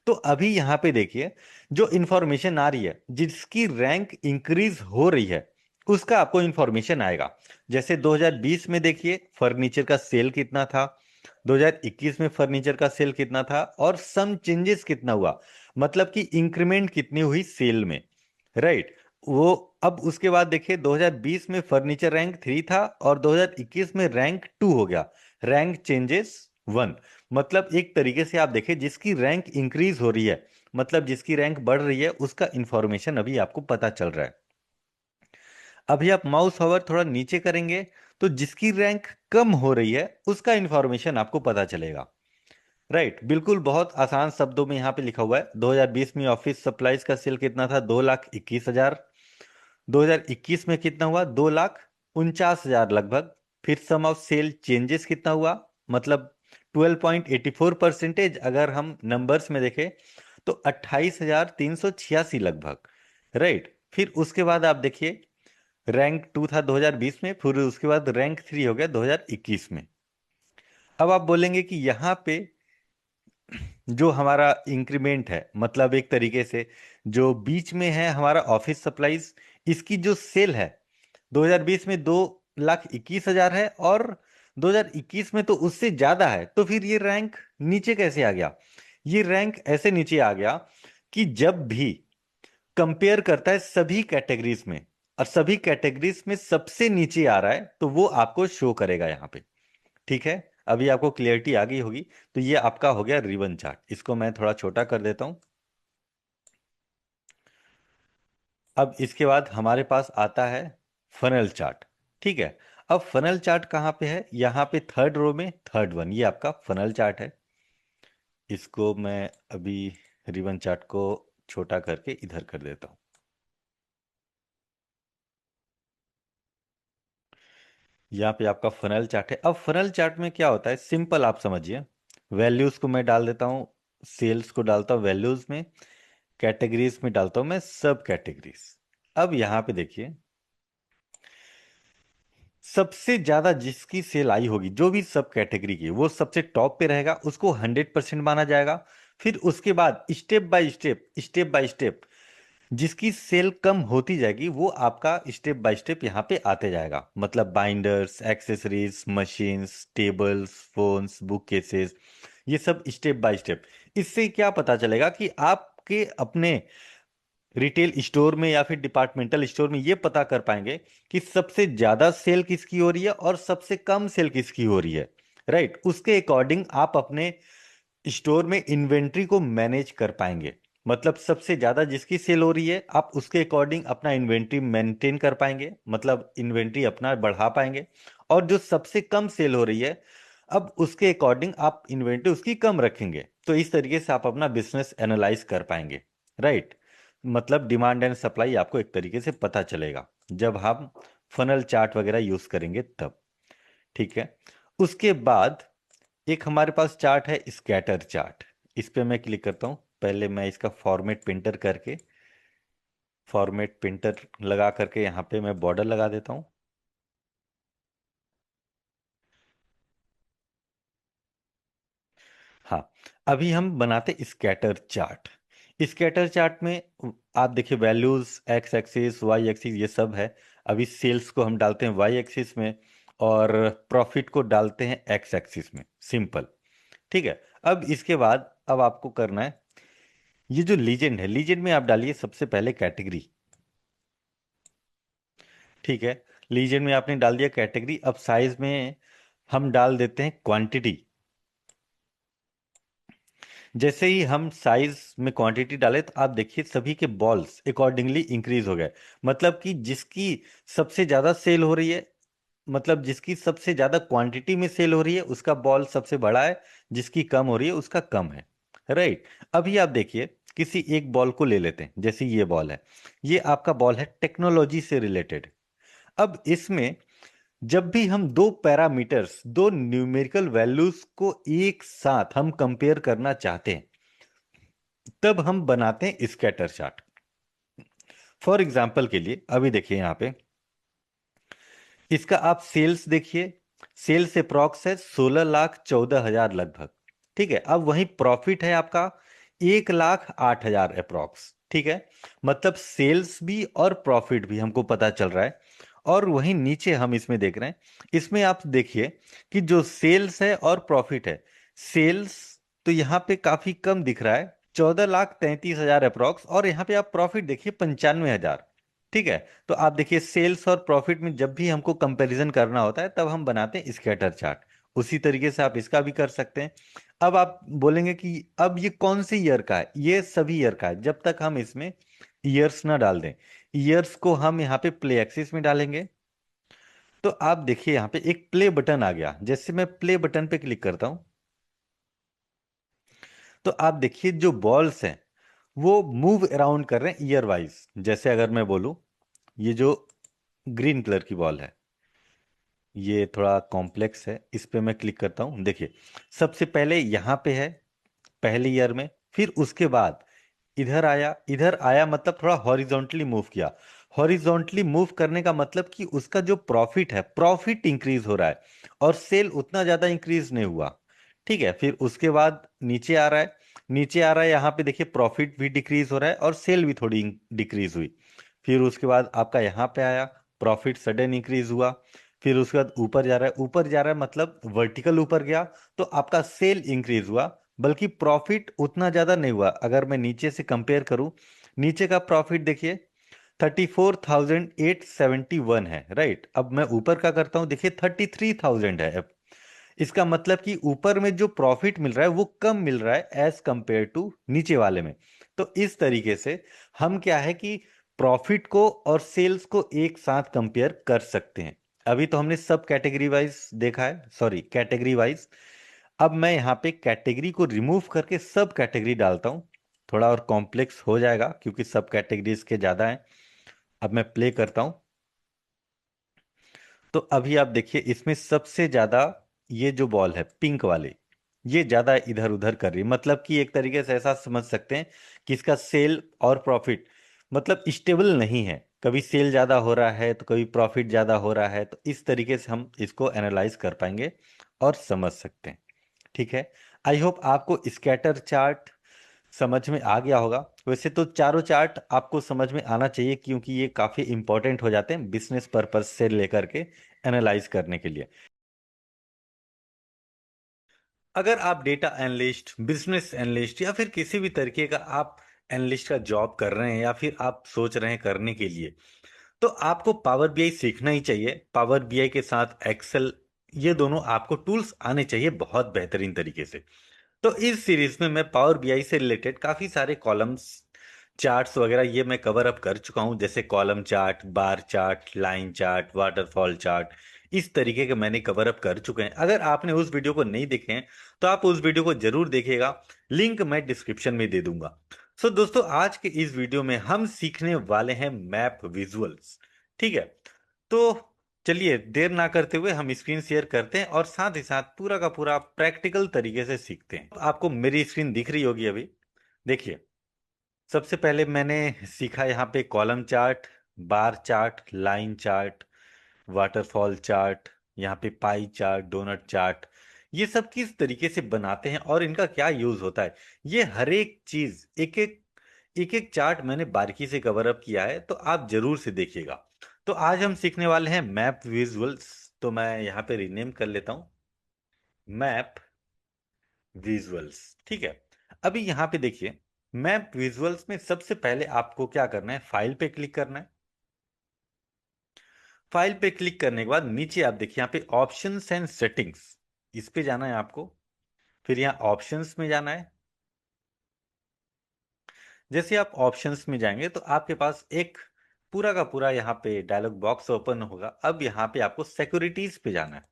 तो अभी यहां पे देखिए जो इंफॉर्मेशन आ रही है जिसकी रैंक इंक्रीज हो रही है उसका आपको इंफॉर्मेशन आएगा। जैसे 2020 में देखिए फर्नीचर का सेल कितना था, 2021 में फर्नीचर का सेल कितना था और सम चेंजेस कितना हुआ, मतलब कि इंक्रीमेंट कितनी हुई सेल में। राइट। वो अब उसके बाद देखिए 2020 में फर्नीचर रैंक 3 था और 2021 में रैंक 2 हो गया, रैंक चेंजेस 1। मतलब एक तरीके से आप देखिए जिसकी रैंक इंक्रीज हो रही है, मतलब जिसकी रैंक बढ़ रही है उसका इंफॉर्मेशन अभी आपको पता चल रहा है। अभी आप माउस होवर थोड़ा नीचे करेंगे तो जिसकी रैंक कम हो रही है उसका इंफॉर्मेशन आपको पता चलेगा। राइट, बिल्कुल बहुत आसान शब्दों में यहाँ पे लिखा हुआ है। 2020 में ऑफिस सप्लाईज का सेल कितना था, 2,21,000। 2021 में कितना हुआ, 2,49,000 लगभग। फिर सम ऑफ सेल चेंजेस कितना हुआ, मतलब 12.84%, अगर हम नंबर्स में देखें तो 28,386 लगभग। राइट। फिर उसके बाद आप देखिए रैंक 2 था 2020 में, फिर उसके बाद रैंक 3 हो गया 2021 में। अब आप बोलेंगे कि यहाँ पे जो हमारा इंक्रीमेंट है, मतलब एक तरीके से जो बीच में है हमारा ऑफिस सप्लाईज, इसकी जो सेल है 2020 में 2,21,000 है और 2021 में तो उससे ज्यादा है, तो फिर ये रैंक नीचे कैसे आ गया? ये रैंक ऐसे नीचे आ गया कि जब भी कंपेयर करता है सभी कैटेगरीज में और सभी कैटेगरीज में सबसे नीचे आ रहा है तो वो आपको शो करेगा यहाँ पे। ठीक है। अभी आपको क्लियरिटी आ गई होगी। तो ये आपका हो गया रिबन चार्ट, इसको मैं थोड़ा छोटा कर देता हूं। अब इसके बाद हमारे पास आता है फनल चार्ट। ठीक है। अब फनल चार्ट कहाँ पे है, यहाँ पे थर्ड रो में थर्ड वन, ये आपका फनल चार्ट है। इसको मैं अभी रिबन चार्ट को छोटा करके इधर कर देता हूँ। यहाँ पे आपका फनल चार्ट है। अब फनल चार्ट में क्या होता है, सिंपल आप समझिए। वैल्यूज को मैं डाल देता हूँ, सेल्स को डालता हूँ वैल्यूज में, कैटेगरीज में डालता हूँ मैं सब कैटेगरीज। अब यहाँ पे देखिए सबसे ज्यादा जिसकी सेल आई होगी जो भी सब कैटेगरी की, वो सबसे टॉप पे रहेगा, उसको 100% माना जाएगा। फिर उसके बाद स्टेप बाय स्टेप जिसकी सेल कम होती जाएगी वो आपका स्टेप बाय स्टेप यहाँ पे आते जाएगा, मतलब binders, accessories, machines, tables, phones, book cases, ये सब स्टेप बाय स्टेप। इससे क्या पता चलेगा कि आपके अपने रिटेल स्टोर में या फिर डिपार्टमेंटल स्टोर में ये पता कर पाएंगे कि सबसे ज्यादा सेल किसकी हो रही है और सबसे कम सेल किसकी हो रही है। राइट, उसके अकॉर्डिंग आप अपने स्टोर में इन्वेंट्री को मैनेज कर पाएंगे। मतलब सबसे ज्यादा जिसकी सेल हो रही है आप उसके अकॉर्डिंग अपना इन्वेंट्री मेंटेन कर पाएंगे, मतलब इन्वेंट्री अपना बढ़ा पाएंगे। और जो सबसे कम सेल हो रही है, अब उसके अकॉर्डिंग आप इन्वेंट्री उसकी कम रखेंगे। तो इस तरीके से आप अपना बिजनेस एनालाइज कर पाएंगे। राइट। मतलब डिमांड एंड सप्लाई आपको एक तरीके से पता चलेगा जब हम फनल चार्ट वगैरह यूज करेंगे तब। ठीक है। उसके बाद एक हमारे पास चार्ट है स्कैटर चार्ट। इस पे मैं क्लिक करता हूँ। पहले मैं इसका फॉर्मेट प्रिंटर करके, फॉर्मेट प्रिंटर लगा करके यहाँ पे मैं बॉर्डर लगा देता हूँ। हाँ, अभी हम बनाते स्कैटर चार्ट। स्कैटर चार्ट में आप देखिए values X axis Y axis ये सब है। अभी सेल्स को हम डालते हैं वाई एक्सिस में, और प्रॉफिट को डालते हैं एक्स एक्सिस में, सिंपल। ठीक है। अब इसके बाद अब आपको करना है, ये जो लीजेंड है, लीजेंड में आप डालिए सबसे पहले कैटेगरी। ठीक है। लीजेंड में आपने डाल दिया कैटेगरी। अब साइज में हम डाल देते हैं क्वांटिटी। जैसे ही हम साइज में क्वांटिटी डालें तो आप देखिए सभी के बॉल्स अकॉर्डिंगली इंक्रीज हो गए। मतलब कि जिसकी सबसे ज्यादा सेल हो रही है, मतलब जिसकी सबसे ज्यादा क्वांटिटी में सेल हो रही है उसका बॉल सबसे बड़ा है, जिसकी कम हो रही है उसका कम है। राइट। अभी आप देखिए किसी एक बॉल को ले लेते हैं, जैसे ये बॉल है, ये आपका बॉल है टेक्नोलॉजी से रिलेटेड। अब इसमें जब भी हम दो पैरामीटर्स, दो न्यूमेरिकल वैल्यूज को एक साथ हम कंपेयर करना चाहते हैं, तब हम बनाते हैं स्कैटर चार्ट। फॉर एग्जाम्पल के लिए अभी देखिए यहां पे इसका आप सेल्स देखिए। सेल्स अप्रॉक्स है 16,14,000 लगभग। ठीक है। अब वहीं प्रॉफिट है आपका 1,08,000 अप्रॉक्स। ठीक है। मतलब सेल्स भी और प्रॉफिट भी हमको पता चल रहा है। और वहीं नीचे हम इसमें देख रहे हैं, इसमें आप देखिए कि जो सेल्स है और प्रॉफिट है, सेल्स तो यहाँ पे काफी कम दिख रहा है, 14,33,000 अप्रॉक्स, और यहाँ पे आप प्रॉफिट देखिए 95,000। ठीक है। तो आप देखिए सेल्स और प्रॉफिट में जब भी हमको कंपैरिजन करना होता है तब हम बनाते हैं स्कैटर चार्ट। उसी तरीके से आप इसका भी कर सकते हैं। अब आप बोलेंगे कि अब ये कौन से ईयर का है, ये सभी ईयर का है जब तक हम इसमें ईयर्स ना डाल दें। ईयर्स को हम यहाँ पे प्ले एक्सिस में डालेंगे। तो आप देखिए यहाँ पे एक प्ले बटन आ गया। जैसे मैं प्ले बटन पे क्लिक करता हूं तो आप देखिए जो बॉल्स हैं वो मूव अराउंड कर रहे हैं ईयर वाइज। जैसे अगर मैं बोलूं, ये जो ग्रीन कलर की बॉल है ये थोड़ा कॉम्प्लेक्स है, इस पे मैं क्लिक करता हूं। देखिए सबसे पहले यहां पे है पहले ईयर में, फिर उसके बाद इधर आया, इधर आया मतलब थोड़ा हॉरिजॉन्टली मूव किया। हॉरिजॉन्टली मूव करने का मतलब कि उसका जो प्रॉफिट है, प्रॉफिट इंक्रीज हो रहा है और सेल उतना ज्यादा इंक्रीज नहीं हुआ। ठीक है। फिर उसके बाद नीचे आ रहा है, नीचे आ रहा है, यहाँ पे देखिए प्रॉफिट भी डिक्रीज हो रहा है और सेल भी थोड़ी डिक्रीज हुई। फिर उसके बाद आपका यहाँ पे आया, प्रॉफिट सडन इंक्रीज हुआ। फिर उसके बाद ऊपर जा रहा है, ऊपर जा रहा है मतलब वर्टिकल ऊपर गया, तो आपका सेल इंक्रीज हुआ, बल्कि प्रॉफिट उतना ज्यादा नहीं हुआ। अगर मैं नीचे से कंपेयर करूं, नीचे का प्रॉफिट देखिए 34,871 है। राइट। अब मैं ऊपर का करता हूं, देखिए 33,000 है। अब इसका मतलब कि ऊपर में जो प्रॉफिट मिल रहा है वो कम मिल रहा है एज कंपेयर टू नीचे वाले में। तो इस तरीके से हम क्या है कि प्रॉफिट को और सेल्स को एक साथ कंपेयर कर सकते हैं। अभी तो हमने सब कैटेगरी वाइज देखा है, सॉरी कैटेगरी वाइज। अब मैं यहाँ पे कैटेगरी को रिमूव करके सब कैटेगरी डालता हूँ। थोड़ा और कॉम्प्लेक्स हो जाएगा क्योंकि सब कैटेगरीज के ज्यादा हैं। अब मैं प्ले करता हूँ तो अभी आप देखिए इसमें सबसे ज्यादा ये जो बॉल है पिंक वाले, ये ज्यादा इधर उधर कर रही है। मतलब कि एक तरीके से ऐसा समझ सकते हैं कि इसका सेल और प्रॉफिट मतलब स्टेबल नहीं है, कभी सेल ज्यादा हो रहा है तो कभी प्रॉफिट ज्यादा हो रहा है। तो इस तरीके से हम इसको एनालाइज कर पाएंगे और समझ सकते हैं। ठीक है। आई होप आपको स्कैटर चार्ट समझ में आ गया होगा। वैसे तो चारों चार्ट आपको समझ में आना चाहिए क्योंकि ये काफी इंपॉर्टेंट हो जाते हैं बिजनेस पर्पज से लेकर के एनालाइज करने के लिए। अगर आप डेटा एनालिस्ट, बिजनेस एनालिस्ट या फिर किसी भी तरीके का आप एनालिस्ट का जॉब कर रहे हैं या फिर आप सोच रहे हैं करने के लिए, तो आपको पावर बीआई सीखना ही चाहिए। पावर बीआई के साथ एक्सेल, ये दोनों आपको टूल्स आने चाहिए बहुत बेहतरीन तरीके से। तो इस सीरीज में मैं पावर बीआई से रिलेटेड काफी सारे कॉलम्स, चार्ट्स वगैरह ये मैं कवर अप कर चुका हूं। जैसे column chart, bar chart, line chart, waterfall chart, इस तरीके के मैंने कवर अप कर चुके हैं। अगर आपने उस वीडियो को नहीं देखे हैं तो आप उस वीडियो को जरूर देखिएगा, लिंक मैं डिस्क्रिप्शन में दे दूंगा। सो दोस्तों आज के इस वीडियो में हम सीखने वाले हैं मैप विजुअल्स। ठीक है। तो चलिए देर ना करते हुए हम स्क्रीन शेयर करते हैं और साथ ही साथ पूरा का पूरा प्रैक्टिकल तरीके से सीखते हैं। आपको मेरी स्क्रीन दिख रही होगी अभी। देखिए, सबसे पहले मैंने सीखा यहाँ पे column chart, bar chart, line chart, waterfall chart, यहाँ पे पाई चार्ट, डोनट चार्ट। ये सब किस तरीके से बनाते हैं और इनका क्या यूज होता है, ये हर एक चीज एक एक चार्ट मैंने बारीकी से कवर अप किया है, तो आप जरूर से देखिएगा। तो आज हम सीखने वाले हैं मैप विजुअल्स। तो मैं यहाँ पे रीनेम कर लेता हूँ, मैप विजुअल्स। ठीक है। अभी यहाँ पे देखिए, मैप विजुअल्स में सबसे पहले आपको क्या करना है, फाइल पे क्लिक करना है। फाइल पे क्लिक करने के बाद नीचे आप देखिए यहाँ पे ऑप्शंस एंड सेटिंग्स, इस पे जाना है आपको। फिर यहाँ ऑप्शंस में जाना है। जैसे आप ऑप्शंस में जाएंगे तो आपके पास एक पूरा का पूरा यहाँ पे डायलॉग बॉक्स ओपन होगा। अब यहाँ पे आपको सिक्योरिटीज पे जाना है।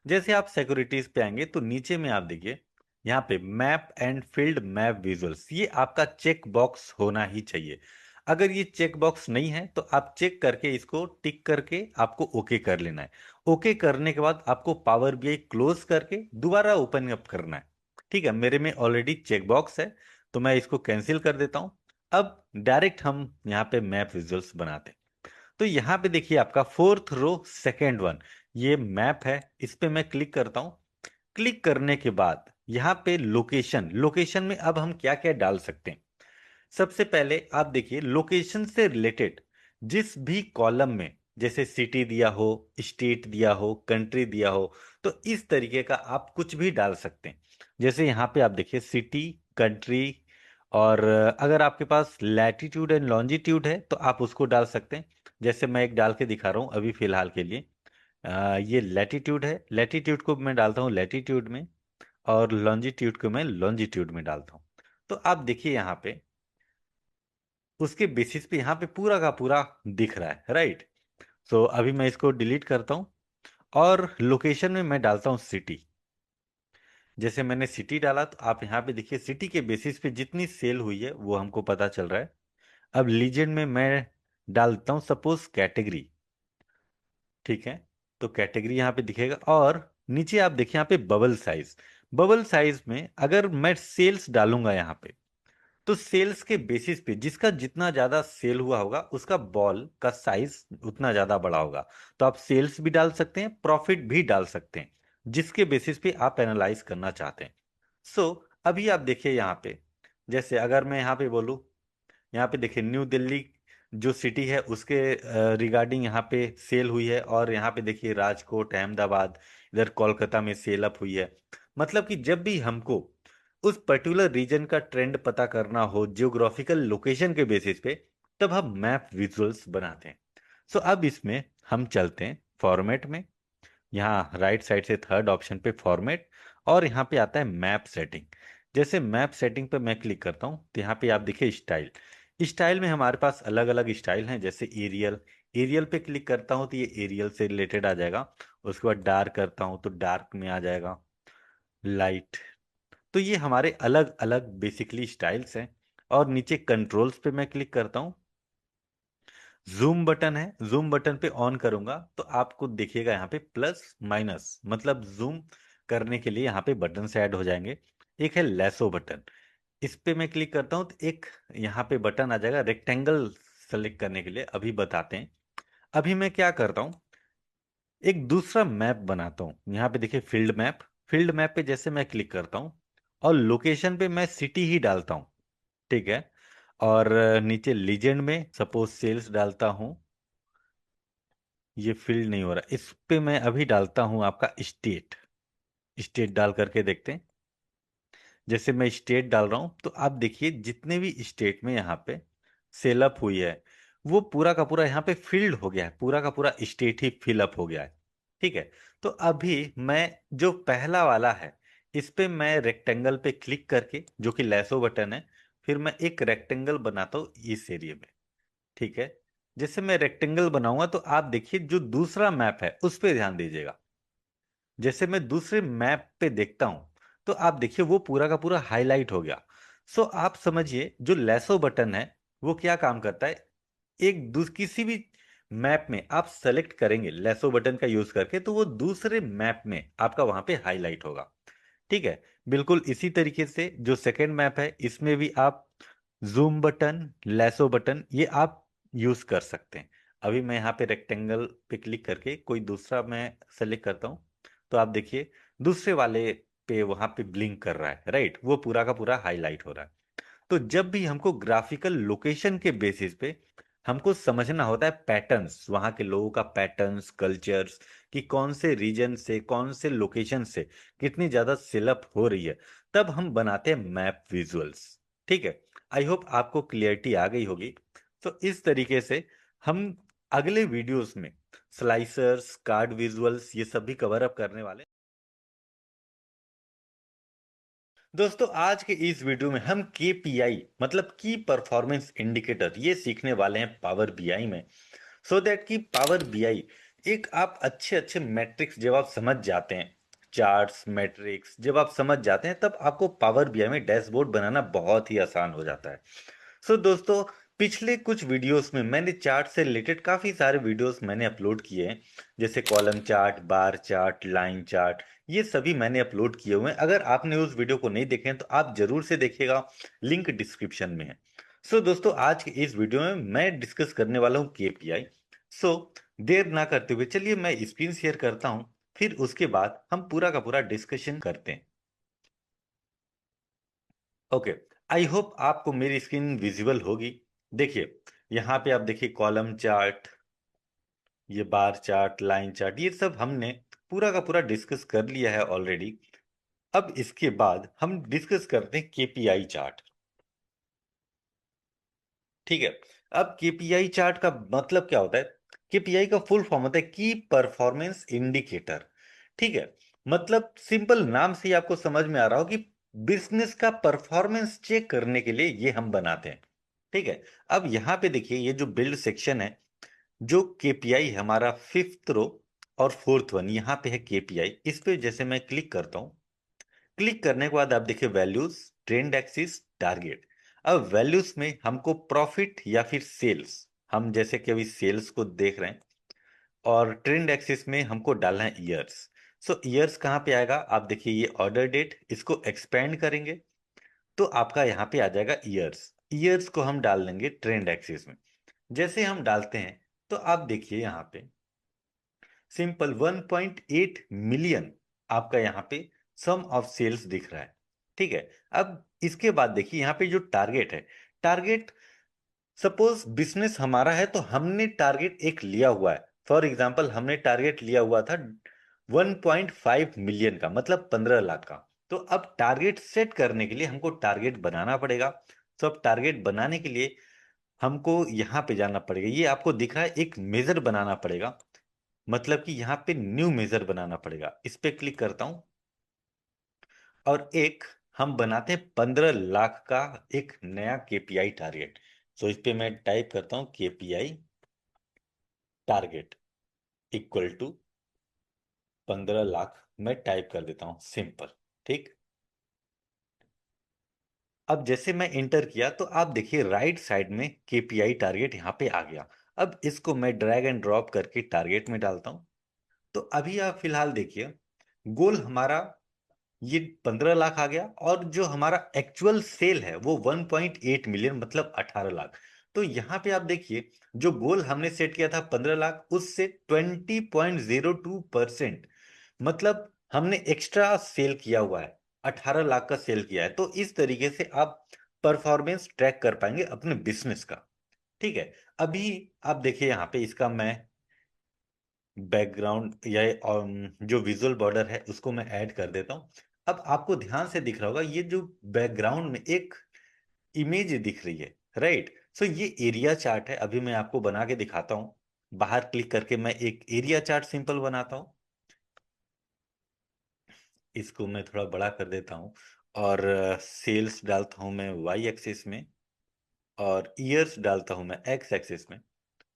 जैसे आप सिक्योरिटीज पे आएंगे तो नीचे में आप देखिए यहाँ पे map and field map visuals, ये आपका चेक बॉक्स होना ही चाहिए। अगर ये चेक बॉक्स नहीं है तो आप चेक करके इसको टिक करके आपको ओके कर लेना है। ओके करने के बाद आपको पावर बीआई क्लोज करके दोबारा ओपन अप करना है। ठीक है, मेरे में ऑलरेडी चेक बॉक्स है तो मैं इसको कैंसिल कर देता हूं। अब डायरेक्ट हम यहाँ पे मैप विजुअल्स बनाते हैं। तो यहाँ पे देखिए आपका फोर्थ रो सेकेंड वन, ये मैप है, इस पे मैं क्लिक करता हूँ। क्लिक करने के बाद यहाँ पे लोकेशन, लोकेशन में अब हम क्या क्या डाल सकते हैं। सबसे पहले आप देखिए लोकेशन से रिलेटेड जिस भी कॉलम में, जैसे सिटी दिया हो, स्टेट दिया हो, कंट्री दिया हो, तो इस तरीके का आप कुछ भी डाल सकते हैं। जैसे यहाँ पे आप देखिए सिटी, कंट्री, और अगर आपके पास लैटिट्यूड एंड लॉन्जिट्यूड है तो आप उसको डाल सकते हैं। जैसे मैं एक डाल के दिखा रहा हूँ अभी फिलहाल के लिए। ये लैटिट्यूड है, लैटिट्यूड को मैं डालता हूँ लैटिट्यूड में, और लॉन्जिट्यूड को मैं लॉन्जिट्यूड में डालता हूँ। तो आप देखिए यहाँ पे उसके बेसिस पे यहाँ पे पूरा का पूरा दिख रहा है, राइट। सो अभी मैं इसको डिलीट करता हूँ और लोकेशन में मैं डालता हूँ सिटी। जैसे मैंने सिटी डाला तो आप यहाँ पे देखिए सिटी के बेसिस पे जितनी सेल हुई है वो हमको पता चल रहा है। अब लीजेंड में मैं डालता हूँ सपोज कैटेगरी। ठीक है, तो कैटेगरी यहाँ पे दिखेगा। और नीचे आप देखिए यहाँ पे बबल साइज, बबल साइज में अगर मैं सेल्स डालूंगा यहाँ पे, तो सेल्स के बेसिस पे जिसका जितना ज्यादा सेल हुआ होगा उसका बॉल का साइज उतना ज्यादा बड़ा होगा। तो आप सेल्स भी डाल सकते हैं, प्रॉफिट भी डाल सकते हैं, जिसके बेसिस पे आप एनालाइज करना चाहते हैं। सो अभी आप देखिए यहाँ पे, जैसे अगर मैं यहाँ पे बोलूँ, यहाँ पे देखिए न्यू दिल्ली जो सिटी है उसके रिगार्डिंग यहाँ पे सेल हुई है, और यहाँ पे देखिए राजकोट, अहमदाबाद, इधर कोलकाता में सेल अप हुई है। मतलब कि जब भी हमको उस पर्टिकुलर रीजन का ट्रेंड पता करना हो जियोग्राफिकल लोकेशन के बेसिस पे, तब हम मैप विजुअल्स बनाते हैं। सो अब इसमें हम चलते हैं फॉर्मेट में। यहाँ राइट साइड से थर्ड ऑप्शन पे फॉर्मेट, और यहाँ पे आता है मैप सेटिंग। जैसे मैप सेटिंग पे मैं क्लिक करता हूँ तो यहाँ पे आप देखिए स्टाइल, स्टाइल में हमारे पास अलग अलग स्टाइल हैं। जैसे एरियल, एरियल पे क्लिक करता हूँ तो ये एरियल से रिलेटेड आ जाएगा। उसके बाद डार्क करता हूँ तो डार्क में आ जाएगा, लाइट। तो ये हमारे अलग अलग बेसिकली स्टाइल्स हैं। और नीचे कंट्रोल्स पे मैं क्लिक करता हूँ, जूम बटन है, जूम बटन पे ऑन करूंगा तो आपको देखिएगा यहाँ पे प्लस माइनस, मतलब जूम करने के लिए यहाँ पे बटन से ऐड हो जाएंगे। एक है लेसो बटन, इस पे मैं क्लिक करता हूँ तो एक यहाँ पे बटन आ जाएगा रेक्टेंगल सेलेक्ट करने के लिए। अभी बताते हैं। अभी मैं क्या करता हूँ, एक दूसरा मैप बनाता हूँ। यहाँ पे देखिए फील्ड मैप, फील्ड मैप पे जैसे मैं क्लिक करता हूँ और लोकेशन पे मैं सिटी ही डालता हूँ। ठीक है, और नीचे लीजेंड में सपोज सेल्स डालता हूँ। ये फील्ड नहीं हो रहा, इस पे मैं अभी डालता हूँ आपका स्टेट, स्टेट डाल करके देखते हैं। जैसे मैं स्टेट डाल रहा हूँ तो आप देखिए जितने भी स्टेट में यहाँ पे सेल अप हुई है वो पूरा का पूरा यहाँ पे फील्ड हो गया है, पूरा का पूरा स्टेट ही फिल अप हो गया है। ठीक है, तो अभी मैं जो पहला वाला है इस पे मैं रेक्टेंगल पे क्लिक करके, जो कि लैसो बटन है, फिर मैं एक रेक्टेंगल बनाता हूँ इस एरिया में। ठीक है, जैसे मैं रेक्टेंगल बनाऊंगा तो आप देखिए जो दूसरा मैप है उस पे ध्यान दीजिएगा। जैसे मैं दूसरे मैप पे देखता हूं तो आप देखिए वो पूरा का पूरा हाईलाइट हो गया। सो आप समझिए जो लेसो बटन है वो क्या काम करता है, किसी भी मैप में आप सेलेक्ट करेंगे लेसो बटन का यूज करके, तो वो दूसरे मैप में आपका वहां पे हाईलाइट होगा। ठीक है। बिल्कुल इसी तरीके से जो सेकंड मैप है, इसमें भी आप जूम बटन, लेसो बटन, ये आप यूज कर सकते हैं। अभी मैं यहाँ पे रेक्टेंगल पे क्लिक करके कोई दूसरा मैं सेलेक्ट करता हूँ, तो आप देखिए दूसरे वाले पे वहां पे ब्लिंक कर रहा है, राइट, वो पूरा का पूरा हाईलाइट हो रहा है। तो जब भी हमको ग्राफिकल लोकेशन के बेसिस पे हमको समझना होता है पैटर्न्स, वहां के लोगों का पैटर्न्स, कल्चर्स, कि कौन से रीजन से, कौन से लोकेशन से कितनी ज्यादा सेलअप हो रही है, तब हम बनाते हैं मैप विजुअल्स। ठीक है। आई होप आपको क्लियरिटी आ गई होगी। तो इस तरीके से हम अगले वीडियोस में स्लाइसर्स, कार्ड विजुअल्स, ये सब भी कवर अप करने वाले हैं। दोस्तों आज के इस वीडियो में हम केपीआई मतलब की परफॉर्मेंस इंडिकेटर ये सीखने वाले हैं पावर बीआई में। सो दैट कि पावर बीआई एक आप अच्छे अच्छे मैट्रिक्स जब आप समझ जाते हैं, चार्ट्स मैट्रिक्स जब आप समझ जाते हैं, तब आपको पावर बीआई में डैशबोर्ड बनाना बहुत ही आसान हो जाता है। सो दोस्तों, पिछले कुछ वीडियोस में मैंने चार्ट से रिलेटेड काफी सारे वीडियोस मैंने अपलोड किए हैं, जैसे column chart, bar chart, line chart, ये सभी मैंने अपलोड किए हुए हैं। अगर आपने उस वीडियो को नहीं देखे हैं तो आप जरूर से देखिएगा, लिंक डिस्क्रिप्शन में है। सो दोस्तों, आज के इस वीडियो में मैं डिस्कस करने वाला हूँ केपीआई। सो देर ना करते हुए चलिए मैं स्क्रीन शेयर करता हूँ, फिर उसके बाद हम पूरा का पूरा डिस्कशन करते हैं। ओके। आई होप आपको मेरी स्क्रीन विजिबल होगी। देखिए, यहाँ पे आप देखिए कॉलम चार्ट, ये बार चार्ट, लाइन चार्ट, ये सब हमने पूरा का पूरा डिस्कस कर लिया है ऑलरेडी। अब इसके बाद हम डिस्कस करते हैं केपीआई चार्ट। ठीक है। अब केपीआई चार्ट का मतलब क्या होता है? केपीआई का फुल फॉर्म होता है की परफॉर्मेंस इंडिकेटर। ठीक है। मतलब सिंपल नाम से ही आपको समझ में आ रहा हो कि बिजनेस का परफॉर्मेंस चेक करने के लिए ये हम बनाते हैं। ठीक है। अब यहाँ पे देखिए, ये जो बिल्ड सेक्शन है, जो केपीआई है हमारा फिफ्थ रो और फोर्थ वन, यहाँ पे है केपीआई। इस पे जैसे मैं क्लिक करता हूँ, क्लिक करने के बाद आप देखिए वैल्यूज, ट्रेंड एक्सिस, टारगेट। अब वैल्यूज में हमको प्रॉफिट या फिर सेल्स, हम जैसे कि अभी सेल्स को देख रहे हैं, और ट्रेंड एक्सिस में हमको डालना है ईयर्स। सो ईयर्स कहाँ पे आएगा? आप देखिए ये ऑर्डर डेट, इसको एक्सपेंड करेंगे तो आपका यहाँ पे आ जाएगा ईयर्स। ईयर्स को हम डाल देंगे ट्रेंड एक्सिस में। जैसे हम डालते हैं तो आप देखिए यहाँ पे सिंपल 1.8 मिलियन आपका यहाँ पे सम ऑफ सेल्स दिख रहा है। ठीक है। अब इसके बाद देखिए यहाँ पे जो टारगेट है, टारगेट, सपोज बिजनेस हमारा है तो हमने टारगेट एक लिया हुआ है। फॉर एग्जांपल हमने टारगेट लिया हुआ था 1.5 मिलियन का, मतलब 15 लाख का। तो अब टारगेट सेट करने के लिए हमको टारगेट बनाना पड़ेगा। तो अब टारगेट बनाने के लिए हमको यहाँ पे जाना पड़ेगा, ये आपको दिख रहा है एक मेजर बनाना पड़ेगा, मतलब कि यहाँ पे न्यू मेजर बनाना पड़ेगा। इस पे क्लिक करता हूं और एक हम बनाते हैं 15 लाख का एक नया केपीआई टारगेट। सो इस पे मैं टाइप करता हूं KPI target equal to 15 lakh, मैं टाइप कर देता हूं सिंपल। ठीक। अब जैसे मैं इंटर किया तो आप देखिए राइट साइड में केपीआई टारगेट यहाँ पे आ गया। अब इसको मैं ड्रैग एंड ड्रॉप करके टारगेट में डालता हूं। तो अभी आप फिलहाल देखिए, गोल हमारा ये 15 लाख आ गया, और जो हमारा एक्चुअल सेल है वो 1.8 मिलियन, मतलब 18 लाख। तो यहाँ पे आप देखिए, जो गोल हमने सेट किया था 15 लाख, उससे 20.02%, मतलब हमने एक्स्ट्रा सेल किया हुआ है, 18 लाख का सेल किया है। तो इस तरीके से आप परफॉर्मेंस ट्रैक कर पाएंगे अपने बिजनेस का। ठीक है। अभी आप देखिए यहाँ पे इसका मैं बैकग्राउंड या जो विजुअल बॉर्डर है उसको मैं ऐड कर देता हूं। अब आपको ध्यान से दिख रहा होगा ये जो बैकग्राउंड में एक इमेज दिख रही है, राइट। सो ये एरिया चार्ट है। अभी मैं आपको बना के दिखाता हूँ। बाहर क्लिक करके मैं एक एरिया चार्ट सिंपल बनाता हूँ। इसको मैं थोड़ा बड़ा कर देता हूँ, और सेल्स डालता हूँ मैं वाई एक्सिस में, और ईयर्स डालता हूँ मैं एक्स एक्सिस में।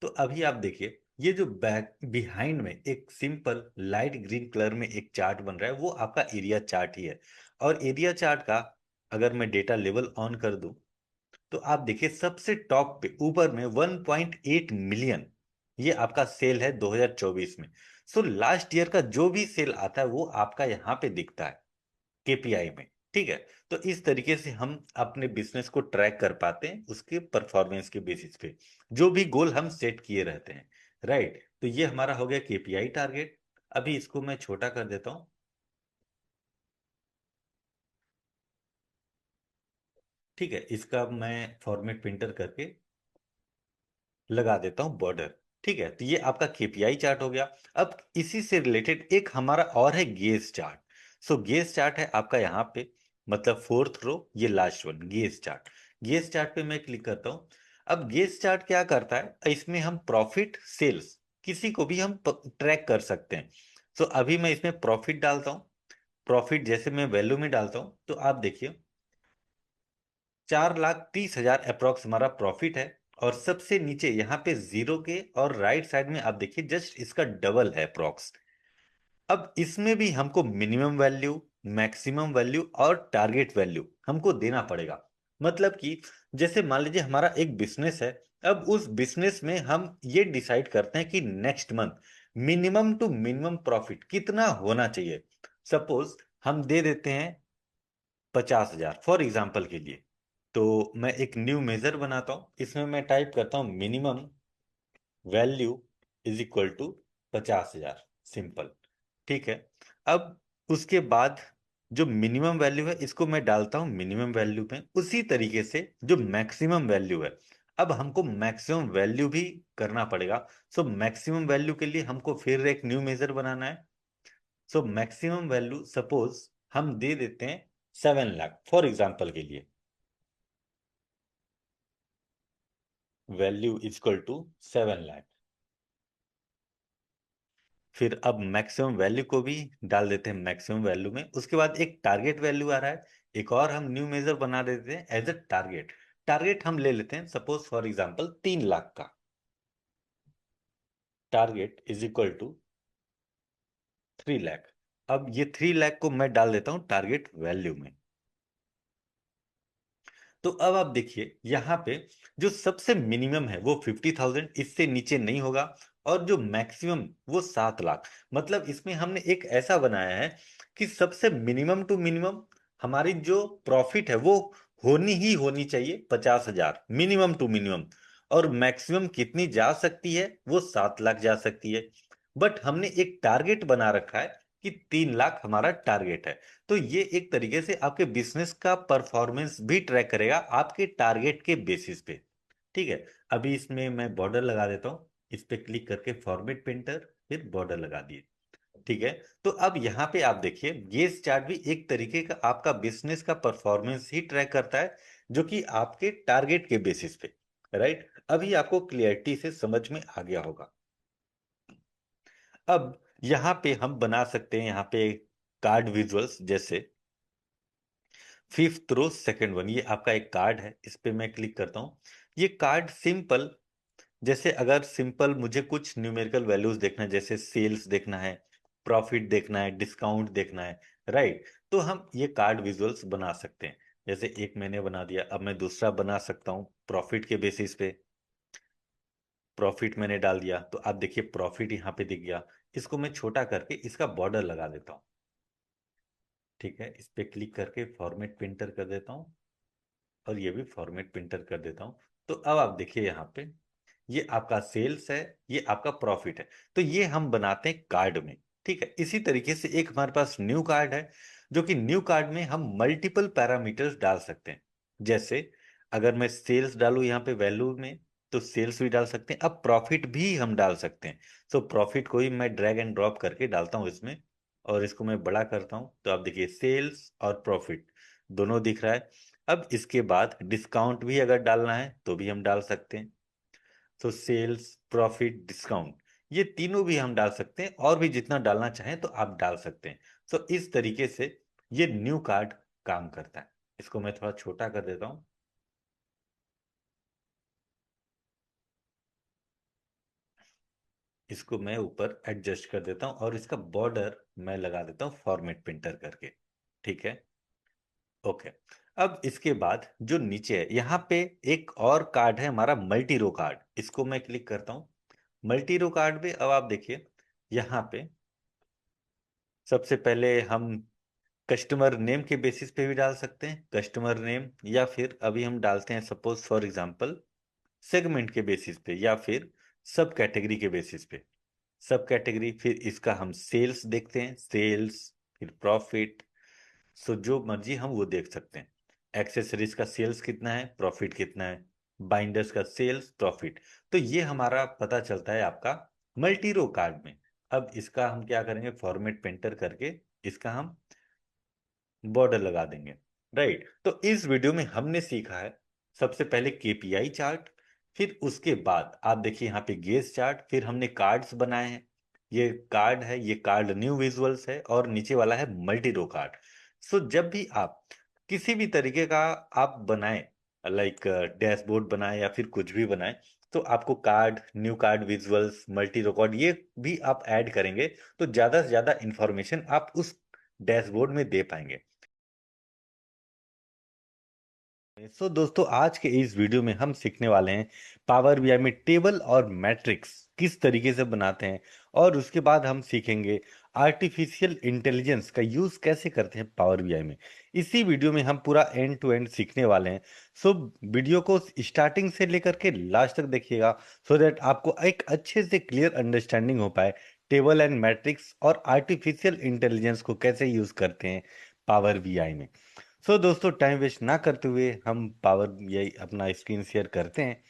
तो अभी आप देखिए, ये जो बैक बिहाइंड में एक सिंपल लाइट ग्रीन कलर में एक चार्ट बन रहा है, वो आपका एरिया चार्ट ही है। और एरिया चार्ट का अगर मैं डेटा लेवल ऑन कर दूं, तो आप देखिए सबसे टॉप पे ऊपर में 1.8 मिलियन, ये आपका सेल है 2024 में। सो लास्ट ईयर का जो भी सेल आता है वो आपका यहाँ पे दिखता है केपीआई में। ठीक है, तो इस तरीके से हम अपने बिजनेस को ट्रैक कर पाते हैं उसके परफॉर्मेंस के बेसिस पे, जो भी गोल हम सेट किए रहते हैं। राइट, तो ये हमारा हो गया केपीआई टारगेट। अभी इसको मैं छोटा कर देता हूं। ठीक है, इसका मैं फॉर्मेट प्रिंटर करके लगा देता हूं बॉर्डर। ठीक है, तो ये आपका केपीआई चार्ट हो गया। अब इसी से रिलेटेड एक हमारा और है गेज चार्ट। सो गेज चार्ट है आपका यहाँ पे, मतलब फोर्थ रो, ये last one gauge chart. Gauge chart पे मैं क्लिक करता हूँ। अब गेज चार्ट क्या करता है, इसमें हम प्रॉफिट सेल्स किसी को भी हम ट्रैक कर सकते हैं। सो अभी मैं इसमें प्रॉफिट डालता हूँ। प्रॉफिट जैसे मैं वैल्यू में डालता हूँ तो आप देखिए 4,30,000 अप्रोक्स हमारा प्रॉफिट है। और सबसे नीचे यहाँ पे जीरो के और राइट साइड में आप देखिए जस्ट इसका डबल है अप्रोक्स। अब इसमें भी हमको मिनिमम वैल्यू, मैक्सिमम वैल्यू और टारगेट वैल्यू हमको देना पड़ेगा। मतलब कि जैसे मान लीजिए हमारा एक बिजनेस है। अब उस बिजनेस में हम ये डिसाइड करते हैं कि next month minimum to minimum profit कितना होना चाहिए। सपोज हम दे देते हैं 50,000 फॉर एग्जाम्पल के लिए। तो मैं एक न्यू मेजर बनाता हूं, इसमें मैं टाइप करता हूं minimum value is equal to 50,000, simple. ठीक है, अब उसके बाद जो मिनिमम वैल्यू है इसको मैं डालता हूं मिनिमम वैल्यू में, उसी तरीके से जो मैक्सिमम वैल्यू है अब हमको मैक्सिमम वैल्यू भी करना पड़ेगा। सो मैक्सिमम वैल्यू के लिए हमको फिर एक न्यू मेजर बनाना है। सो मैक्सिमम वैल्यू सपोज हम दे देते हैं 7 लाख फॉर एग्जाम्पल के लिए, वैल्यू इक्वल टू 7 लाख। फिर अब मैक्सिमम वैल्यू को भी डाल देते हैं मैक्सिमम वैल्यू में। उसके बाद एक टारगेट वैल्यू आ रहा है, एक और हम न्यू मेजर बना देते हैं एज अ टारगेट। टारगेट हम ले लेते हैं सपोज फॉर एग्जांपल 3 लाख का। Target is equal to 3 lakh. अब ये 3 लाख को मैं डाल देता हूं टारगेट वैल्यू में। तो अब आप देखिए यहाँ पे जो सबसे मिनिमम है वो 50,000, इससे नीचे नहीं होगा। और जो मैक्सिमम वो 7 लाख। मतलब इसमें हमने एक ऐसा बनाया है कि सबसे मिनिमम टू मिनिमम हमारी जो प्रॉफिट है वो होनी ही होनी चाहिए 50,000 मिनिमम टू मिनिमम। और मैक्सिमम कितनी जा सकती है वो 7 लाख जा सकती है। बट हमने एक टारगेट बना रखा है कि 3 लाख हमारा टारगेट है। तो ये एक तरीके से आपके बिजनेस का परफॉर्मेंस भी ट्रैक करेगा आपके टारगेट के बेसिस पे। ठीक है, अभी इसमें मैं बॉर्डर लगा देता हूँ। इस पे क्लिक करके फॉर्मेट पेंटर, फिर बॉर्डर लगा दिए। ठीक है, तो अब यहाँ पे आप देखिए गेज चार्ट भी एक तरीके का आपका बिजनेस का परफॉर्मेंस ही ट्रैक करता है, जो कि आपके टारगेट के बेसिस पे। राइट, अभी आपको क्लियरिटी से समझ में आ गया होगा। अब यहाँ पे हम बना सकते हैं यहाँ पे कार्ड विजुअल्स, जैसे फिफ्थ रो सेकंड वन, ये आपका एक कार्ड है। इस पे मैं क्लिक करता हूँ। ये कार्ड सिंपल, जैसे अगर सिंपल मुझे कुछ न्यूमेरिकल वैल्यूज देखना है, जैसे सेल्स देखना है, प्रॉफिट देखना है, डिस्काउंट देखना है। राइट, तो हम ये कार्ड विजुअल्स बना सकते हैं। जैसे एक मैंने बना दिया, अब मैं दूसरा बना सकता हूँ प्रॉफिट के बेसिस पे। प्रॉफिट मैंने डाल दिया तो आप देखिए प्रॉफिट यहाँ पे दिख गया। इसको मैं छोटा करके इसका बॉर्डर लगा देता हूँ। ठीक है, इस पे क्लिक करके फॉर्मेट प्रिंटर कर देता हूँ, और ये भी फॉर्मेट प्रिंटर कर देता हूँ। तो अब आप देखिए यहाँ पे ये आपका सेल्स है, ये आपका प्रॉफिट है। तो ये हम बनाते हैं कार्ड में। ठीक है, इसी तरीके से एक हमारे पास न्यू कार्ड है, जो कि न्यू कार्ड में हम मल्टीपल पैरामीटर्स डाल सकते हैं। जैसे अगर मैं सेल्स डालूं यहाँ पे वैल्यू में, तो सेल्स भी डाल सकते हैं। अब प्रॉफिट भी हम डाल सकते हैं। सो प्रॉफिट को ही मैं ड्रैग एंड ड्रॉप करके डालता हूँ इसमें, और इसको मैं बड़ा करता हूँ तो आप देखिए सेल्स और प्रॉफिट दोनों दिख रहा है। अब इसके बाद डिस्काउंट भी अगर डालना है तो भी हम डाल सकते हैं। तो सेल्स, प्रॉफिट, डिस्काउंट, ये तीनों भी हम डाल सकते हैं, और भी जितना डालना चाहें तो आप डाल सकते हैं। तो इस तरीके से ये न्यू कार्ड काम करता है। इसको मैं थोड़ा छोटा कर देता हूं। इसको मैं ऊपर एडजस्ट कर देता हूं, और इसका बॉर्डर मैं लगा देता हूं फॉर्मेट प्रिंटर करके। ठीक है, ओके। अब इसके बाद जो नीचे है यहाँ पे एक और कार्ड है हमारा मल्टी रो कार्ड, इसको मैं क्लिक करता हूँ। मल्टी रो कार्ड में अब आप देखिए यहाँ पे सबसे पहले हम कस्टमर नेम के बेसिस पे भी डाल सकते हैं, कस्टमर नेम, या फिर अभी हम डालते हैं सपोज फॉर एग्जांपल सेगमेंट के बेसिस पे, या फिर सब कैटेगरी के बेसिस पे। सब कैटेगरी, फिर इसका हम सेल्स देखते हैं, सेल्स, फिर प्रॉफिट। सो जो मर्जी हम वो देख सकते हैं। एक्सेसरीज का सेल्स कितना है, प्रॉफिट कितना है, बाइंडर्स का सेल्स, प्रॉफिट। तो ये हमारा पता चलता है आपका मल्टी रो कार्ड में। अब इसका हम क्या करेंगे, फॉर्मेट पेंटर करके इसका हम बॉर्डर लगा देंगे। राइट, तो इस वीडियो में हमने सीखा है सबसे पहले केपीआई चार्ट, फिर उसके बाद आप देखिए यहाँ पे गेज चार्ट, फिर हमने कार्ड्स बनाए हैं। ये कार्ड है, ये कार्ड न्यू विजुअल्स है, और नीचे वाला है मल्टी रो कार्ड। सो जब भी आप किसी भी तरीके का आप बनाएं, लाइक डैशबोर्ड बनाएं या फिर कुछ भी बनाएं, तो आपको card, new card visuals, multi row card, ये भी आप ऐड करेंगे तो ज्यादा से ज्यादा इंफॉर्मेशन आप उस डैशबोर्ड में दे पाएंगे। दोस्तों, आज के इस वीडियो में हम सीखने वाले हैं पावर बीआई में टेबल और मैट्रिक्स किस तरीके से बनाते हैं, और उसके बाद हम सीखेंगे आर्टिफिशियल इंटेलिजेंस का यूज कैसे करते हैं पावर बीआई में। इसी वीडियो में हम पूरा एंड टू एंड सीखने वाले हैं। सो वीडियो को स्टार्टिंग से लेकर के लास्ट तक देखिएगा, सो दैट आपको एक अच्छे से क्लियर अंडरस्टैंडिंग हो पाए टेबल एंड मैट्रिक्स और आर्टिफिशियल इंटेलिजेंस को कैसे यूज करते हैं पावर बीआई में। दोस्तों, टाइम वेस्ट ना करते हुए हम पावर यही अपना स्क्रीन शेयर करते हैं।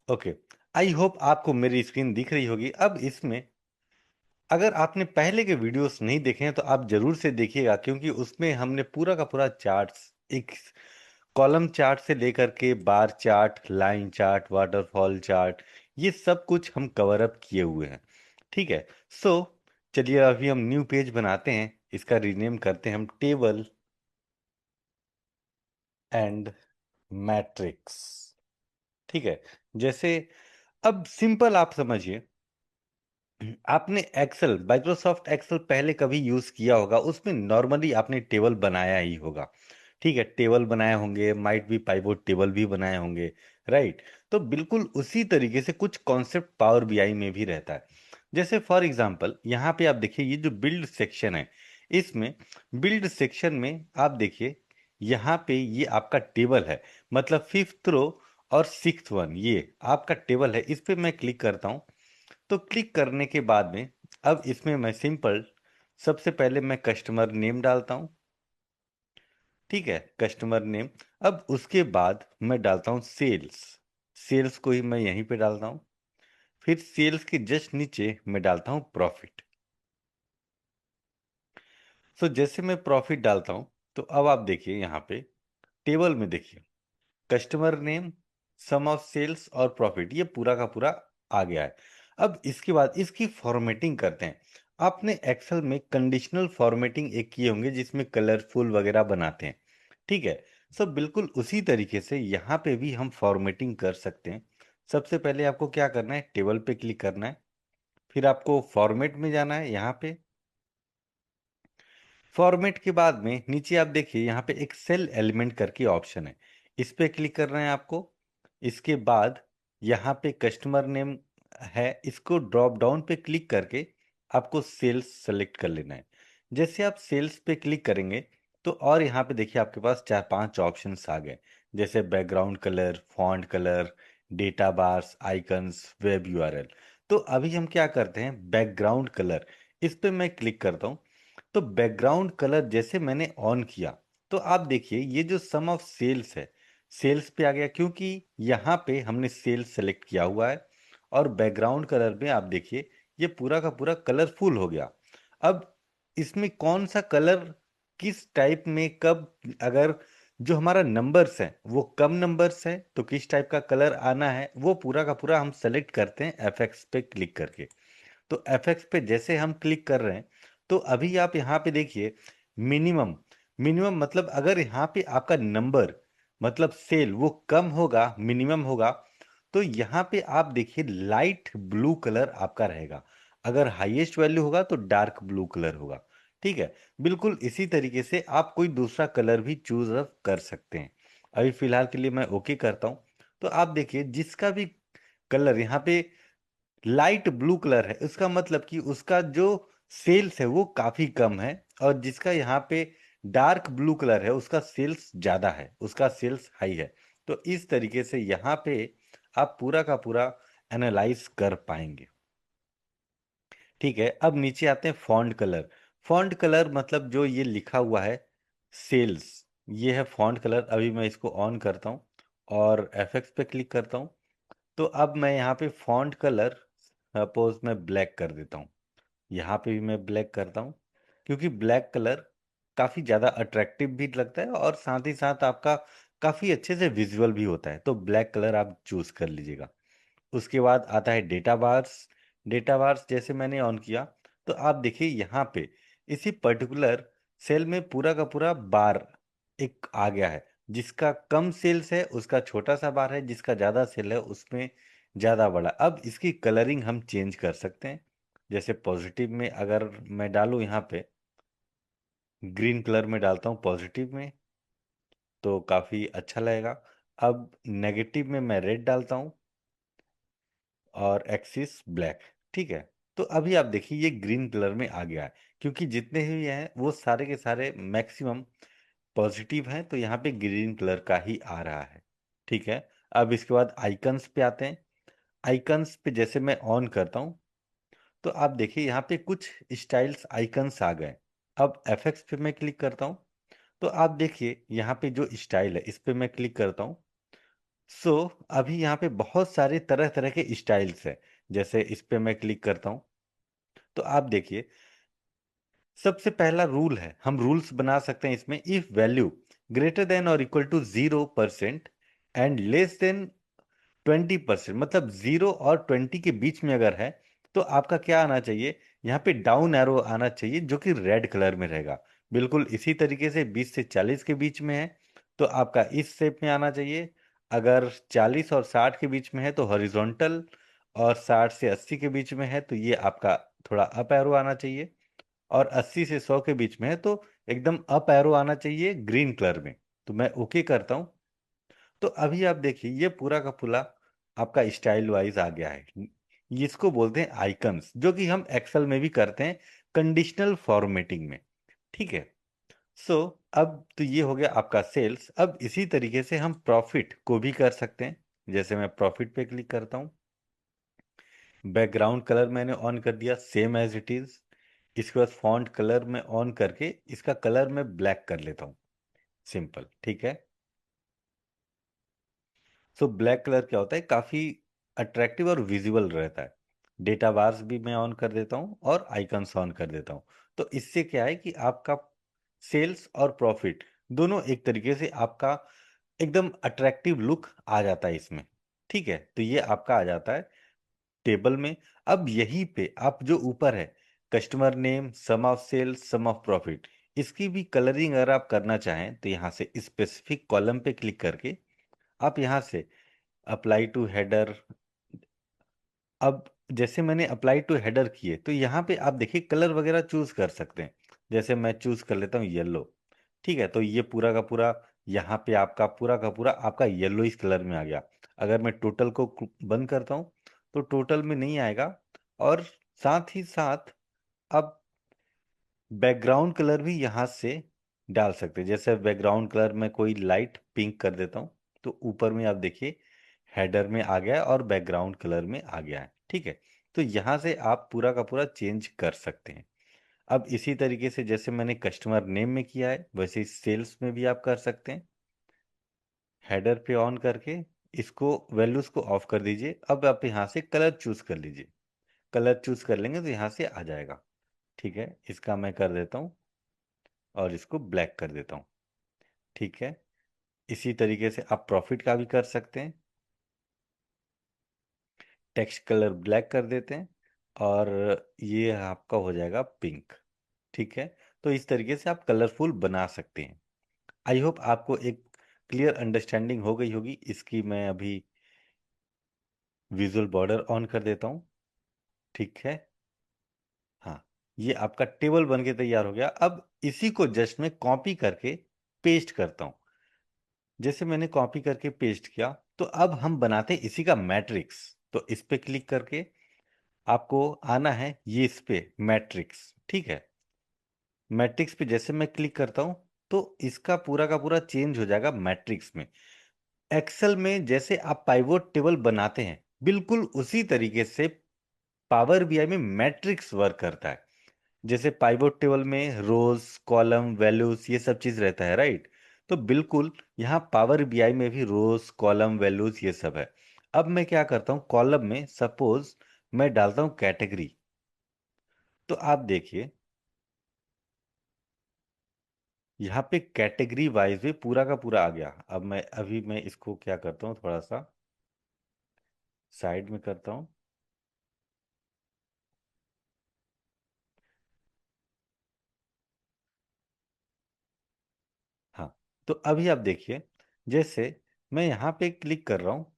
ओके, आई होप आपको मेरी स्क्रीन दिख रही होगी। अब इसमें अगर आपने पहले के वीडियोस नहीं देखे हैं तो आप जरूर से देखिएगा, क्योंकि उसमें हमने पूरा का पूरा चार्ट्स, एक कॉलम चार्ट से लेकर के bar chart, line chart, waterfall chart, ये सब कुछ हम कवर अप किए हुए हैं। ठीक है। सो चलिए अभी हम न्यू पेज बनाते हैं, इसका रीनेम करते हैं हम टेबल एंड मैट्रिक्स। ठीक है। जैसे अब सिंपल आप समझिए, आपने एक्सेल, माइक्रोसॉफ्ट एक्सेल पहले कभी यूज किया होगा, उसमें नॉर्मली आपने टेबल बनाया ही होगा। ठीक है, टेबल बनाए होंगे, माइट भी पाइवोट टेबल भी बनाए होंगे। राइट, तो बिल्कुल उसी तरीके से कुछ कॉन्सेप्ट पावर बीआई में भी रहता है। जैसे फॉर एग्जांपल यहाँ पे आप देखिए, ये जो बिल्ड सेक्शन है, इसमें बिल्ड सेक्शन में आप देखिए यहाँ पे ये आपका टेबल है, मतलब फिफ्थ रो और सिक्स्थ वन, ये आपका टेबल है। इस पे मैं क्लिक करता हूँ, तो क्लिक करने के बाद में अब इसमें मैं सिंपल सबसे पहले मैं कस्टमर नेम डालता हूं। ठीक है, कस्टमर नेम। अब उसके बाद मैं डालता हूं सेल्स, सेल्स को ही मैं यहीं पे डालता हूं। फिर सेल्स के जस्ट नीचे मैं डालता हूं प्रॉफिट। जैसे मैं प्रॉफिट डालता हूं, तो अब आप देखिए यहाँ पे टेबल में देखिए customer name, sum of sales और प्रॉफिट, ये पूरा का पूरा आ गया है। अब इसके बाद इसकी फॉर्मेटिंग करते हैं। आपने एक्सेल में कंडीशनल फॉर्मेटिंग एक किए होंगे जिसमें कलरफुल वगैरह बनाते हैं। ठीक है। बिल्कुल उसी तरीके से यहाँ पे भी हम फॉर्मेटिंग कर सकते हैं। सबसे पहले आपको क्या करना है, टेबल पे क्लिक करना है, फिर आपको फॉर्मेट में जाना है। यहाँ पे फॉर्मेट के बाद में नीचे आप देखिए यहाँ पे एक सेल एलिमेंट करके ऑप्शन है, इस पे क्लिक करना है आपको। इसके बाद यहाँ पे कस्टमर नेम है, इसको ड्रॉप डाउन पे क्लिक करके आपको सेल्स सेलेक्ट कर लेना है। जैसे आप सेल्स पे क्लिक करेंगे तो और यहाँ पे देखिए आपके पास चार पांच ऑप्शंस आ गए, जैसे background colour, font colour, data bars, icons, web URL. तो अभी हम क्या करते हैं, बैकग्राउंड कलर, इस पे मैं क्लिक करता हूँ। तो बैकग्राउंड कलर जैसे मैंने ऑन किया, तो आप देखिए ये जो सम ऑफ सेल्स है, सेल्स पे आ गया, क्योंकि यहाँ पे हमने सेल्स सेलेक्ट किया हुआ है। और बैकग्राउंड कलर में आप देखिए ये पूरा का पूरा कलरफुल हो गया। अब इसमें कौन सा कलर किस टाइप में कब, अगर जो हमारा नंबर्स है वो कम नंबर्स है तो किस टाइप का कलर आना है, वो पूरा का पूरा हम सेलेक्ट करते हैं एफएक्स पे क्लिक करके। तो एफएक्स पे जैसे हम क्लिक कर रहे हैं, तो अभी आप यहाँ पे देखिए मिनिमम, मिनिमम मतलब अगर यहाँ पे आपका नंबर मतलब सेल वो कम होगा, मिनिमम होगा, तो यहाँ पे आप देखिए लाइट ब्लू कलर आपका रहेगा। अगर हाईएस्ट वैल्यू होगा तो डार्क ब्लू कलर होगा। ठीक है। बिल्कुल इसी तरीके से आप कोई दूसरा कलर भी चूज कर सकते हैं। अभी फिलहाल के लिए मैं ओके करता हूँ। तो आप देखिए जिसका भी कलर यहाँ पे लाइट ब्लू कलर है, उसका मतलब कि उसका जो सेल्स है वो काफी कम है, और जिसका यहाँ पे डार्क ब्लू कलर है उसका सेल्स ज्यादा है, उसका सेल्स हाई है। तो इस तरीके से यहाँ पे आप पूरा का पूरा एनालाइज कर पाएंगे। ठीक है, अब नीचे आते हैं फॉन्ट कलर। फॉन्ट कलर मतलब जो ये लिखा हुआ है सेल्स, ये है फॉन्ट कलर। अभी मैं इसको ऑन करता हूँ और एफएक्स पे क्लिक करता हूँ। तो अब मैं यहाँ पे फॉन्ट कलर सपोज मैं ब्लैक कर देता हूँ। यहाँ पे भी मैं ब्लैक करता हूँ, क्योंकि ब्लैक कलर काफ़ी ज़्यादा अट्रैक्टिव भी लगता है और साथ ही साथ आपका काफ़ी अच्छे से विजुअल भी होता है। तो ब्लैक कलर आप चूज़ कर लीजिएगा। उसके बाद आता है डेटा बार्स। डेटा बार्स जैसे मैंने ऑन किया तो आप देखिए यहाँ पे इसी पर्टिकुलर सेल में पूरा का पूरा बार एक आ गया है। जिसका कम सेल्स है उसका छोटा सा बार है, जिसका ज़्यादा सेल है उसमें ज़्यादा बड़ा। अब इसकी कलरिंग हम चेंज कर सकते हैं। जैसे पॉजिटिव में अगर मैं डालूँ यहाँ पे ग्रीन कलर में डालता हूँ पॉजिटिव में, तो काफ़ी अच्छा लगेगा। अब नेगेटिव में मैं रेड डालता हूँ और एक्सिस ब्लैक। ठीक है, तो अभी आप देखिए ये ग्रीन कलर में आ गया है, क्योंकि जितने भी हैं वो सारे के सारे मैक्सिमम पॉजिटिव हैं, तो यहाँ पे ग्रीन कलर का ही आ रहा है। ठीक है, अब इसके बाद आइकन्स पे आते हैं। आइकन्स पे जैसे मैं ऑन करता हूँ तो आप देखिए यहाँ पे कुछ स्टाइल्स आइकन्स आ गए। अब एफएक्स पे मैं क्लिक करता हूँ तो आप देखिए यहाँ पे जो स्टाइल है इस पे मैं क्लिक करता हूँ। सो अभी यहाँ पे बहुत सारे तरह तरह के स्टाइल्स हैं। जैसे इस पे मैं क्लिक करता हूँ तो आप देखिए सबसे पहला रूल है, हम रूल्स बना सकते हैं इसमें। इफ वैल्यू ग्रेटर देन और equal to 0% and less than 20%, मतलब 0 और 20 के बीच में अगर है तो आपका क्या आना चाहिए, यहाँ पे डाउन एरो आना चाहिए जो कि रेड कलर में रहेगा। बिल्कुल इसी तरीके से 20 से 40 के बीच में है तो आपका इस शेप में आना चाहिए। अगर 40 और 60 के बीच में है तो हॉरिजॉन्टल, और 60 से 80 के बीच में है तो ये आपका थोड़ा अप एरो आना चाहिए, और 80 से 100 के बीच में है तो एकदम अप एरो आना चाहिए ग्रीन कलर में। तो मैं ओके करता हूँ। तो अभी आप देखिए ये पूरा का पूरा आपका स्टाइल वाइज आ गया है। इसको बोलते हैं आइकन्स, जो कि हम एक्सेल में भी करते हैं कंडीशनल फॉर्मेटिंग में। ठीक है, सो अब तो ये हो गया आपका सेल्स। अब इसी तरीके से हम प्रॉफिट को भी कर सकते हैं। जैसे मैं प्रॉफिट पे क्लिक करता हूँ, बैकग्राउंड कलर मैंने ऑन कर दिया सेम एज इट इज। इसके बाद फॉन्ट कलर में ऑन करके इसका कलर मैं ब्लैक कर लेता हूँ, सिंपल। ठीक है, सो ब्लैक कलर क्या होता है, काफ़ी अट्रैक्टिव और विजुअल रहता है। डेटा बार्स भी मैं ऑन कर देता हूँ और आइकन्स ऑन कर देता हूँ। तो इससे क्या है कि आपका सेल्स और प्रॉफिट दोनों एक तरीके से आपका एकदम अट्रैक्टिव लुक आ जाता है इसमें। ठीक है, तो ये आपका आ जाता है टेबल में। अब यहीं पे आप जो ऊपर है customer name, sum of sales, sum of profit, इसकी भी कलरिंग अगर आप करना चाहें तो यहाँ से स्पेसिफिक कॉलम पे क्लिक करके आप यहाँ से अप्लाई टू हेडर। अब जैसे मैंने अप्लाई टू हेडर किए तो यहाँ पे आप देखिए कलर वगैरह चूज कर सकते हैं। जैसे मैं चूज कर लेता हूँ येलो। ठीक है, तो ये पूरा का पूरा यहाँ पे आपका पूरा का पूरा आपका येलो इस कलर में आ गया। अगर मैं टोटल को बंद करता हूँ तो टोटल में नहीं आएगा। और साथ ही साथ अब बैकग्राउंड कलर भी यहाँ से डाल सकते हैं। जैसे बैकग्राउंड कलर में कोई लाइट पिंक कर देता हूँ तो ऊपर में आप देखिए हेडर में आ गया है और बैकग्राउंड कलर में आ गया है। ठीक है, तो यहाँ से आप पूरा का पूरा चेंज कर सकते हैं। अब इसी तरीके से जैसे मैंने कस्टमर नेम में किया है वैसे ही सेल्स में भी आप कर सकते हैं। हेडर पे ऑन करके इसको वैल्यूज को ऑफ कर दीजिए। अब आप यहाँ से कलर चूज कर लीजिए। कलर चूज कर लेंगे तो यहाँ से आ जाएगा। ठीक है, इसका मैं कर देता हूँ और इसको ब्लैक कर देता हूँ। ठीक है, इसी तरीके से आप प्रॉफिट का भी कर सकते हैं। टेक्स्ट कलर ब्लैक कर देते हैं और ये आपका हो जाएगा पिंक। ठीक है, तो इस तरीके से आप कलरफुल बना सकते हैं। आई होप आपको एक क्लियर अंडरस्टैंडिंग हो गई होगी इसकी। मैं अभी विजुअल बॉर्डर ऑन कर देता हूँ। ठीक है, हाँ, ये आपका टेबल बन के तैयार हो गया। अब इसी को जस्ट मैं कॉपी करके पेस्ट करता हूँ। जैसे मैंने कॉपी करके पेस्ट किया, तो अब हम बनाते हैं इसी का मैट्रिक्स। तो इस पे क्लिक करके आपको आना है ये इस पे मैट्रिक्स, ठीक है। मैट्रिक्स पे जैसे मैं क्लिक करता हूं तो इसका पूरा का पूरा चेंज हो जाएगा मैट्रिक्स में। एक्सेल में जैसे आप पाइवोट टेबल बनाते हैं बिल्कुल उसी तरीके से पावर बीआई में मैट्रिक्स वर्क करता है। जैसे पाइवोट टेबल में रोज कॉलम वैल्यूज ये सब चीज रहता है, राइट। तो बिल्कुल यहाँ पावर बीआई में भी रोज कॉलम वैल्यूज ये सब है। अब मैं क्या करता हूँ, कॉलम में सपोज मैं डालता हूँ कैटेगरी। तो आप देखिए यहाँ पे कैटेगरी वाइज भी पूरा का पूरा आ गया। अब मैं इसको क्या करता हूँ, थोड़ा सा साइड में करता हूँ। हाँ, तो अभी आप देखिए जैसे मैं यहाँ पे क्लिक कर रहा हूँ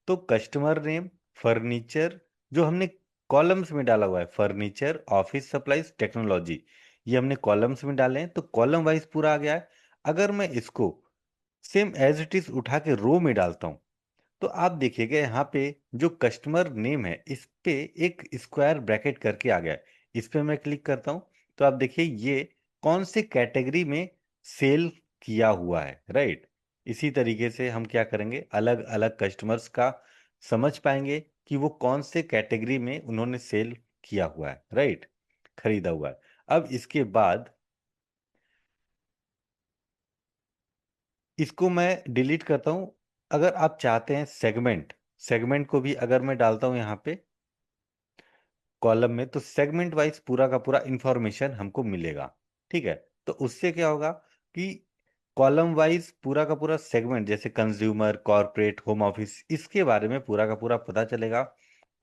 तो कस्टमर नेम, फर्नीचर, जो हमने कॉलम्स में डाला हुआ है, फर्नीचर ऑफिस सप्लाईज टेक्नोलॉजी, ये हमने कॉलम्स में डाले हैं तो कॉलम वाइज पूरा आ गया है। अगर मैं इसको सेम एज इट इज उठा के रो में डालता हूँ तो आप देखिएगा यहाँ पे जो कस्टमर नेम है इस पे एक स्क्वायर ब्रैकेट करके आ गया है। इस पे मैं क्लिक करता हूँ तो आप देखिए ये कौन से कैटेगरी में सेल किया हुआ है, राइट। इसी तरीके से हम क्या करेंगे, अलग अलग कस्टमर्स का समझ पाएंगे कि वो कौन से कैटेगरी में उन्होंने सेल किया हुआ है, राइट, खरीदा हुआ है। अब इसके बाद इसको मैं डिलीट करता हूं। अगर आप चाहते हैं सेगमेंट, सेगमेंट को भी अगर मैं डालता हूं यहाँ पे कॉलम में तो सेगमेंट वाइज पूरा का पूरा इंफॉर्मेशन हमको मिलेगा, ठीक है। तो उससे क्या होगा कि कॉलम वाइज पूरा का पूरा सेगमेंट जैसे कंज्यूमर, कॉरपोरेट, होम ऑफिस, इसके बारे में पूरा का पूरा पता चलेगा।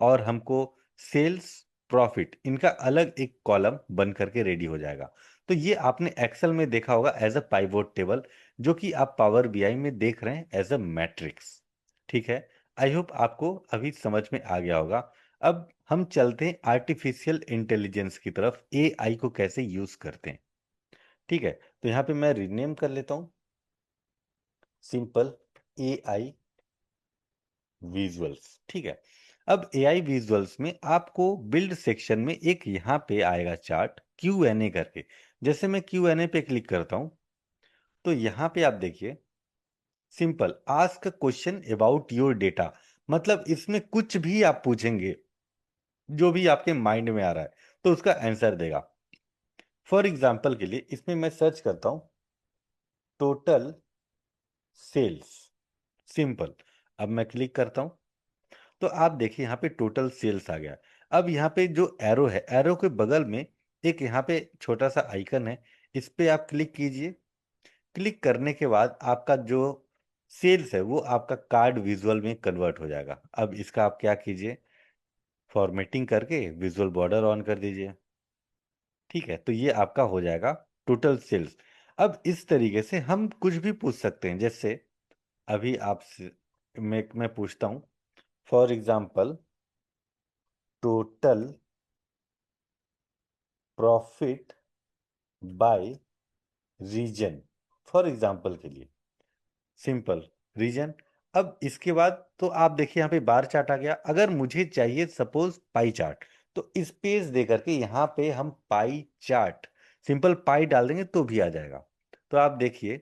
और हमको सेल्स, प्रॉफिट, इनका अलग एक कॉलम बन करके रेडी हो जाएगा। तो ये आपने एक्सेल में देखा होगा एज अ पाइवोट टेबल, जो कि आप पावर बीआई में देख रहे हैं एज अ मैट्रिक्स, ठीक है। आई होप आपको अभी समझ में आ गया होगा। अब हम चलते हैं आर्टिफिशियल इंटेलिजेंस की तरफ, एआई को कैसे यूज करते हैं, ठीक है। तो यहाँ पे मैं रिनेम कर लेता हूँ, सिंपल एआई विजुअल्स, ठीक है। अब एआई विजुअल्स में आपको बिल्ड सेक्शन में एक यहाँ पे आएगा चार्ट क्यू एन ए करके। जैसे मैं क्यू एन ए पे क्लिक करता हूँ तो यहाँ पे आप देखिए simple ask question about your data, मतलब इसमें कुछ भी आप पूछेंगे जो भी आपके माइंड में आ रहा है तो उसका आंसर देगा। फॉर एग्जाम्पल के लिए इसमें मैं सर्च करता हूं टोटल सेल्स, सिंपल। अब मैं क्लिक करता हूं तो आप देखिए यहाँ पे टोटल सेल्स आ गया। अब यहाँ पे जो एरो है, एरो के बगल में एक यहाँ पे छोटा सा आइकन है, इस पे आप क्लिक कीजिए। क्लिक करने के बाद आपका जो सेल्स है वो आपका कार्ड विजुअल में कन्वर्ट हो जाएगा। अब इसका आप क्या कीजिए, फॉर्मेटिंग करके विजुअल बॉर्डर ऑन कर दीजिए, ठीक है। तो ये आपका हो जाएगा टोटल सेल्स। अब इस तरीके से हम कुछ भी पूछ सकते हैं। जैसे अभी आपसे मैं पूछता हूं for example total profit by region, for example के लिए सिंपल रीजन। अब इसके बाद तो आप देखिए यहाँ पे बार चार्ट आ गया। अगर मुझे चाहिए सपोज पाई चार्ट तो स्पेस दे करके यहाँ पे हम पाई चार्ट, सिंपल पाई डाल देंगे तो भी आ जाएगा। तो आप देखिए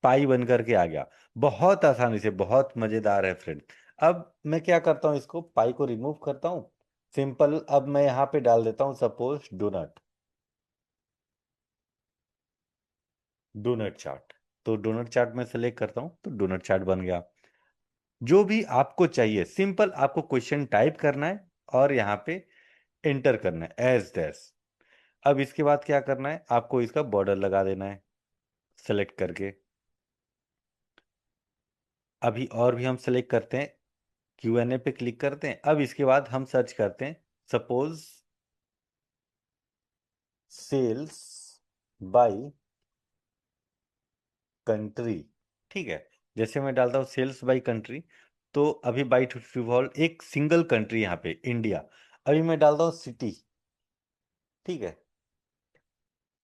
पाई बन करके आ गया, बहुत आसानी से, बहुत मजेदार है फ्रेंड। अब मैं क्या करता हूँ, इसको पाई को रिमूव करता हूँ, सिंपल। अब मैं यहाँ पे डाल देता हूँ सपोज डोनट, डोनट चार्ट। तो डोनट चार्ट में सेलेक्ट करता हूँ तो डोनट चार्ट बन गया। जो भी आपको चाहिए सिंपल आपको क्वेश्चन टाइप करना है और यहाँ पे एंटर करना है एज दैस। अब इसके बाद क्या करना है, आपको इसका बॉर्डर लगा देना है सेलेक्ट करके। अभी और भी हम सेलेक्ट करते हैं, क्यू एन ए पे क्लिक करते हैं। अब इसके बाद हम सर्च करते हैं सपोज सेल्स बाय कंट्री, ठीक है। जैसे मैं डालता हूँ सेल्स बाय कंट्री तो अभी बाई डिफॉल्ट एक सिंगल कंट्री यहाँ पे इंडिया। अभी मैं डालता हूँ सिटी, ठीक है,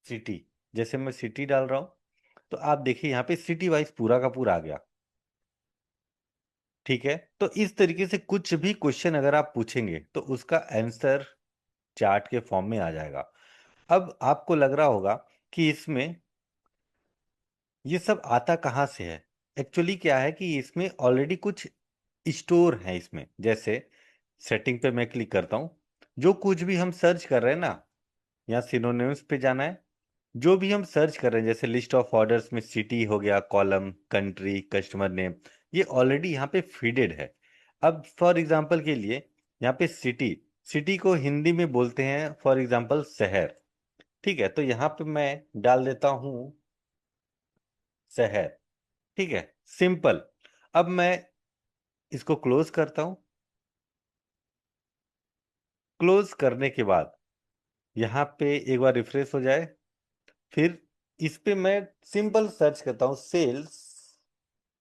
सिटी। जैसे मैं सिटी डाल रहा हूँ तो आप देखिए यहाँ पे सिटी वाइज पूरा का पूरा आ गया। ठीक है, तो इस तरीके से कुछ भी क्वेश्चन अगर आप पूछेंगे तो उसका आंसर चार्ट के फॉर्म में आ जाएगा। अब आपको लग रहा होगा कि इसमें ये सब आता कहाँ से है। एक्चुअली क्या है कि इसमें ऑलरेडी कुछ स्टोर है इसमें। जैसे सेटिंग पे मैं क्लिक करता हूँ, जो कुछ भी हम सर्च कर रहे हैं ना, यहाँ सिनोनिम्स पे जाना है। जो भी हम सर्च कर रहे हैं जैसे लिस्ट ऑफ ऑर्डर्स में सिटी हो गया, कॉलम, कंट्री, कस्टमर नेम, ये ऑलरेडी यहाँ पे फीडेड है। अब फॉर एग्जांपल के लिए यहाँ पे सिटी, सिटी को हिंदी में बोलते हैं फॉर एग्जांपल शहर। ठीक है, तो यहाँ पे मैं डाल देता हूँ शहर। ठीक है, सिंपल। अब मैं इसको क्लोज करता हूँ। क्लोज करने के बाद यहाँ पे एक बार रिफ्रेश हो जाए, फिर इस पे मैं सिंपल सर्च करता हूँ सेल्स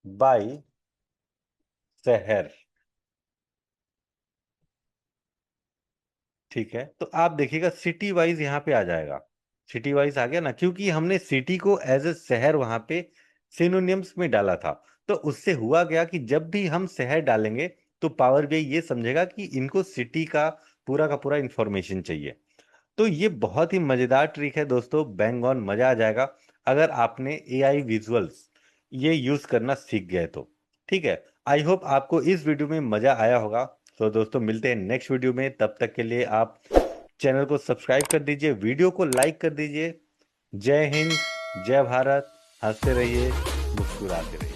बाय शहर। ठीक है, तो आप देखिएगा सिटी वाइज यहाँ पे आ जाएगा। सिटी वाइज आ गया ना, क्योंकि हमने सिटी को एज ए शहर वहां पे सिनोनिम्स में डाला था। तो उससे हुआ गया कि जब भी हम शहर डालेंगे तो पावर बीआई ये समझेगा कि इनको सिटी का पूरा इंफॉर्मेशन चाहिए। तो ये बहुत ही मजेदार ट्रिक है दोस्तों, बैंग ऑन, मजा आ जाएगा अगर आपने एआई विजुअल्स ये यूज करना सीख गए तो। ठीक है, आई होप आपको इस वीडियो में मजा आया होगा। तो दोस्तों मिलते हैं नेक्स्ट वीडियो में, तब तक के लिए आप चैनल को सब्सक्राइब कर दीजिए, वीडियो को लाइक कर दीजिए। जय हिंद, जय भारत, हंसते रहिए, मुस्कुराते रहिए।